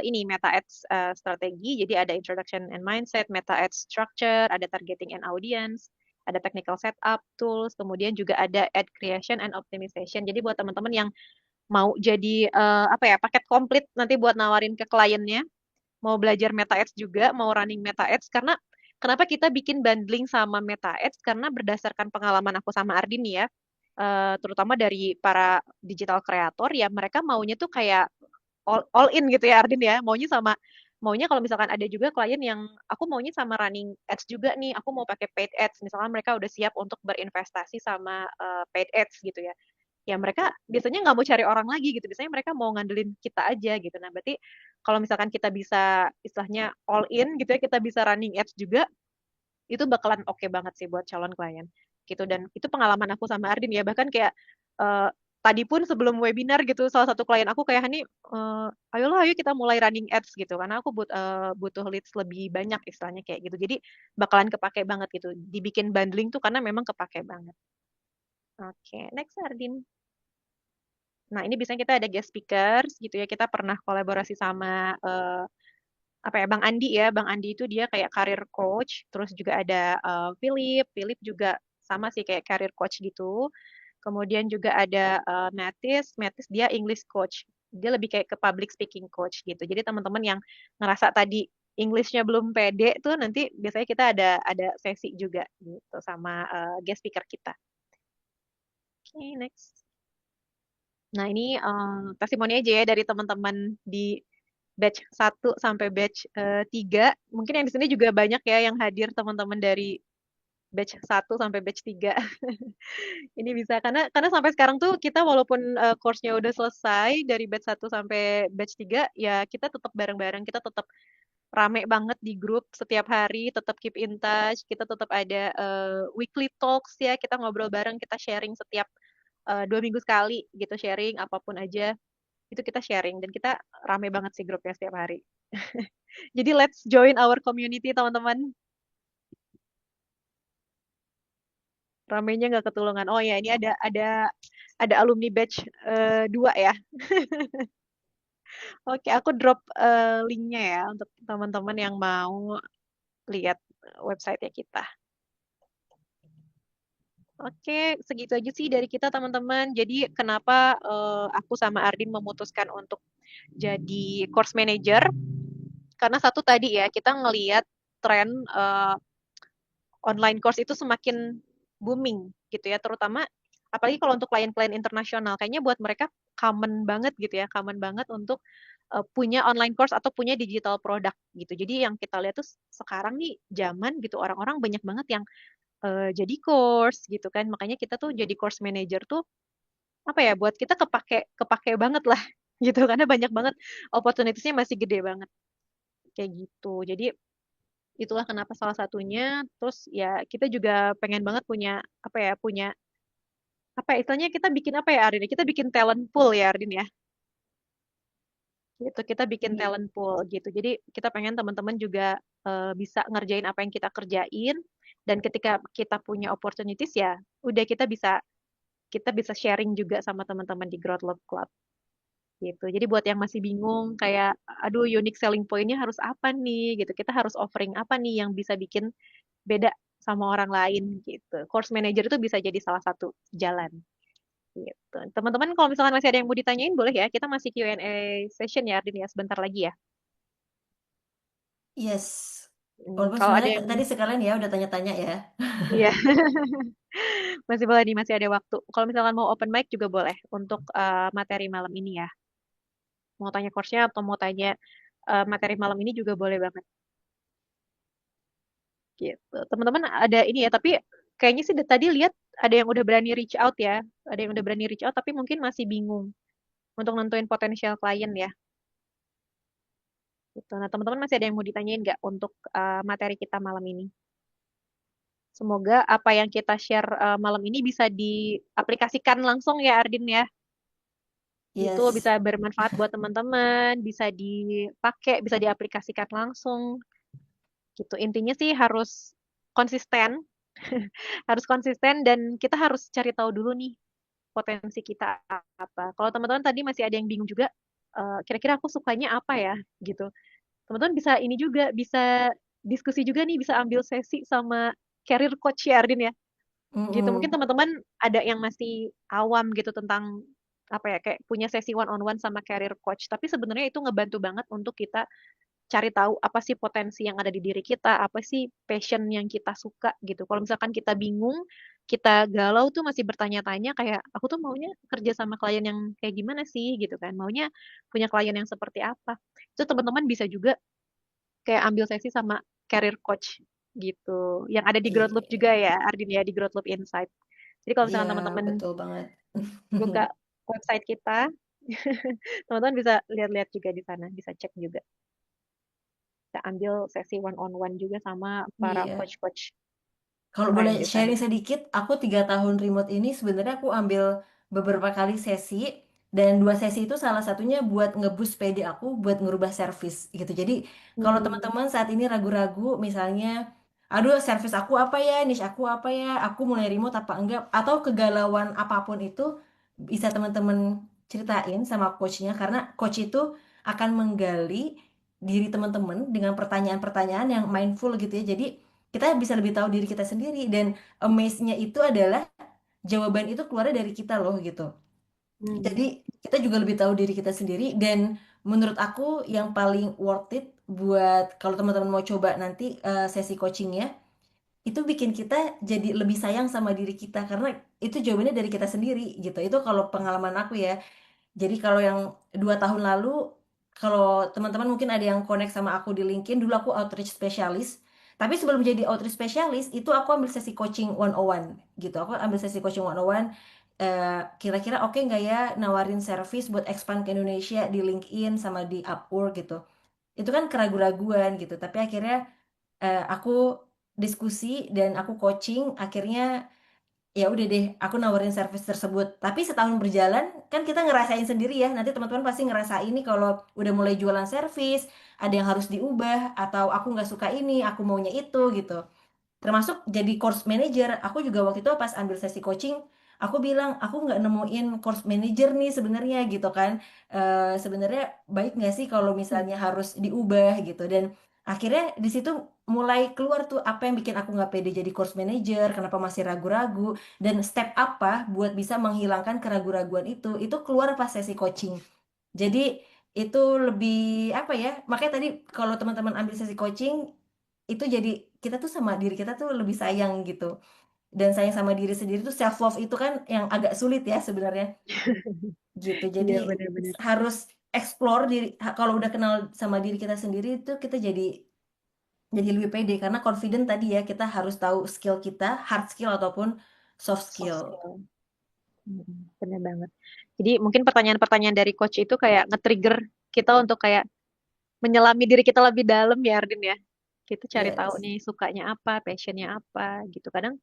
ini meta ads strategi, jadi ada introduction and mindset, meta ads structure, ada targeting and audience, ada technical setup, tools, kemudian juga ada ad creation and optimization. Jadi buat teman-teman yang mau jadi apa ya paket komplit nanti buat nawarin ke kliennya mau belajar Meta Ads juga mau running Meta Ads karena kenapa kita bikin bundling sama Meta Ads karena berdasarkan pengalaman aku sama Ardin nih ya terutama dari para digital kreator ya mereka maunya tuh kayak all in gitu ya Ardin ya maunya kalau misalkan ada juga klien yang aku maunya sama running ads juga nih aku mau pakai paid ads misalkan mereka udah siap untuk berinvestasi sama paid ads gitu ya mereka biasanya nggak mau cari orang lagi gitu. Biasanya mereka mau ngandelin kita aja gitu. Nah, berarti kalau misalkan kita bisa istilahnya all in gitu ya, kita bisa running ads juga, itu bakalan oke banget sih buat calon klien gitu. Dan itu pengalaman aku sama Ardin ya, bahkan kayak eh, tadi pun sebelum webinar gitu, salah satu klien aku kayak Hani, ayolah ayo kita mulai running ads gitu, karena aku butuh leads lebih banyak istilahnya kayak gitu. Jadi bakalan kepake banget gitu. Dibikin bundling tuh karena memang kepake banget. Oke, next Ardin. Nah, ini biasanya kita ada guest speakers gitu ya. Kita pernah kolaborasi sama apa ya Bang Andi ya. Bang Andi itu dia kayak career coach. Terus juga ada Philip. Philip juga sama sih kayak career coach gitu. Kemudian juga ada Matis. Matis dia English coach. Dia lebih kayak ke public speaking coach gitu. Jadi teman-teman yang ngerasa tadi Englishnya belum pede tuh nanti biasanya kita ada sesi juga gitu sama guest speaker kita. Oke, next. Nah, ini testimoni aja ya dari teman-teman di batch 1 sampai batch 3. Mungkin yang di sini juga banyak ya yang hadir teman-teman dari batch 1 sampai batch 3. Ini bisa karena sampai sekarang tuh kita walaupun course-nya udah selesai dari batch 1 sampai batch 3 ya kita tetap bareng-bareng, kita tetap rame banget di grup setiap hari, tetap keep in touch, kita tetap ada weekly talks ya, kita ngobrol bareng, kita sharing setiap 2 minggu sekali gitu, sharing apapun aja itu kita sharing dan kita rame banget sih grupnya setiap hari. Jadi let's join our community teman-teman. Ramenya nggak ketulungan. Oh ya, ini ada alumni batch 2 ya. Oke, aku drop linknya ya untuk teman-teman yang mau lihat website-nya kita. Oke, segitu aja sih dari kita teman-teman. Jadi kenapa aku sama Ardin memutuskan untuk jadi course manager? Karena satu tadi ya, kita ngeliat tren online course itu semakin booming gitu ya, terutama apalagi kalau untuk klien-klien internasional. Kayaknya buat mereka common banget gitu ya, common banget untuk punya online course atau punya digital product gitu. Jadi yang kita lihat tuh sekarang nih zaman gitu orang-orang banyak banget yang jadi course gitu kan. Makanya kita tuh jadi course manager tuh apa ya buat kita kepake kepake banget lah gitu karena banyak banget opportunitiesnya masih gede banget kayak gitu. Jadi itulah kenapa salah satunya. Terus ya kita juga pengen banget punya apa ya punya apa ya, istilahnya kita bikin apa ya Arin? Kita bikin talent pool ya Arin ya. Gitu kita bikin Iya. talent pool gitu. Jadi kita pengen teman-teman juga bisa ngerjain apa yang kita kerjain dan ketika kita punya opportunities ya udah kita bisa sharing juga sama teman-teman di Growth Love Club gitu. Jadi buat yang masih bingung kayak aduh unique selling point-nya harus apa nih gitu. Kita harus offering apa nih yang bisa bikin beda sama orang lain gitu. Course manager itu bisa jadi salah satu jalan gitu. Teman-teman kalau misalkan masih ada yang mau ditanyain boleh ya. Kita masih Q&A session ya Ardin ya sebentar lagi ya. Yes. Walaupun Kalau ada sebenarnya yang tadi sekalian ya udah tanya-tanya ya. iya masih boleh nih masih ada waktu. Kalau misalkan mau open mic juga boleh untuk materi malam ini ya. Mau tanya course-nya atau mau tanya materi malam ini juga boleh banget gitu. Teman-teman ada ini ya tapi kayaknya sih tadi lihat ada yang udah berani reach out ya. Ada yang udah berani reach out tapi mungkin masih bingung untuk nentuin potensial klien ya. Gitu. Nah, teman-teman masih ada yang mau ditanyain nggak untuk materi kita malam ini? Semoga apa yang kita share malam ini bisa diaplikasikan langsung ya, Ardin ya. Gitu Yes. bisa bermanfaat buat teman-teman, bisa dipakai, bisa diaplikasikan langsung. Gitu. Intinya sih harus konsisten, harus konsisten dan kita harus cari tahu dulu nih potensi kita apa. Kalau teman-teman tadi masih ada yang bingung juga, kira-kira aku sukanya apa ya, gitu. Teman-teman bisa ini juga, bisa diskusi juga nih, bisa ambil sesi sama career coach ya Ardin ya. Gitu. Mungkin Mm-mm. teman-teman ada yang masih awam gitu tentang apa ya, kayak punya sesi one on one sama career coach. Tapi sebenarnya itu ngebantu banget untuk kita cari tahu apa sih potensi yang ada di diri kita, apa sih passion yang kita suka gitu. Kalau misalkan kita bingung, kita galau tuh masih bertanya-tanya kayak aku tuh maunya kerja sama klien yang kayak gimana sih gitu kan. Maunya punya klien yang seperti apa. Itu teman-teman bisa juga kayak ambil sesi sama career coach gitu. Yang ada di Growth Loop juga Iya. ya, Ardin ya di Growth Loop Insight. Jadi kalau Iya, misalkan teman-teman betul banget. buka website kita, teman-teman bisa lihat-lihat juga di sana, bisa cek juga. Kita ambil sesi one on one juga sama para Iya. coach-coach Kalau keren boleh di sana. sharing sedikit, aku 3 tahun remote ini sebenarnya aku ambil beberapa kali sesi dan 2 sesi itu salah satunya buat ngeboost PD aku buat ngerubah servis gitu. Jadi kalau Hmm, teman-teman saat ini ragu-ragu misalnya, aduh servis aku apa ya, niche aku apa ya, aku mulai remote apa enggak, atau kegalauan apapun itu bisa teman-teman ceritain sama coachnya karena coach itu akan menggali diri teman-teman dengan pertanyaan-pertanyaan yang mindful gitu ya. Jadi kita bisa lebih tahu diri kita sendiri dan amaze-nya itu adalah jawaban itu keluar dari kita loh gitu. Hmm. Jadi kita juga lebih tahu diri kita sendiri, dan menurut aku yang paling worth it buat kalau teman-teman mau coba nanti sesi coachingnya, itu bikin kita jadi lebih sayang sama diri kita karena itu jawabannya dari kita sendiri gitu. Itu kalau pengalaman aku ya. Jadi kalau yang 2 tahun lalu, kalau teman-teman mungkin ada yang connect sama aku di LinkedIn, dulu aku outreach specialist. Tapi sebelum jadi outreach specialist, itu aku ambil sesi coaching 101 gitu. Aku ambil sesi coaching 101, kira-kira oke nggak ya nawarin service buat expand ke Indonesia di LinkedIn sama di Upwork gitu. Itu kan keraguan-raguan gitu. Tapi akhirnya aku diskusi dan aku coaching, akhirnya ya udah deh aku nawarin service tersebut. Tapi setahun berjalan kan kita ngerasain sendiri ya, nanti teman-teman pasti ngerasain nih kalau udah mulai jualan service ada yang harus diubah, atau aku nggak suka ini aku maunya itu gitu. Termasuk jadi course manager, aku juga waktu itu pas ambil sesi coaching, aku bilang aku nggak nemuin course manager nih sebenarnya gitu kan. Sebenarnya baik nggak sih kalau misalnya harus diubah gitu. Dan akhirnya di situ mulai keluar tuh apa yang bikin aku nggak pede jadi course manager, kenapa masih ragu-ragu, dan step apa buat bisa menghilangkan keraguan-raguan itu keluar pas sesi coaching. Jadi itu lebih apa ya, makanya tadi kalau teman-teman ambil sesi coaching itu jadi kita tuh sama diri kita tuh lebih sayang gitu. Dan sayang sama diri sendiri tuh self love itu kan yang agak sulit ya sebenarnya gitu. Jadi Iya, benar-benar. harus explore diri, kalau udah kenal sama diri kita sendiri itu kita jadi lebih pede karena confident tadi ya, kita harus tahu skill kita, hard skill ataupun soft Soft skill. skill. Bener banget. Jadi mungkin pertanyaan-pertanyaan dari coach itu kayak nge-trigger kita untuk kayak menyelami diri kita lebih dalam ya Ardin ya. Kita cari tahu Yes. nih sukanya apa, passionnya apa gitu. Kadang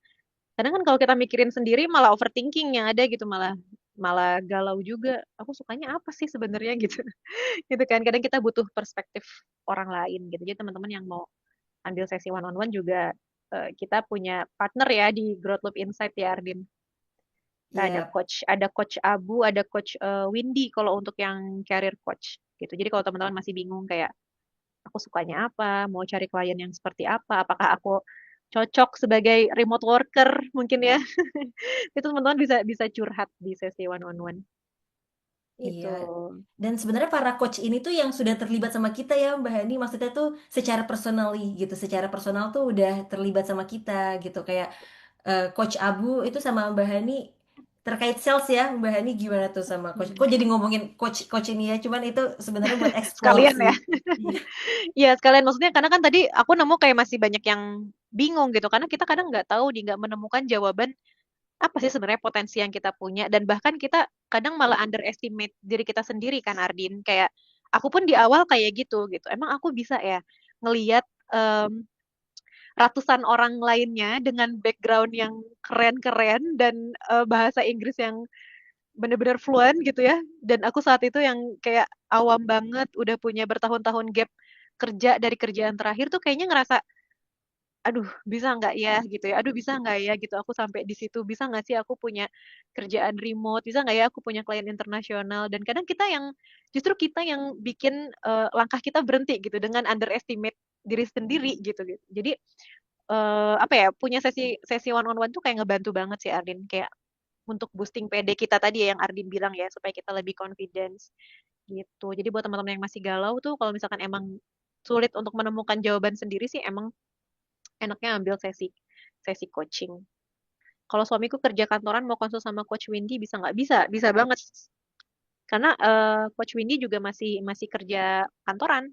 kadang kan kalau kita mikirin sendiri malah overthinking yang ada gitu, malah malah galau juga. Aku sukanya apa sih sebenarnya gitu. Gitu kan. Kadang kita butuh perspektif orang lain gitu. Jadi teman-teman yang mau ambil sesi one on one juga kita punya partner ya di Growth Loop Insight ya Ardin. Kita Yep. ada coach Abu, ada coach Windy kalau untuk yang career coach gitu. Jadi kalau teman-teman masih bingung kayak aku sukanya apa, mau cari klien yang seperti apa, apakah aku cocok sebagai remote worker mungkin ya. Itu teman-teman bisa bisa curhat di sesi one on one Iya. itu. Dan sebenarnya para coach ini tuh yang sudah terlibat sama kita ya Mbak Hani, maksudnya tuh secara personally gitu, secara personal tuh udah terlibat sama kita gitu. Kayak Coach Abu itu sama Mbak Hani terkait sales ya. Mbak Hani gimana tuh sama coach? Kok jadi ngomongin coach coach ini ya? Cuman itu sebenarnya buat explore Sekalian sih. ya. Iya. Iya, sekalian maksudnya karena kan tadi aku nemu kayak masih banyak yang bingung gitu karena kita kadang nggak tahu nih nggak menemukan jawaban apa sih sebenarnya potensi yang kita punya dan bahkan kita kadang malah underestimate diri kita sendiri kan Ardin kayak aku pun di awal kayak gitu gitu emang aku bisa ya ngelihat em, ratusan orang lainnya dengan background yang keren-keren dan bahasa Inggris yang bener-bener fluent gitu ya dan aku saat itu yang kayak awam banget udah punya bertahun-tahun gap kerja dari kerjaan terakhir tuh kayaknya ngerasa aduh bisa nggak ya gitu ya aduh bisa nggak ya gitu aku sampai di situ bisa nggak sih aku punya kerjaan remote bisa nggak ya aku punya klien internasional dan kadang kita yang justru kita yang bikin langkah kita berhenti gitu dengan underestimate diri sendiri gitu gitu jadi apa ya punya sesi sesi one on one tuh kayak ngebantu banget sih Ardin kayak untuk boosting PD kita tadi ya yang Ardin bilang ya supaya kita lebih confidence gitu jadi buat teman-teman yang masih galau tuh kalau misalkan emang sulit untuk menemukan jawaban sendiri sih emang enaknya ambil sesi sesi coaching. Kalau suamiku kerja kantoran mau konsul sama Coach Windy bisa nggak? Bisa, bisa banget. Karena Coach Windy juga masih masih kerja kantoran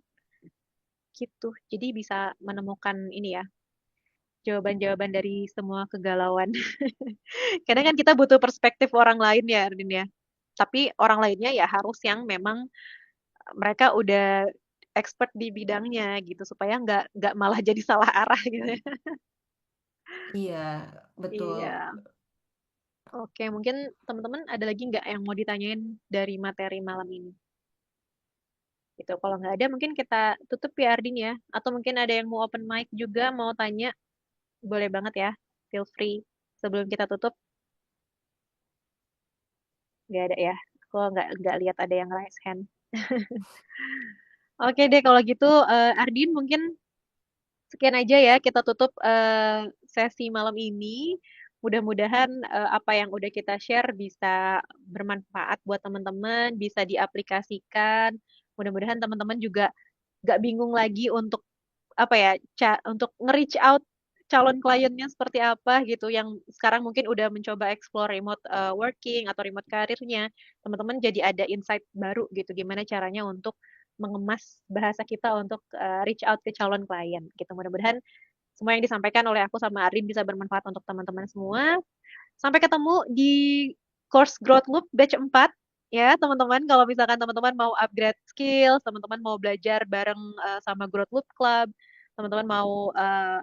gitu. Jadi bisa menemukan ini ya jawaban-jawaban dari semua kegalauan. Kadang kan kita butuh perspektif orang lain ya, Ardin ya. Tapi orang lainnya ya harus yang memang mereka udah expert di bidangnya gitu supaya nggak malah jadi salah arah gitu ya. Iya, betul. Iya. Oke, mungkin teman-teman ada lagi nggak yang mau ditanyain dari materi malam ini? Gitu. Kalau nggak ada, mungkin kita tutup ya Ardin ya. Atau mungkin ada yang mau open mic juga, mau tanya, boleh banget ya. Feel free. Sebelum kita tutup, nggak ada ya. Aku nggak lihat ada yang raise hand. Oke deh, kalau gitu Ardin mungkin sekian aja ya. Kita tutup sesi malam ini. Mudah-mudahan apa yang udah kita share bisa bermanfaat buat teman-teman, bisa diaplikasikan. Mudah-mudahan teman-teman juga gak bingung lagi untuk apa ya, untuk nge-reach out calon kliennya seperti apa gitu yang sekarang mungkin udah mencoba explore remote working atau remote karirnya. Teman-teman jadi ada insight baru gitu gimana caranya untuk mengemas bahasa kita untuk reach out ke calon klien gitu. Mudah-mudahan semua yang disampaikan oleh aku sama Arin bisa bermanfaat untuk teman-teman semua. Sampai ketemu di course Growth Loop batch 4 ya, teman-teman. Kalau misalkan teman-teman mau upgrade skill, teman-teman mau belajar bareng sama Growth Loop Club, teman-teman mau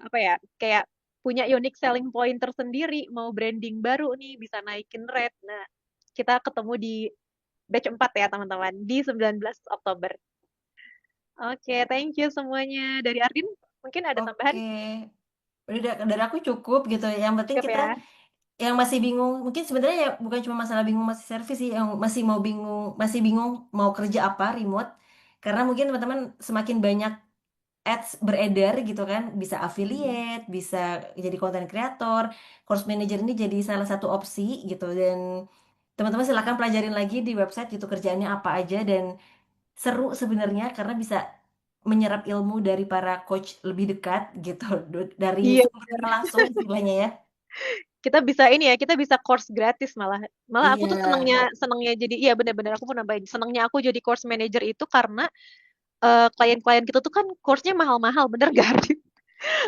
apa ya, kayak punya unique selling point tersendiri, mau branding baru nih, bisa naikin rate. Nah, kita ketemu di batch 4 ya, teman-teman, di 19 Oktober. Oke, thank you semuanya. Dari Ardin, mungkin ada tambahan? Oke. Udah dari aku cukup gitu. Yang penting Cukup kita ya. yang masih bingung, mungkin sebenarnya ya bukan cuma masalah bingung masih servis sih, yang masih bingung mau kerja apa remote. Karena mungkin teman-teman semakin banyak ads beredar gitu kan, bisa Hmm. affiliate, bisa jadi content creator, course manager ini jadi salah satu opsi gitu. Dan teman-teman silakan pelajarin lagi di website gitu kerjaannya apa aja, dan seru sebenarnya karena bisa menyerap ilmu dari para coach lebih dekat gitu, dari Iya, sumbernya langsung istilahnya ya. kita bisa ini ya, kita bisa course gratis malah. Malah aku tuh Iya, senengnya senengnya jadi iya benar-benar aku pun nambahin. Senengnya aku jadi course manager itu karena klien-klien kita tuh kan course-nya mahal-mahal, bener gak?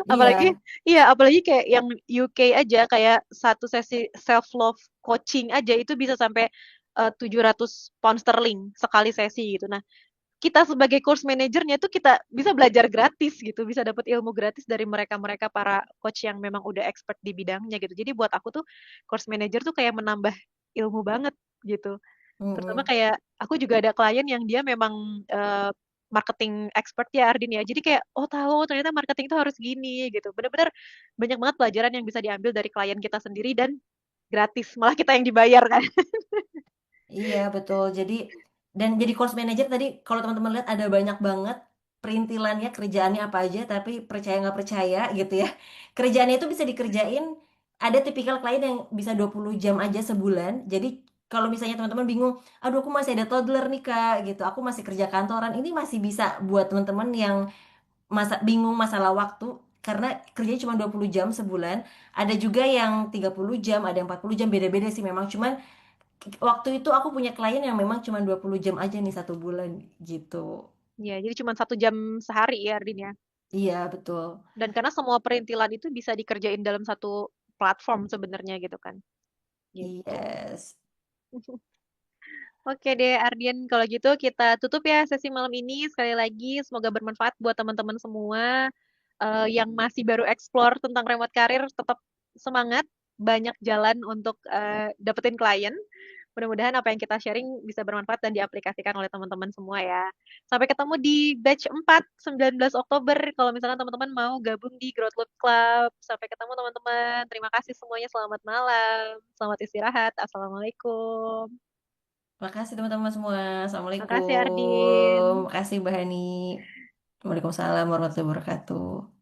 Apalagi iya, iya, apalagi kayak yang UK aja kayak satu sesi self love coaching aja itu bisa sampai 700 pound sterling sekali sesi gitu. Nah, kita sebagai course manajernya tuh kita bisa belajar gratis gitu, bisa dapat ilmu gratis dari mereka-mereka para coach yang memang udah expert di bidangnya gitu. Jadi buat aku tuh course manager tuh kayak menambah ilmu banget gitu. Terutama mm-mm. kayak aku juga ada klien yang dia memang marketing expert ya Ardin ya. Jadi kayak oh tahu ternyata marketing itu harus gini gitu. Bener-bener banyak banget pelajaran yang bisa diambil dari klien kita sendiri dan gratis. Malah kita yang dibayar kan. Iya betul. Dan jadi course manager tadi kalau teman-teman lihat ada banyak banget perintilannya kerjaannya apa aja, tapi percaya nggak percaya gitu ya. Kerjaannya itu bisa dikerjain, ada tipikal klien yang bisa 20 jam aja sebulan. Jadi kalau misalnya teman-teman bingung, aduh aku masih ada toddler nih Kak gitu, aku masih kerja kantoran, ini masih bisa buat teman-teman yang bingung masalah waktu karena kerjanya cuma 20 jam sebulan. Ada juga yang 30 jam, ada yang 40 jam, beda-beda sih memang. Cuman waktu itu aku punya klien yang memang cuma 20 jam aja nih satu bulan gitu. Ya, jadi cuma 1 jam sehari ya Ardin ya. Iya, betul. Dan karena semua perintilan itu bisa dikerjain dalam satu platform sebenarnya gitu kan. Gitu. Yes. Oke deh, Ardian. Kalau gitu kita tutup ya sesi malam ini. Sekali lagi, semoga bermanfaat buat teman-teman semua yang masih baru explore tentang remote karir. Tetap semangat, banyak jalan untuk dapetin klien. Mudah-mudahan apa yang kita sharing bisa bermanfaat dan diaplikasikan oleh teman-teman semua ya. Sampai ketemu di batch 4, 19 Oktober. Kalau misalkan teman-teman mau gabung di Growth Loop Club. Sampai ketemu teman-teman. Terima kasih semuanya. Selamat malam. Selamat istirahat. Assalamualaikum. Makasih teman-teman semua. Makasih Assalamualaikum. Ardin. Makasih Mbak Hani. Waalaikumsalam warahmatullahi wabarakatuh.